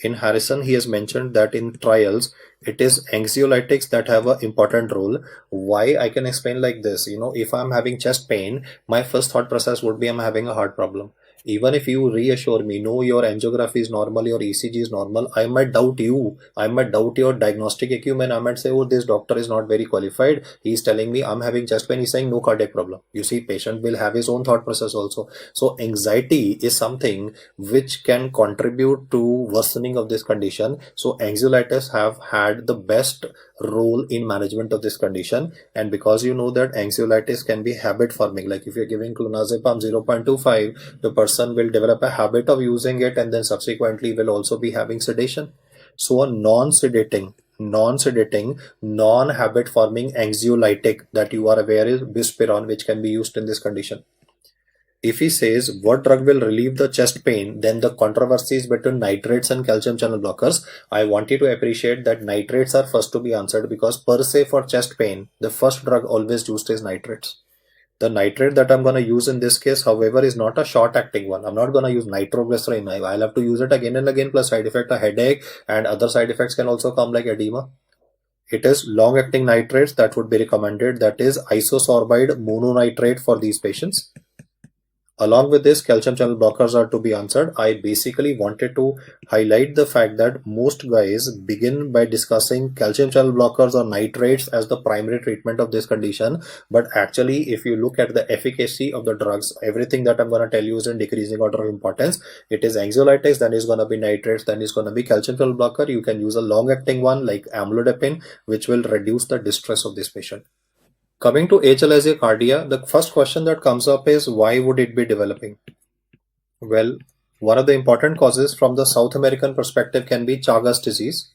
In Harrison, he has mentioned that in trials, it is anxiolytics that have an important role. Why? I can explain like this. If I'm having chest pain, my first thought process would be I'm having a heart problem. Even if you reassure me, no, your angiography is normal, your ECG is normal, I might doubt you. I might doubt your diagnostic acumen. I might say, oh, this doctor is not very qualified. He's telling me I'm having chest pain. He's saying no cardiac problem. You see, patient will have his own thought process also. So anxiety is something which can contribute to worsening of this condition. So anxiolytics have had the best role in management of this condition. And because you know that anxiolytics can be habit forming, like if you're giving clonazepam 0.25, the person will develop a habit of using it and then subsequently will also be having sedation. So a non-sedating, non-habit forming anxiolytic that you are aware is bispiron, which can be used in this condition. If he says what drug will relieve the chest pain, then the controversy is between nitrates and calcium channel blockers. I want you to appreciate that nitrates are first to be answered, because per se for chest pain, the first drug always used is nitrates. The nitrate that I'm going to use in this case, however, is not a short acting one. I'm not going to use nitroglycerin. I'll have to use it again and again, plus side effect, a headache, and other side effects can also come like edema. It is long acting nitrates that would be recommended, that is isosorbide mononitrate for these patients. Along with this, calcium channel blockers are to be answered. I basically wanted to highlight the fact that most guys begin by discussing calcium channel blockers or nitrates as the primary treatment of this condition. But actually, if you look at the efficacy of the drugs, everything that I'm going to tell you is in decreasing order of importance. It is anxiolytics, then is going to be nitrates, then is going to be calcium channel blocker. You can use a long acting one like amlodipine, which will reduce the distress of this patient. Coming to achalasia cardia, the first question that comes up is why would it be developing? Well, one of the important causes from the South American perspective can be Chagas disease.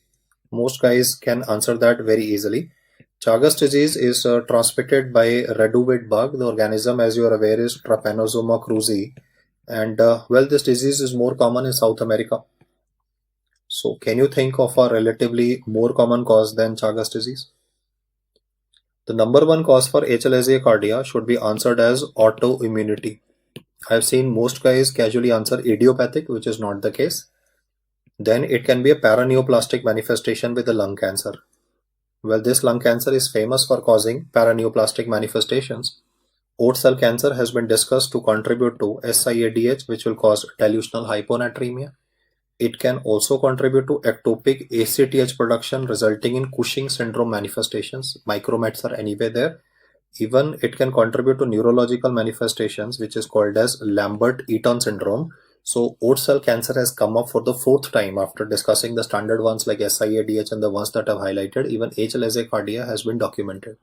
Most guys can answer that very easily. Chagas disease is transmitted by redouate bug. The organism, as you are aware, is Trypanosoma cruzi. And this disease is more common in South America. So can you think of a relatively more common cause than Chagas disease? The number one cause for achalasia cardia should be answered as autoimmunity. I've seen most guys casually answer idiopathic, which is not the case. Then it can be a paraneoplastic manifestation with a lung cancer. Well, this lung cancer is famous for causing paraneoplastic manifestations. Oat cell cancer has been discussed to contribute to SIADH, which will cause dilutional hyponatremia. It can also contribute to ectopic ACTH production, resulting in Cushing syndrome manifestations. Micromets are anyway there. Even it can contribute to neurological manifestations, which is called as Lambert-Eaton syndrome. So oat cell cancer has come up for the fourth time after discussing the standard ones like SIADH and the ones that I've highlighted. Even achalasia cardia has been documented.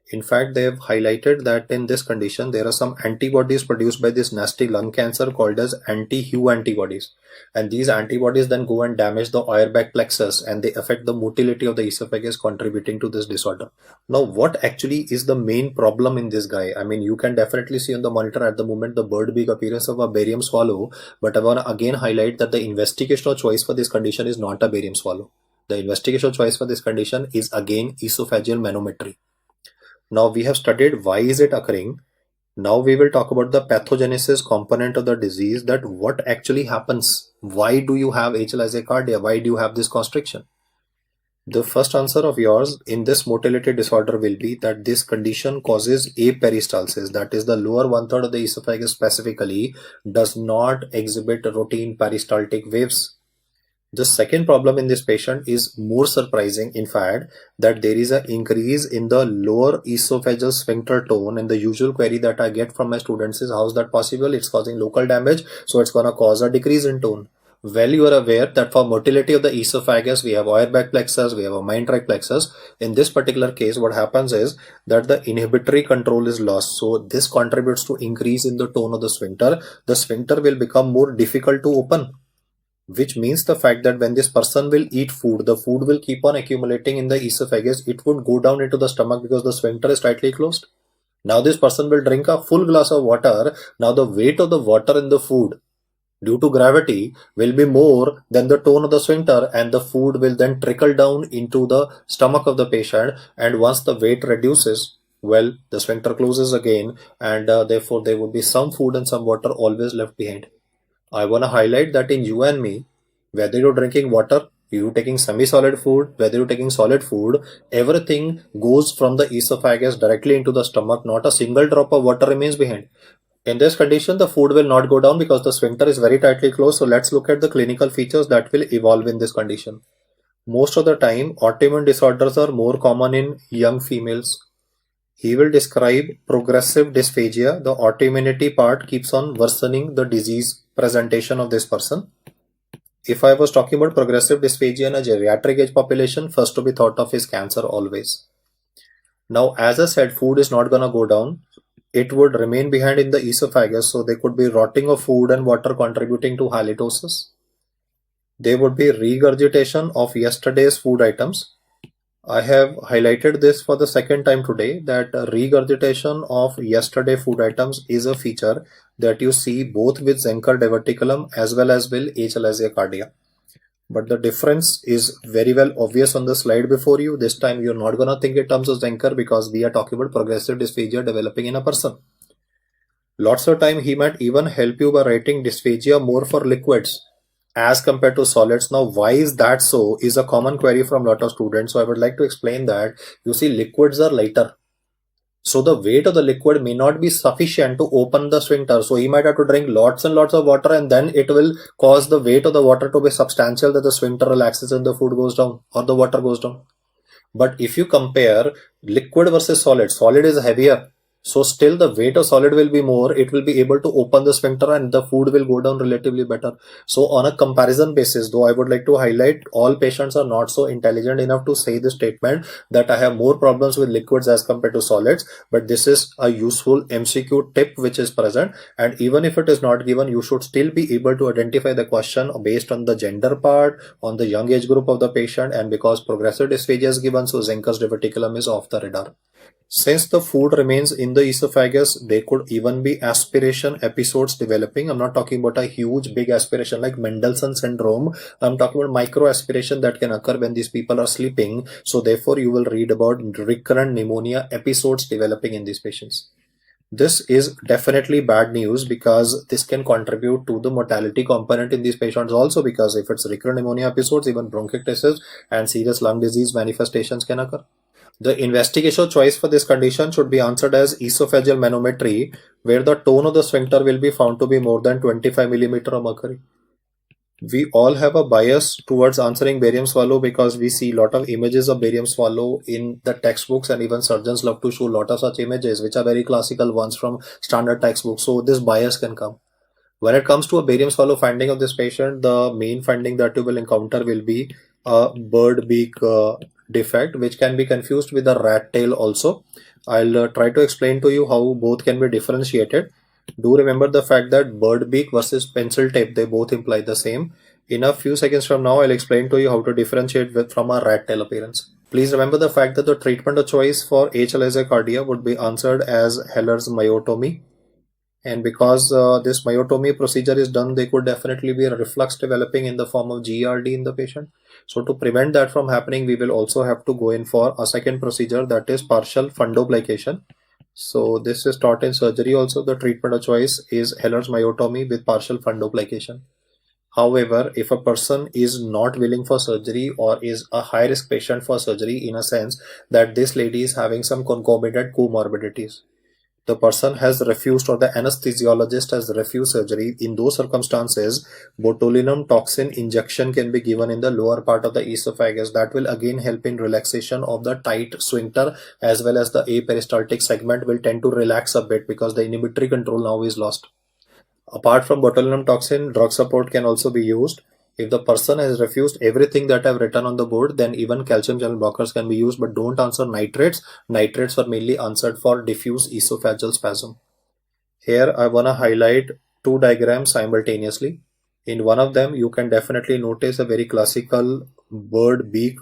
In fact, they have highlighted that in this condition, there are some antibodies produced by this nasty lung cancer called as anti-Hu antibodies. And these antibodies then go and damage the Auerbach plexus and they affect the motility of the esophagus, contributing to this disorder. Now, what actually is the main problem in this guy? I mean, you can definitely see on the monitor at the moment the bird beak appearance of a barium swallow, but I want to again highlight that the investigational choice for this condition is not a barium swallow. The investigational choice for this condition is again esophageal manometry. Now we have studied why is it occurring. Now we will talk about the pathogenesis component of the disease, that what actually happens. Why do you have HLA-cardia? Why do you have this constriction? The first answer of yours in this motility disorder will be that this condition causes aperistalsis, that is the lower one-third of the esophagus specifically does not exhibit routine peristaltic waves. The second problem in this patient is more surprising, in fact, that there is an increase in the lower esophageal sphincter tone, and the usual query that I get from my students is, how is that possible? It's causing local damage, so it's going to cause a decrease in tone. Well, you are aware that for motility of the esophagus, we have Auerbach plexus, we have a Meinreich plexus. In this particular case, what happens is that the inhibitory control is lost. So this contributes to increase in the tone of the sphincter. The sphincter will become more difficult to open, which means the fact that when this person will eat food, the food will keep on accumulating in the esophagus. It won't go down into the stomach because the sphincter is tightly closed. Now this person will drink a full glass of water. Now the weight of the water in the food due to gravity will be more than the tone of the sphincter, and the food will then trickle down into the stomach of the patient, and once the weight reduces, well, the sphincter closes again, and therefore there would be some food and some water always left behind. I want to highlight that in you and me, whether you're drinking water, you're taking semi-solid food, whether you're taking solid food, everything goes from the esophagus directly into the stomach. Not a single drop of water remains behind. In this condition, the food will not go down because the sphincter is very tightly closed. So let's look at the clinical features that will evolve in this condition. Most of the time, autoimmune disorders are more common in young females. He will describe progressive dysphagia. The autoimmunity part keeps on worsening the disease presentation of this person. If I was talking about progressive dysphagia in a geriatric age population, first to be thought of is cancer always. Now, as I said, food is not going to go down. It would remain behind in the esophagus, so there could be rotting of food and water contributing to halitosis. There would be regurgitation of yesterday's food items. I have highlighted this for the second time today, that regurgitation of yesterday food items is a feature that you see both with Zenker diverticulum as well as with achalasia-cardia. But the difference is very well obvious on the slide before you. This time you're not going to think in terms of Zenker because we are talking about progressive dysphagia developing in a person. Lots of time he might even help you by writing dysphagia more for liquids as compared to solids. Now, why is that so is a common query from a lot of students. So I would like to explain that, you see, liquids are lighter. So the weight of the liquid may not be sufficient to open the sphincter. So he might have to drink lots and lots of water, and then it will cause the weight of the water to be substantial that the sphincter relaxes and the food goes down or the water goes down. But if you compare liquid versus solid, solid is heavier. So still the weight of solid will be more, it will be able to open the sphincter and the food will go down relatively better. So on a comparison basis, though I would like to highlight, all patients are not so intelligent enough to say this statement that I have more problems with liquids as compared to solids, but this is a useful MCQ tip which is present, and even if it is not given, you should still be able to identify the question based on the gender part, on the young age group of the patient, and because progressive dysphagia is given, so Zenker's diverticulum is off the radar. Since the food remains in the esophagus, there could even be aspiration episodes developing. I'm not talking about a huge big aspiration like Mendelssohn syndrome. I'm talking about micro aspiration that can occur when these people are sleeping. So therefore you will read about recurrent pneumonia episodes developing in these patients. This is definitely bad news because this can contribute to the mortality component in these patients also, because if it's recurrent pneumonia episodes, even bronchiectasis and serious lung disease manifestations can occur. The investigation choice for this condition should be answered as esophageal manometry, where the tone of the sphincter will be found to be more than 25 millimeter of mercury. We all have a bias towards answering barium swallow because we see a lot of images of barium swallow in the textbooks, and even surgeons love to show a lot of such images, which are very classical ones from standard textbooks. So this bias can come. When it comes to a barium swallow finding of this patient, the main finding that you will encounter will be a bird beak defect, which can be confused with a rat tail also. I'll try to explain to you how both can be differentiated. Do remember the fact that bird beak versus pencil tip, they both imply the same. In a few seconds from now, I'll explain to you how to differentiate from a rat tail appearance. Please remember the fact that the treatment of choice for achalasia would be answered as Heller's myotomy. And because this myotomy procedure is done, there could definitely be a reflux developing in the form of GERD in the patient. So to prevent that from happening, we will also have to go in for a second procedure, that is partial fundoplication. So this is taught in surgery also. The treatment of choice is Heller's myotomy with partial fundoplication. However, if a person is not willing for surgery or is a high risk patient for surgery, in a sense that this lady is having some concomitant comorbidities, the person has refused or the anesthesiologist has refused surgery, in those circumstances botulinum toxin injection can be given in the lower part of the esophagus. That will again help in relaxation of the tight sphincter, as well as the aperistaltic segment will tend to relax a bit because the inhibitory control now is lost. Apart from botulinum toxin, drug support can also be used. If the person has refused everything that I've written on the board, then even calcium channel blockers can be used, but don't answer nitrates. Nitrates were mainly answered for diffuse esophageal spasm. Here I want to highlight two diagrams simultaneously. In one of them, you can definitely notice a very classical bird beak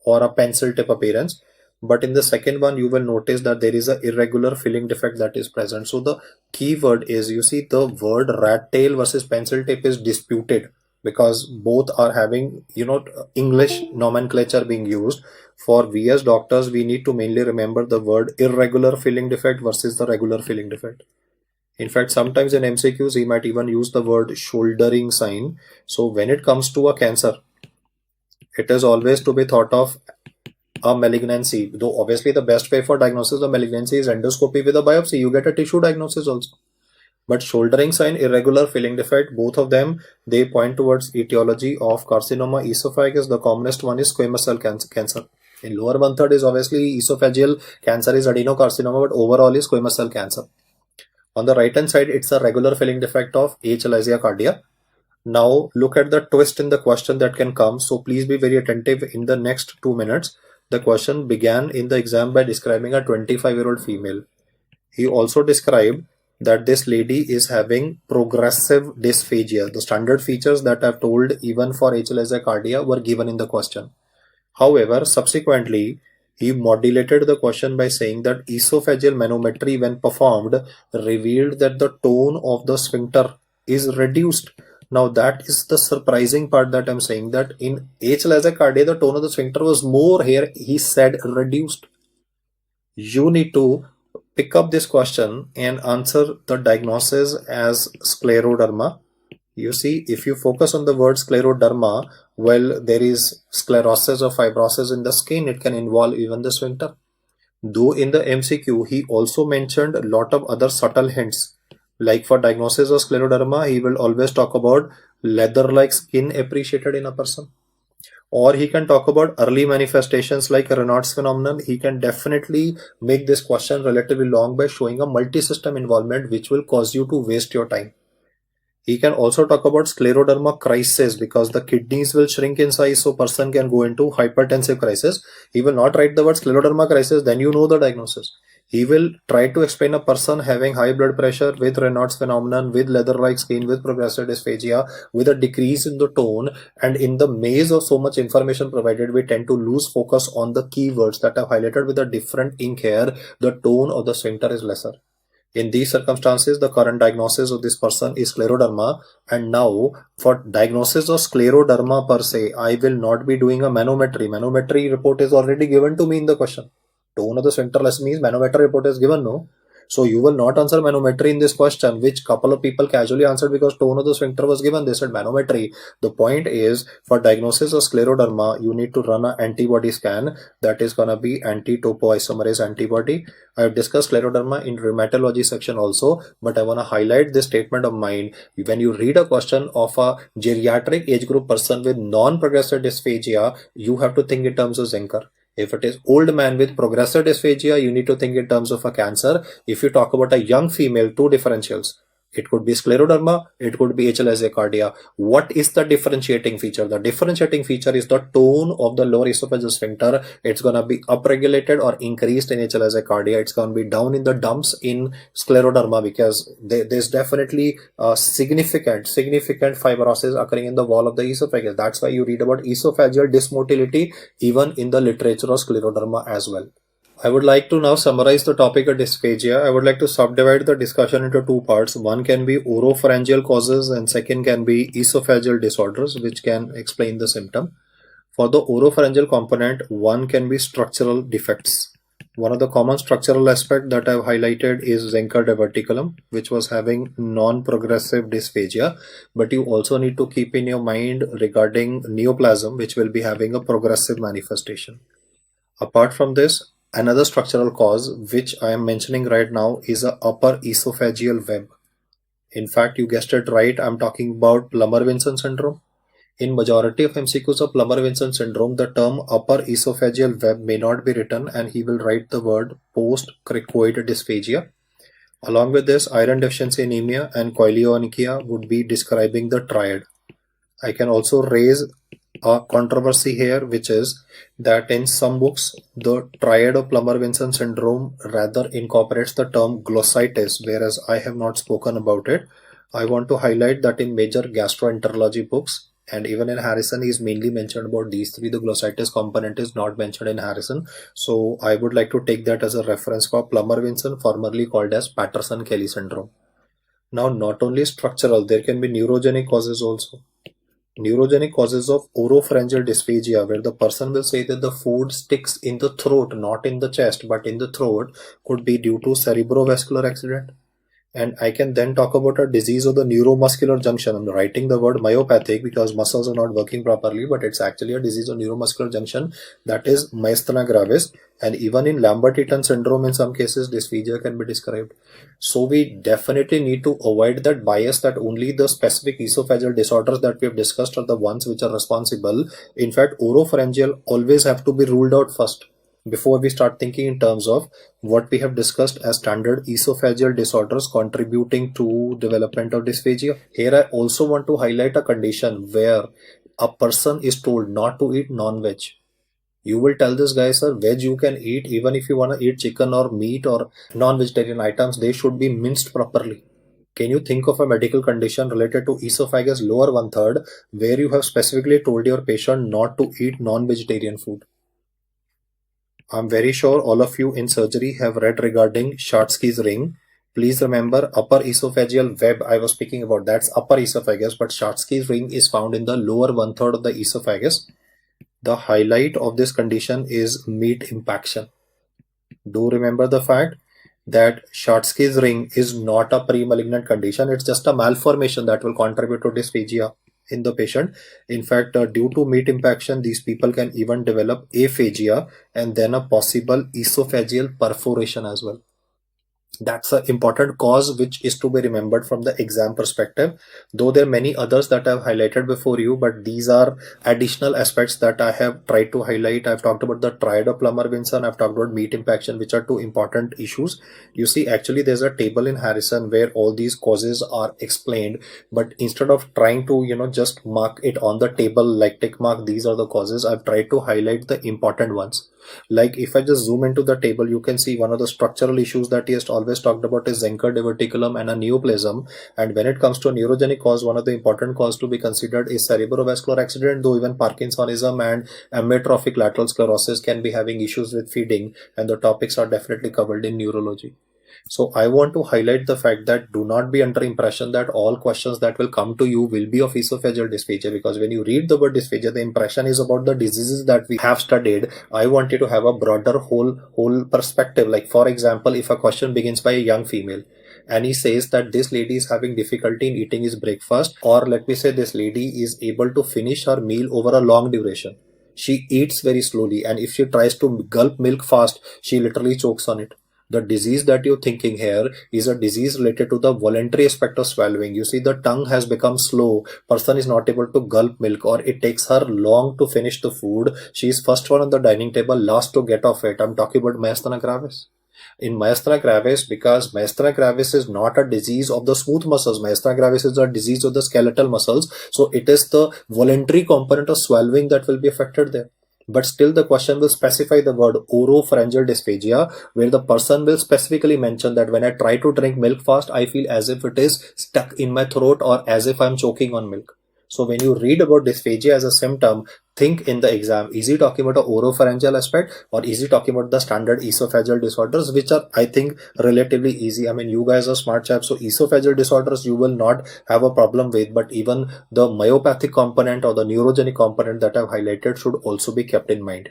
or a pencil tip appearance. But in the second one, you will notice that there is an irregular filling defect that is present. So the key word is, you see, the word rat tail versus pencil tip is disputed because both are having, English nomenclature being used. For we as doctors, we need to mainly remember the word irregular filling defect versus the regular filling defect. In fact, sometimes in MCQs, he might even use the word shouldering sign. So when it comes to a cancer, it is always to be thought of a malignancy, though obviously the best way for diagnosis of malignancy is endoscopy with a biopsy. You get a tissue diagnosis also. But shouldering sign, irregular filling defect, both of them, they point towards etiology of carcinoma esophagus. The commonest one is squamous cell cancer. In lower one third is obviously esophageal cancer is adenocarcinoma, but overall is squamous cell cancer. On the right hand side, it's a regular filling defect of achalasia cardia. Now look at the twist in the question that can come. So please be very attentive in the next 2 minutes. The question began in the exam by describing a 25-year-old female. He also described that this lady is having progressive dysphagia. The standard features that I've told even for achalasia cardia were given in the question. However, subsequently, he modulated the question by saying that esophageal manometry, when performed, revealed that the tone of the sphincter is reduced. Now that is the surprising part that I'm saying, that in achalasia cardia, the tone of the sphincter was more. Here he said reduced. You need to pick up this question and answer the diagnosis as scleroderma. You see, if you focus on the word scleroderma, well, there is sclerosis or fibrosis in the skin. It can involve even the sphincter. Though in the MCQ, he also mentioned a lot of other subtle hints. Like for diagnosis of scleroderma, he will always talk about leather-like skin appreciated in a person. Or he can talk about early manifestations like Raynaud's phenomenon. He can definitely make this question relatively long by showing a multi-system involvement which will cause you to waste your time. He can also talk about scleroderma crisis because the kidneys will shrink in size, so person can go into hypertensive crisis. He will not write the word scleroderma crisis, then you know the diagnosis. He will try to explain a person having high blood pressure with Raynaud's phenomenon, with leather-like skin, with progressive dysphagia, with a decrease in the tone, and in the maze of so much information provided, we tend to lose focus on the keywords that are highlighted with a different ink here. The tone of the sphincter is lesser. In these circumstances, the current diagnosis of this person is scleroderma. And now for diagnosis of scleroderma per se, I will not be doing a manometry. Manometry report is already given to me in the question. Tone of the sphincter less means manometry report is given, no? So you will not answer manometry in this question, which couple of people casually answered because tone of the sphincter was given. They said manometry. The point is, for diagnosis of scleroderma, you need to run an antibody scan. That is gonna be anti-topoisomerase antibody. I have discussed scleroderma in rheumatology section also, but I want to highlight this statement of mine. When you read a question of a geriatric age group person with non-progressive dysphagia, you have to think in terms of Zenker. If it is old man with progressive dysphagia, you need to think in terms of a cancer. If you talk about a young female, two differentials. It could be scleroderma, it could be achalasia cardia. What is the differentiating feature? The differentiating feature is the tone of the lower esophageal sphincter. It's going to be upregulated or increased in achalasia cardia. It's going to be down in the dumps in scleroderma, because there's definitely significant fibrosis occurring in the wall of the esophagus. That's why you read about esophageal dysmotility even in the literature of scleroderma as well. I would like to now summarize the topic of dysphagia. I would like to subdivide the discussion into two parts. One can be oropharyngeal causes and second can be esophageal disorders, which can explain the symptom. For the oropharyngeal component, one can be structural defects. One of the common structural aspects that I've highlighted is Zenker diverticulum, which was having non-progressive dysphagia. But you also need to keep in your mind regarding neoplasm, which will be having a progressive manifestation. Apart from this, another structural cause which I am mentioning right now is a upper esophageal web. In fact, you guessed it right, I'm talking about Plummer-Vinson syndrome. In majority of MCQs of Plummer-Vinson syndrome, the term upper esophageal web may not be written and he will write the word post-cricoid dysphagia. Along with this, iron deficiency anemia and chylioonychia would be describing the triad. I can also raise a controversy here, which is that in some books the triad of Plummer-Vinson syndrome rather incorporates the term glossitis, whereas I have not spoken about it. I want to highlight that in major gastroenterology books and even in Harrison is mainly mentioned about these three. The glossitis component is not mentioned in Harrison, so I would like to take that as a reference for Plummer-Vinson, formerly called as Patterson-Kelly syndrome. Now, not only structural, there can be neurogenic causes also. Neurogenic causes of oropharyngeal dysphagia, where the person will say that the food sticks in the throat, not in the chest, but in the throat, could be due to cerebrovascular accident. And I can then talk about a disease of the neuromuscular junction. I'm writing the word myopathic because muscles are not working properly, but it's actually a disease of neuromuscular junction, that is myasthenia gravis. And even in Lambert-Eaton syndrome, in some cases, dysphagia can be described. So we definitely need to avoid that bias that only the specific esophageal disorders that we have discussed are the ones which are responsible. In fact, oropharyngeal always have to be ruled out first before we start thinking in terms of what we have discussed as standard esophageal disorders contributing to development of dysphagia. Here I also want to highlight a condition where a person is told not to eat non-veg. You will tell this guy, sir, veg you can eat, even if you want to eat chicken or meat or non-vegetarian items, they should be minced properly. Can you think of a medical condition related to esophagus lower one-third where you have specifically told your patient not to eat non-vegetarian food? I'm very sure all of you in surgery have read regarding Schatzki's ring. Please remember, upper esophageal web I was speaking about, that's upper esophagus, but Schatzki's ring is found in the lower one-third of the esophagus. The highlight of this condition is meat impaction. Do remember the fact that Schatzki's ring is not a pre-malignant condition, it's just a malformation that will contribute to dysphagia in the patient. In fact, due to meat impaction, these people can even develop aphasia and then a possible esophageal perforation as well. That's an important cause which is to be remembered from the exam perspective, though there are many others that I've highlighted before you, but these are additional aspects that I have tried to highlight. I've talked about the triad of Plummer-Vinson, I've talked about meat impaction, which are two important issues. You see, actually there's a table in Harrison where all these causes are explained, but instead of trying to just mark it on the table like tick mark, these are the causes, I've tried to highlight the important ones. Like if I just zoom into the table, you can see one of the structural issues that he has always talked about is Zenker diverticulum and a neoplasm. And when it comes to a neurogenic cause, one of the important cause to be considered is cerebrovascular accident, though even Parkinsonism and amyotrophic lateral sclerosis can be having issues with feeding, and the topics are definitely covered in neurology. So I want to highlight the fact that do not be under impression that all questions that will come to you will be of esophageal dysphagia, because when you read the word dysphagia, the impression is about the diseases that we have studied. I want you to have a broader whole perspective. Like for example, if a question begins by a young female and he says that this lady is having difficulty in eating his breakfast, or let me say this lady is able to finish her meal over a long duration. She eats very slowly, and if she tries to gulp milk fast, she literally chokes on it. The disease that you're thinking here is a disease related to the voluntary aspect of swallowing. You see, the tongue has become slow. Person is not able to gulp milk, or it takes her long to finish the food. She is first one on the dining table, last to get off it. I'm talking about myasthenia gravis. In myasthenia gravis, because myasthenia gravis is not a disease of the smooth muscles, myasthenia gravis is a disease of the skeletal muscles, so it is the voluntary component of swallowing that will be affected there. But still the question will specify the word oropharyngeal dysphagia, where the person will specifically mention that when I try to drink milk fast, I feel as if it is stuck in my throat or as if I'm choking on milk. So when you read about dysphagia as a symptom, think in the exam, is he talking about a oropharyngeal aspect or is he talking about the standard esophageal disorders, which are, I think, relatively easy. I mean, you guys are smart chaps, so esophageal disorders you will not have a problem with, but even the myopathic component or the neurogenic component that I've highlighted should also be kept in mind.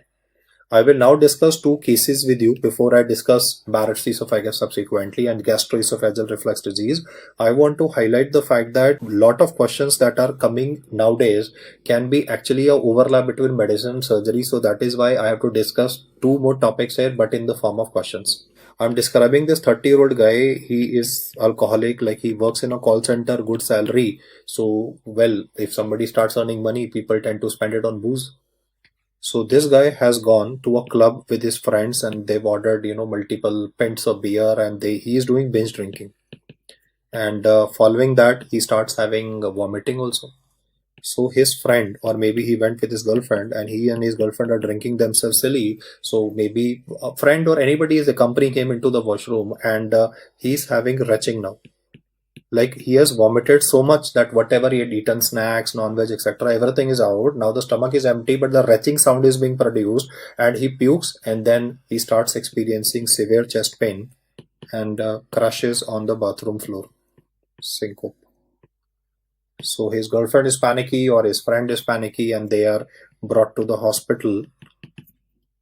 I will now discuss two cases with you before I discuss Barrett's esophagus subsequently and gastroesophageal reflux disease. I want to highlight the fact that a lot of questions that are coming nowadays can be actually a overlap between medicine and surgery. So that is why I have to discuss two more topics here, but in the form of questions. I'm describing this 30-year-old guy. He is alcoholic, like he works in a call center, good salary. So, well, if somebody starts earning money, people tend to spend it on booze. So this guy has gone to a club with his friends and they've ordered, multiple pints of beer and he is doing binge drinking. And following that, he starts having vomiting also. So his friend, or maybe he went with his girlfriend and he and his girlfriend are drinking themselves silly. So maybe a friend or anybody is a company came into the washroom and he's having retching now. Like he has vomited so much that whatever he had eaten, snacks, non-veg, etc., everything is out. Now the stomach is empty, but the retching sound is being produced and he pukes and then he starts experiencing severe chest pain and crashes on the bathroom floor. Syncope. So his girlfriend is panicky or his friend is panicky and they are brought to the hospital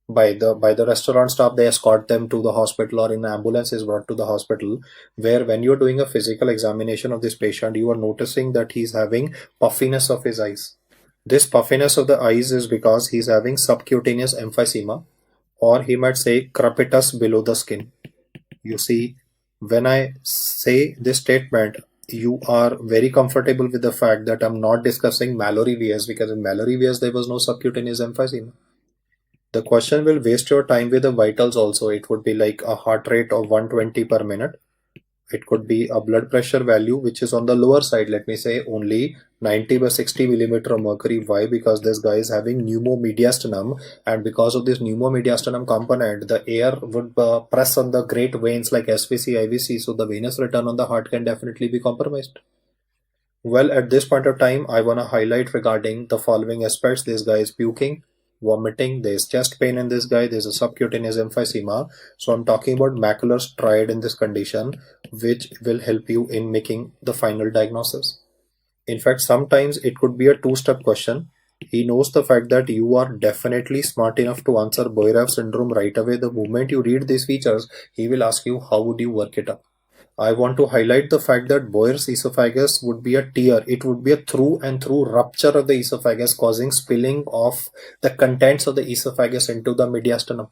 by the restaurant staff. They escort them to the hospital or in an ambulance is brought to the hospital, where when you're doing a physical examination of this patient, you are noticing that he's having puffiness of his eyes. This puffiness of the eyes is because he's having subcutaneous emphysema, or he might say crepitus below the skin. You see, when I say this statement, you are very comfortable with the fact that I'm not discussing malarious, because in malarious there was no subcutaneous emphysema. The question will waste your time with the vitals also. It would be like a heart rate of 120 per minute. It could be a blood pressure value which is on the lower side, let me say only 90 by 60 millimeter of mercury. Why? Because this guy is having pneumomediastinum, and because of this pneumomediastinum component, the air would press on the great veins like SVC, IVC, so the venous return on the heart can definitely be compromised. Well, at this point of time, I want to highlight regarding the following aspects. This guy is puking, vomiting, there's chest pain in this guy, there's a subcutaneous emphysema. So I'm talking about macular striae in this condition, which will help you in making the final diagnosis. In fact, sometimes it could be a two-step question. He knows the fact that you are definitely smart enough to answer Boyraf syndrome right away. The moment you read these features, he will ask you how would you work it up. I want to highlight the fact that Boyer's esophagus would be a tear. It would be a through and through rupture of the esophagus, causing spilling of the contents of the esophagus into the mediastinum.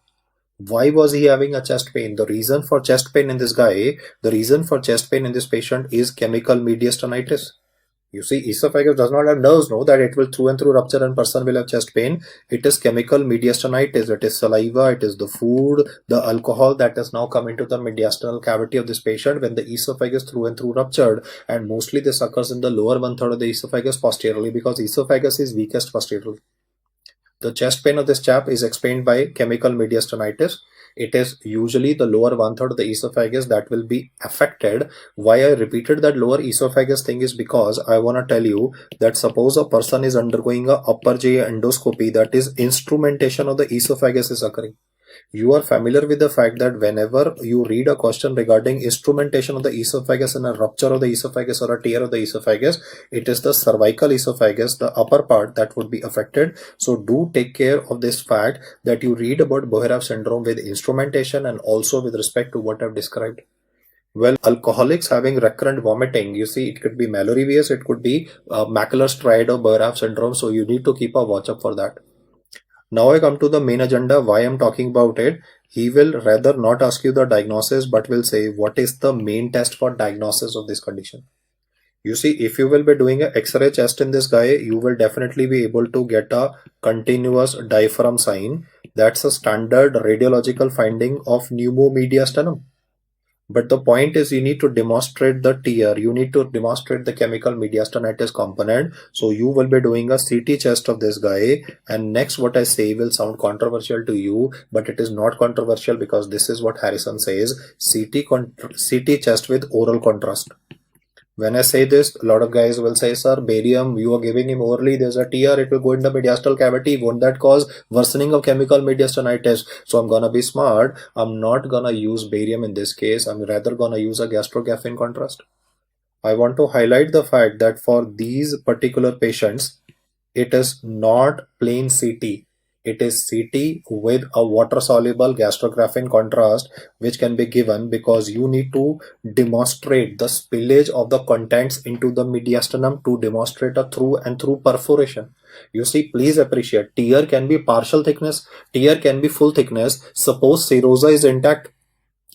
Why was he having a chest pain? The reason for chest pain in this guy, the reason for chest pain in this patient is chemical mediastinitis. You see, esophagus does not have nerves, no, that it will through and through rupture and person will have chest pain. It is chemical mediastinitis. It is saliva, it is the food, the alcohol that has now come into the mediastinal cavity of this patient when the esophagus through and through ruptured, and mostly this occurs in the lower one-third of the esophagus posteriorly, because esophagus is weakest posteriorly. The chest pain of this chap is explained by chemical mediastinitis. It is usually the lower one-third of the esophagus that will be affected. Why I repeated that lower esophagus thing is because I want to tell you that suppose a person is undergoing a upper GI endoscopy, that is instrumentation of the esophagus is occurring. You are familiar with the fact that whenever you read a question regarding instrumentation of the esophagus and a rupture of the esophagus or a tear of the esophagus, it is the cervical esophagus, the upper part, that would be affected. So do take care of this fact that you read about Bohraf syndrome with instrumentation and also with respect to what I've described. Well, alcoholics having recurrent vomiting, you see, it could be malarious, it could be macular striae or Bohraf syndrome. So you need to keep a watch up for that. Now I come to the main agenda, why I'm talking about it. He will rather not ask you the diagnosis, but will say what is the main test for diagnosis of this condition. You see, if you will be doing an X-ray chest in this guy, you will definitely be able to get a continuous diaphragm sign. That's a standard radiological finding of pneumomediastinum. But the point is, you need to demonstrate the tear. You need to demonstrate the chemical mediastinitis component. So you will be doing a CT chest of this guy. And next, what I say will sound controversial to you, but it is not controversial because this is what Harrison says: CT chest with oral contrast. When I say this, a lot of guys will say, sir, barium, you are giving him orally, there's a tear, it will go in the mediastinal cavity. Won't that cause worsening of chemical mediastinitis? So I'm gonna be smart. I'm not gonna use barium in this case. I'm rather gonna use a gastrographin contrast. I want to highlight the fact that for these particular patients, it is not plain CT. It is CT with a water-soluble gastrographin contrast, which can be given because you need to demonstrate the spillage of the contents into the mediastinum to demonstrate a through and through perforation. You see, please appreciate, tear can be partial thickness, tear can be full thickness. Suppose serosa is intact.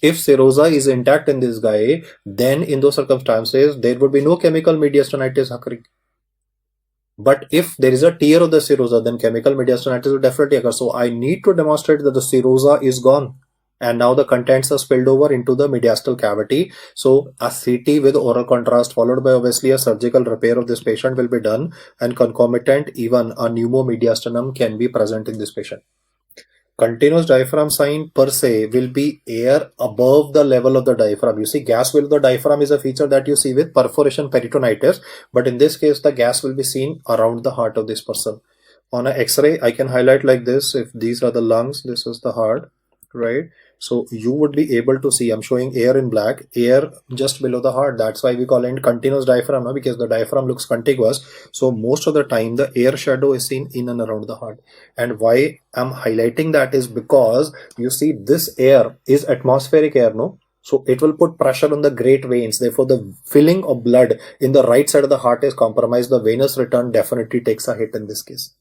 If serosa is intact in this guy, then in those circumstances, there would be no chemical mediastinitis occurring. But if there is a tear of the serosa, then chemical mediastinitis will definitely occur. So I need to demonstrate that the serosa is gone. And now the contents are spilled over into the mediastinal cavity. So a CT with oral contrast followed by obviously a surgical repair of this patient will be done. And concomitant, even a pneumomediastinum can be present in this patient. Continuous diaphragm sign per se will be air above the level of the diaphragm. You see, gas below the diaphragm is a feature that you see with perforation peritonitis, but in this case, the gas will be seen around the heart of this person. On an X-ray, I can highlight like this. If these are the lungs, this is the heart, right? So you would be able to see, I'm showing air in black, air just below the heart. That's why we call it continuous diaphragm, no? Because the diaphragm looks contiguous. So most of the time, the air shadow is seen in and around the heart. And why I'm highlighting that is because you see this air is atmospheric air, no? So it will put pressure on the great veins. Therefore, the filling of blood in the right side of the heart is compromised. The venous return definitely takes a hit in this case.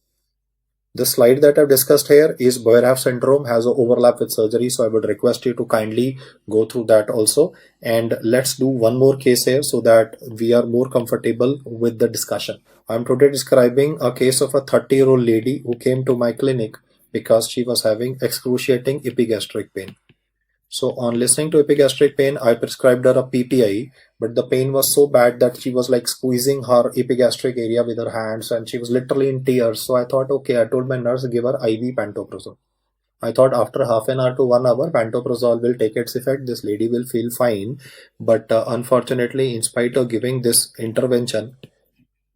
The slide that I've discussed here is Boerhaave syndrome, has an overlap with surgery. So I would request you to kindly go through that also. And let's do one more case here so that we are more comfortable with the discussion. I'm today describing a case of a 30-year-old lady who came to my clinic because she was having excruciating epigastric pain. So on listening to epigastric pain, I prescribed her a PPI, but the pain was so bad that she was like squeezing her epigastric area with her hands and she was literally in tears. So I thought, okay, I told my nurse, give her IV pantoprazole. I thought after half an hour to 1 hour, pantoprazole will take its effect. This lady will feel fine. But unfortunately, in spite of giving this intervention,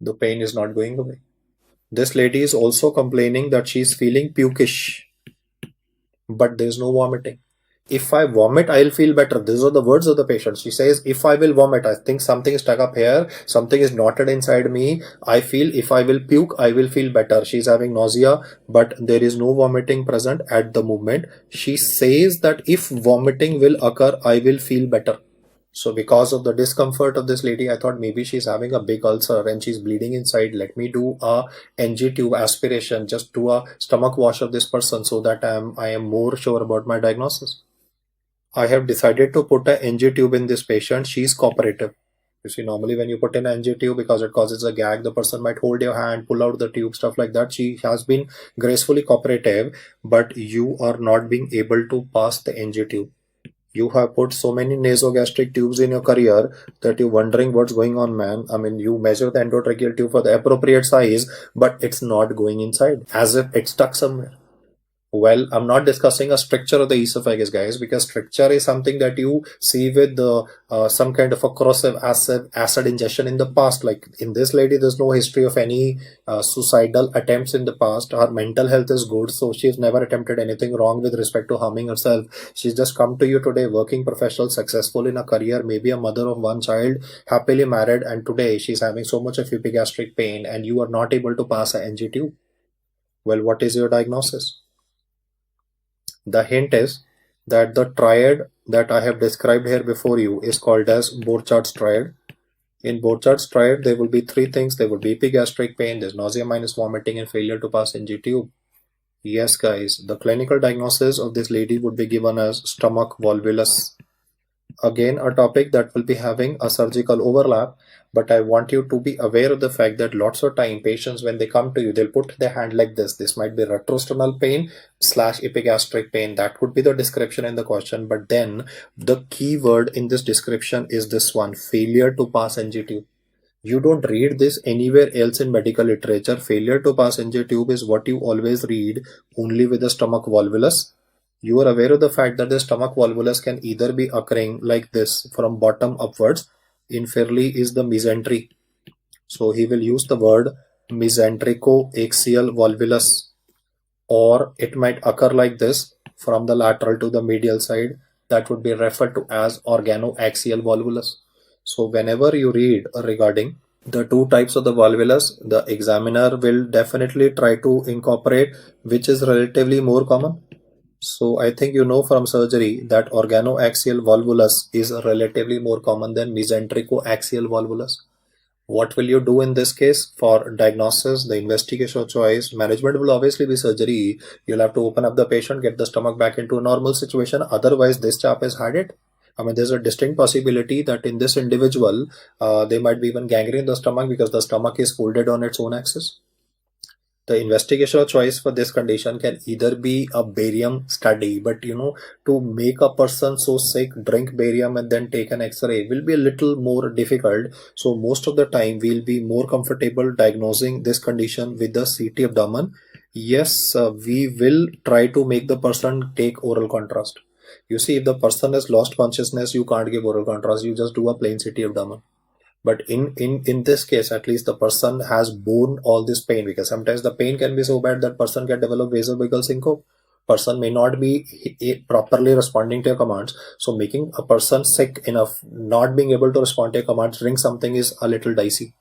the pain is not going away. This lady is also complaining that she is feeling pukish, but there is no vomiting. If I vomit, I'll feel better. These are the words of the patient. She says, if I will vomit, I think something is stuck up here, something is knotted inside me. I feel if I will puke, I will feel better. She's having nausea, but there is no vomiting present at the moment. She says that if vomiting will occur, I will feel better. So because of the discomfort of this lady, I thought maybe she's having a big ulcer and she's bleeding inside. Let me do a NG tube aspiration, just do a stomach wash of this person so that I am more sure about my diagnosis. I have decided to put an NG tube in this patient. She's cooperative. You see, normally when you put in an NG tube, because it causes a gag, the person might hold your hand, pull out the tube, stuff like that. She has been gracefully cooperative, but you are not being able to pass the NG tube. You have put so many nasogastric tubes in your career that you're wondering what's going on, man. I mean, you measure the endotracheal tube for the appropriate size, but it's not going inside, as if it's stuck somewhere. Well, I'm not discussing a stricture of the esophagus, guys, because stricture is something that you see with some kind of a corrosive acid ingestion in the past. Like in this lady, there's no history of any suicidal attempts in the past. Her mental health is good, so she's never attempted anything wrong with respect to harming herself. She's just come to you today, working professional, successful in a career, maybe a mother of one child, happily married, and today she's having so much of epigastric pain, and you are not able to pass a NG tube. Well, what is your diagnosis? The hint is that the triad that I have described here before you is called as Borchards triad. In Borchards triad, there will be three things. There will be epigastric pain, there's nausea minus vomiting, and failure to pass NG tube. Yes, guys, the clinical diagnosis of this lady would be given as stomach volvulus. Again, a topic that will be having a surgical overlap, but I want you to be aware of the fact that lots of time patients, when they come to you, they'll put their hand like this might be retrosternal pain slash epigastric pain. That would be the description in the question, but then the key word in this description is this one: failure to pass NG tube. You don't read this anywhere else in medical literature. Failure to pass NG tube is what you always read only with the stomach volvulus. You are aware of the fact that the stomach volvulus can either be occurring like this from bottom upwards. Inferiorly is the mesentery. So he will use the word mesenterico-axial volvulus, or it might occur like this from the lateral to the medial side. That would be referred to as organoaxial volvulus. So whenever you read regarding the two types of the volvulus, the examiner will definitely try to incorporate which is relatively more common. So I think you know from surgery that organoaxial volvulus is relatively more common than mesenterico-axial volvulus. What will you do in this case for diagnosis, the investigation of choice? Management will obviously be surgery. You'll have to open up the patient, get the stomach back into a normal situation. Otherwise, this chap has had it. I mean, there's a distinct possibility that in this individual, they might be even gangrene in the stomach because the stomach is folded on its own axis. The investigational choice for this condition can either be a barium study, but to make a person so sick drink barium and then take an x-ray will be a little more difficult. So most of the time we'll be more comfortable diagnosing this condition with the CT abdomen. Yes, we will try to make the person take oral contrast. You see, if the person has lost consciousness, you can't give oral contrast, you just do a plain CT abdomen. But in this case, at least the person has borne all this pain, because sometimes the pain can be so bad that person can develop vasovagal syncope. Person may not be properly responding to your commands. So making a person sick enough, not being able to respond to your commands, drink something is a little dicey.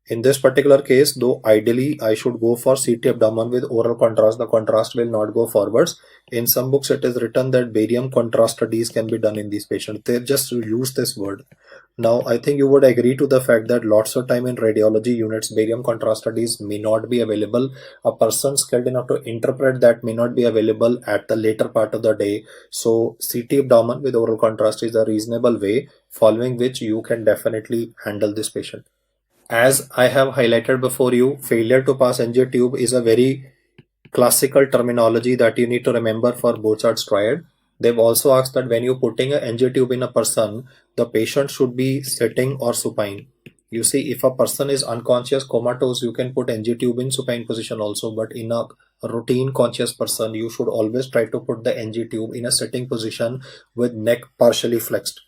In this particular case, though, ideally I should go for CT abdomen with oral contrast. The contrast will not go forwards. In some books, it is written that barium contrast studies can be done in these patients. They just use this word. Now, I think you would agree to the fact that lots of time in radiology units, barium contrast studies may not be available. A person skilled enough to interpret that may not be available at the later part of the day. So, CT abdomen with oral contrast is a reasonable way, following which you can definitely handle this patient. As I have highlighted before you, failure to pass NG tube is a very classical terminology that you need to remember for Bouchard's triad. They've also asked that when you're putting an NG tube in a person, the patient should be sitting or supine. You see, if a person is unconscious, comatose, you can put NG tube in supine position also, but in a routine conscious person, you should always try to put the NG tube in a sitting position with neck partially flexed.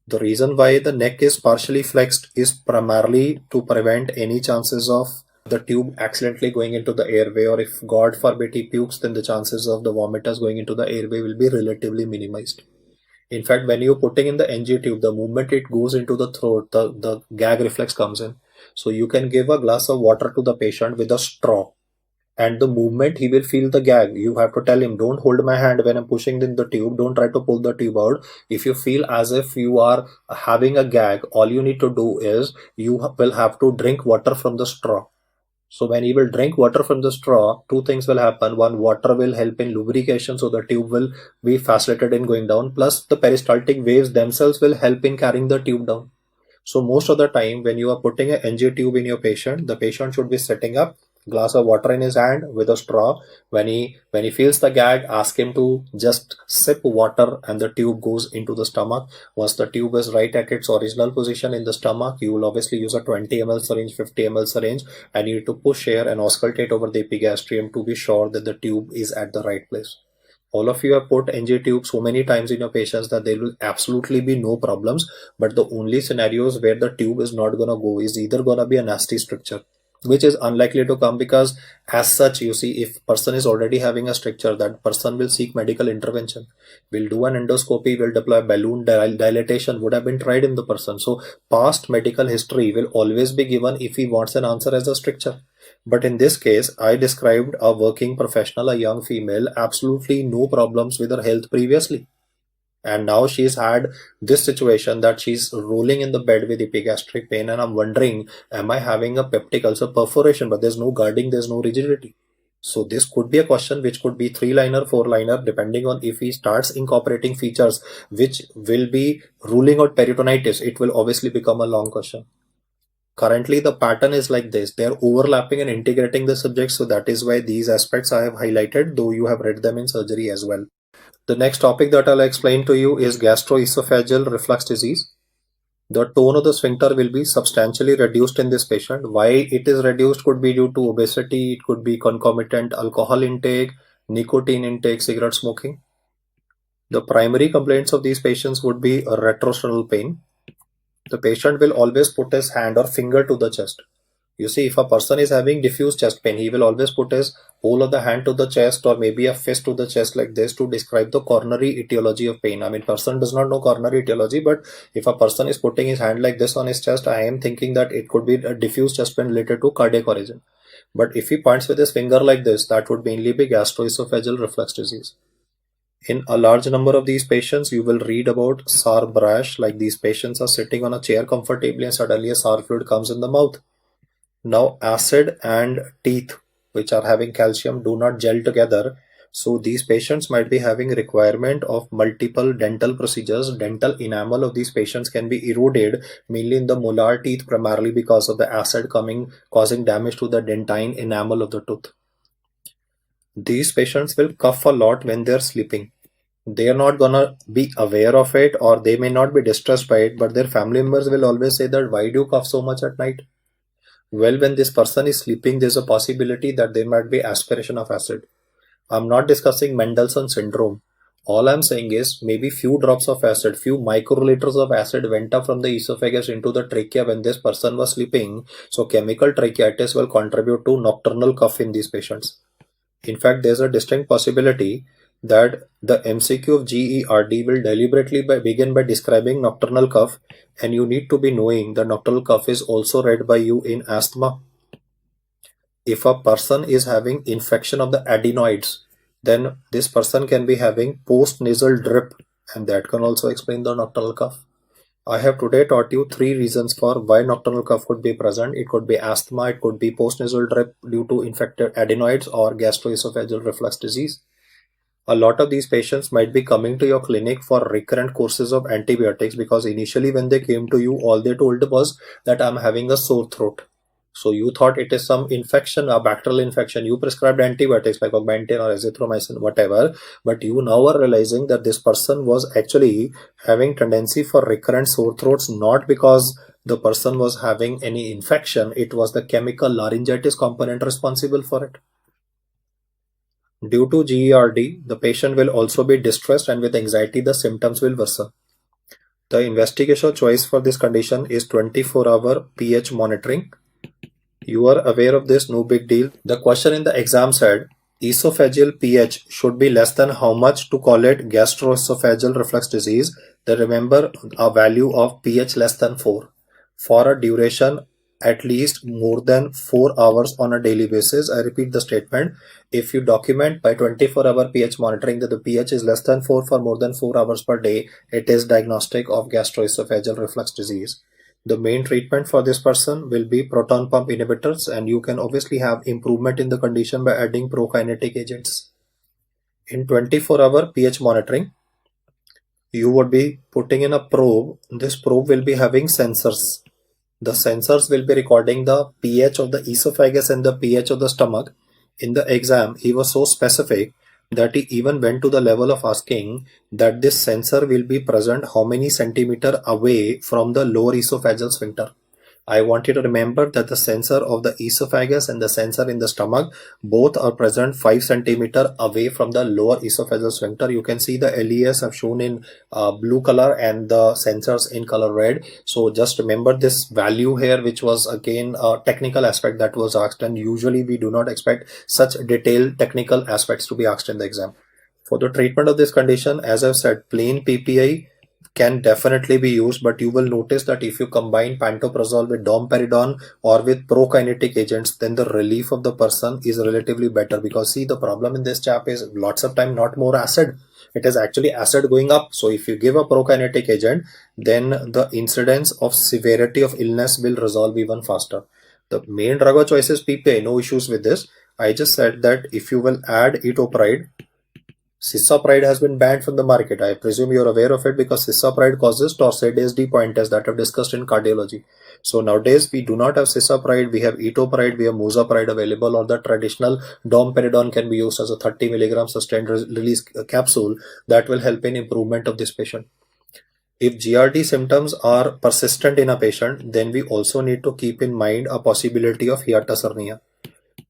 The reason why the neck is partially flexed is primarily to prevent any chances of the tube accidentally going into the airway, or if God forbid he pukes, then the chances of the vomiters going into the airway will be relatively minimized. In fact, when you're putting in the NG tube, the moment it goes into the throat, the gag reflex comes in. So you can give a glass of water to the patient with a straw, and the moment he will feel the gag, you have to tell him, don't hold my hand when I'm pushing in the tube, don't try to pull the tube out. If you feel as if you are having a gag, all you need to do is you will have to drink water from the straw. So when you will drink water from the straw, two things will happen. One, water will help in lubrication, so the tube will be facilitated in going down, plus the peristaltic waves themselves will help in carrying the tube down. So most of the time when you are putting an NG tube in your patient, the patient should be sitting up, glass of water in his hand with a straw. When he feels the gag, ask him to just sip water and the tube goes into the stomach. Once the tube is right at its original position in the stomach, you will obviously use a 20 ml syringe, 50 ml syringe, and you need to push air and auscultate over the epigastrium to be sure that the tube is at the right place. All of you have put NG tube so many times in your patients that there will absolutely be no problems, but the only scenarios where the tube is not going to go is either going to be a nasty stricture, which is unlikely to come, because as such, you see, if person is already having a stricture, that person will seek medical intervention. We'll do an endoscopy, will deploy balloon dilatation, would have been tried in the person. So past medical history will always be given if he wants an answer as a stricture. But in this case, I described a working professional, a young female, absolutely no problems with her health previously. And now she's had this situation that she's rolling in the bed with epigastric pain, and I'm wondering, am I having a peptic ulcer perforation? But there's no guarding, there's no rigidity. So this could be a question which could be 3-liner, 4-liner, depending on if he starts incorporating features which will be ruling out peritonitis. It will obviously become a long question. Currently, the pattern is like this. They are overlapping and integrating the subjects. So that is why these aspects I have highlighted, though you have read them in surgery as well. The next topic that I'll explain to you is gastroesophageal reflux disease. The tone of the sphincter will be substantially reduced in this patient. Why it is reduced could be due to obesity, it could be concomitant alcohol intake, nicotine intake, cigarette smoking. The primary complaints of these patients would be a retrosternal pain. The patient will always put his hand or finger to the chest. You see, if a person is having diffuse chest pain, he will always put his whole of the hand to the chest or maybe a fist to the chest like this to describe the coronary etiology of pain. I mean, person does not know coronary etiology, but if a person is putting his hand like this on his chest, I am thinking that it could be a diffuse chest pain related to cardiac origin. But if he points with his finger like this, that would mainly be gastroesophageal reflux disease. In a large number of these patients, you will read about sour brash, like these patients are sitting on a chair comfortably and suddenly a sour fluid comes in the mouth. Now, acid and teeth, which are having calcium, do not gel together. So these patients might be having requirement of multiple dental procedures. Dental enamel of these patients can be eroded, mainly in the molar teeth, primarily because of the acid causing damage to the dentine enamel of the tooth. These patients will cough a lot when they're sleeping. They are not gonna be aware of it, or they may not be distressed by it, but their family members will always say that why do you cough so much at night? Well, when this person is sleeping, there's a possibility that there might be aspiration of acid. I'm not discussing Mendelssohn syndrome. All I'm saying is maybe few drops of acid, few microliters of acid went up from the esophagus into the trachea when this person was sleeping. So chemical tracheitis will contribute to nocturnal cough in these patients. In fact, there's a distinct possibility that the MCQ of GERD will deliberately begin by describing nocturnal cough, and you need to be knowing that nocturnal cough is also read by you in asthma. If a person is having infection of the adenoids, then this person can be having post-nasal drip, and that can also explain the nocturnal cough. I have today taught you 3 reasons for why nocturnal cough could be present. It could be asthma, it could be postnasal drip due to infected adenoids or gastroesophageal reflux disease. A lot of these patients might be coming to your clinic for recurrent courses of antibiotics because initially when they came to you, all they told was that I'm having a sore throat. So you thought it is some infection, a bacterial infection. You prescribed antibiotics like augmentin or azithromycin, whatever. But you now are realizing that this person was actually having tendency for recurrent sore throats, not because the person was having any infection. It was the chemical laryngitis component responsible for it. Due to GERD, the patient will also be distressed, and with anxiety, the symptoms will worsen. The investigation choice for this condition is 24-hour pH monitoring. You are aware of this, no big deal. The question in the exam said, esophageal pH should be less than how much to call it gastroesophageal reflux disease? Then remember a value of pH less than 4 for a duration at least more than 4 hours on a daily basis. I repeat the statement. If you document by 24-hour pH monitoring that the pH is less than 4 for more than 4 hours per day, it is diagnostic of gastroesophageal reflux disease. The main treatment for this person will be proton pump inhibitors, and you can obviously have improvement in the condition by adding prokinetic agents. In 24-hour pH monitoring, you would be putting in a probe. This probe will be having sensors. The sensors will be recording the pH of the esophagus and the pH of the stomach. In the exam, he was so specific that he even went to the level of asking that this sensor will be present how many centimeter away from the lower esophageal sphincter. I want you to remember that the sensor of the esophagus and the sensor in the stomach both are present 5 centimeter away from the lower esophageal sphincter. You can see the LES have shown in blue color and the sensors in color red. So just remember this value here, which was again a technical aspect that was asked, and usually we do not expect such detailed technical aspects to be asked in the exam. For the treatment of this condition, as I've said, plain PPI can definitely be used, but you will notice that if you combine pantoprazole with domperidone or with prokinetic agents, then the relief of the person is relatively better. Because see, the problem in this chap is lots of time not more acid, it is actually acid going up. So if you give a prokinetic agent, then the incidence of severity of illness will resolve even faster. The main drug of choice is PPI, no issues with this. I just said that if you will add etopride, cisapride has been banned from the market. I presume you're aware of it because cisapride causes torsades de pointes that I've discussed in cardiology. So nowadays we do not have cisapride, we have etopride, we have muzapride available, or the traditional domperidone can be used as a 30 milligram sustained release capsule that will help in improvement of this patient. If GRD symptoms are persistent in a patient, then we also need to keep in mind a possibility of hiatus hernia.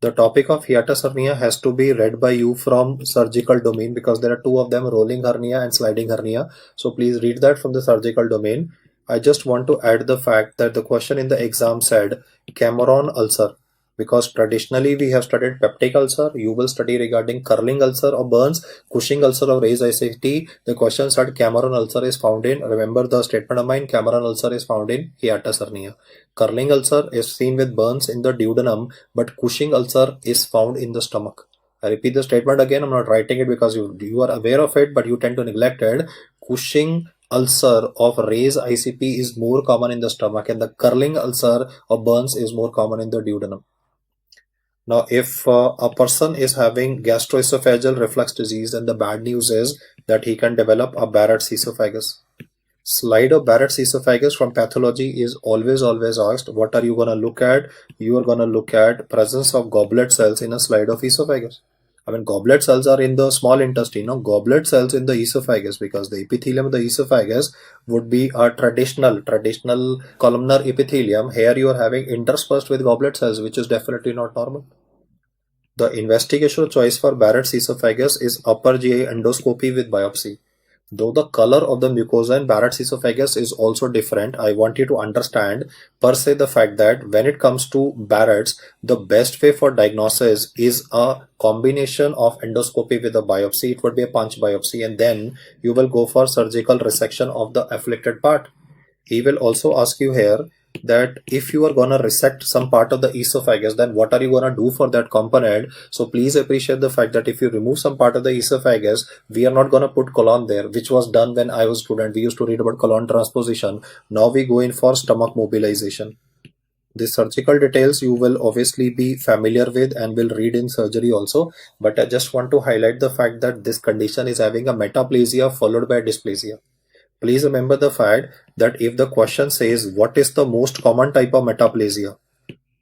The topic of hiatus hernia has to be read by you from surgical domain because there are two of them, rolling hernia and sliding hernia. So please read that from the surgical domain. I just want to add the fact that the question in the exam said Cameron ulcer, because traditionally we have studied peptic ulcer. You will study regarding curling ulcer or Burns, Cushing ulcer or raised ICT. The question said Cameron ulcer is found in, remember the statement of mine, Cameron ulcer is found in hiatus hernia. Curling ulcer is seen with Burns in the duodenum, but Cushing ulcer is found in the stomach. I repeat the statement again. I'm not writing it because you are aware of it, but you tend to neglect it. Cushing ulcer of raised ICP is more common in the stomach, and the curling ulcer of Burns is more common in the duodenum. Now, if a person is having gastroesophageal reflux disease, then the bad news is that he can develop a Barrett's esophagus. Slide of Barrett's esophagus from pathology is always asked. What are you going to look at? You are going to look at presence of goblet cells in a slide of esophagus. I mean, goblet cells are in the small intestine, no goblet cells in the esophagus, because the epithelium of the esophagus would be a traditional columnar epithelium. Here you are having interspersed with goblet cells, which is definitely not normal. The investigational choice for Barrett's esophagus is upper GI endoscopy with biopsy. Though the color of the mucosa in Barrett's esophagus is also different, I want you to understand per se the fact that when it comes to Barrett's, the best way for diagnosis is a combination of endoscopy with a biopsy. It would be a punch biopsy, and then you will go for surgical resection of the afflicted part. He will also ask you here that if you are going to resect some part of the esophagus, then what are you going to do for that component? So please appreciate the fact that if you remove some part of the esophagus, we are not going to put colon there, which was done when I was a student. We used to read about colon transposition. Now we go in for stomach mobilization. The surgical details you will obviously be familiar with and will read in surgery also, but I just want to highlight the fact that this condition is having a metaplasia followed by dysplasia. Please remember the fact that if the question says what is the most common type of metaplasia,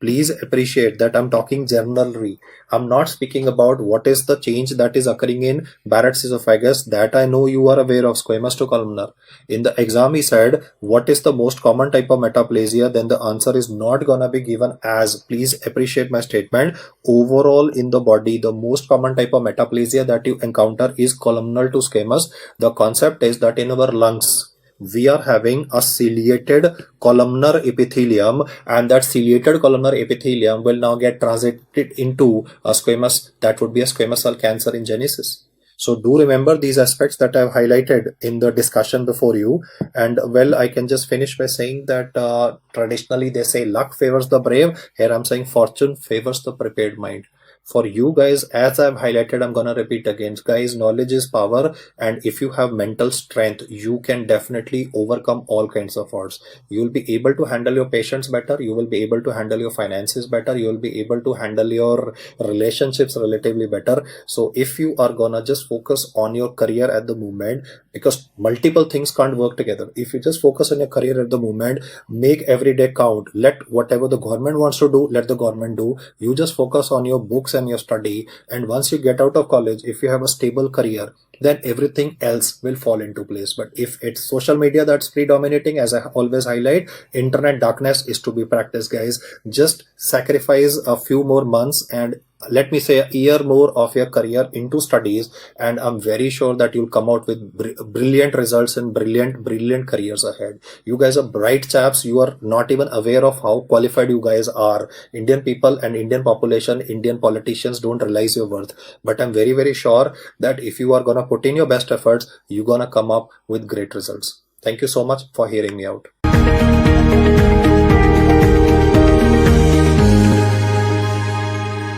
please appreciate that I'm talking generally. I'm not speaking about what is the change that is occurring in Barrett's esophagus. That I know you are aware of, squamous to columnar. In the exam he said what is the most common type of metaplasia, then the answer is not gonna be given as, please appreciate my statement, overall in the body the most common type of metaplasia that you encounter is columnar to squamous. The concept is that in our lungs we are having a ciliated columnar epithelium, and that ciliated columnar epithelium will now get transited into a squamous, that would be a squamous cell cancer in genesis. So do remember these aspects that I've highlighted in the discussion before you. And well, I can just finish by saying that traditionally they say luck favors the brave. Here I'm saying fortune favors the prepared mind. For you guys, as I've highlighted, I'm gonna repeat again, guys, knowledge is power, and if you have mental strength, you can definitely overcome all kinds of odds. You will be able to handle your patients better, you will be able to handle your finances better, you will be able to handle your relationships relatively better. So if you are gonna just focus on your career at the moment, because multiple things can't work together. If you just focus on your career at the moment, make every day count, let whatever the government wants to do, let the government do. You just focus on your books and your study, and once you get out of college, if you have a stable career, then everything else will fall into place. But if it's social media that's predominating, as I always highlight, internet darkness is to be practiced, guys. Just sacrifice a few more months and let me say a year more of your career into studies, and I'm very sure that you'll come out with brilliant results and brilliant careers ahead. You guys are bright chaps. You are not even aware of how qualified you guys are. Indian people and Indian population, Indian politicians don't realize your worth, but I'm very sure that if you are gonna put in your best efforts, you're gonna come up with great results. Thank you so much for hearing me out.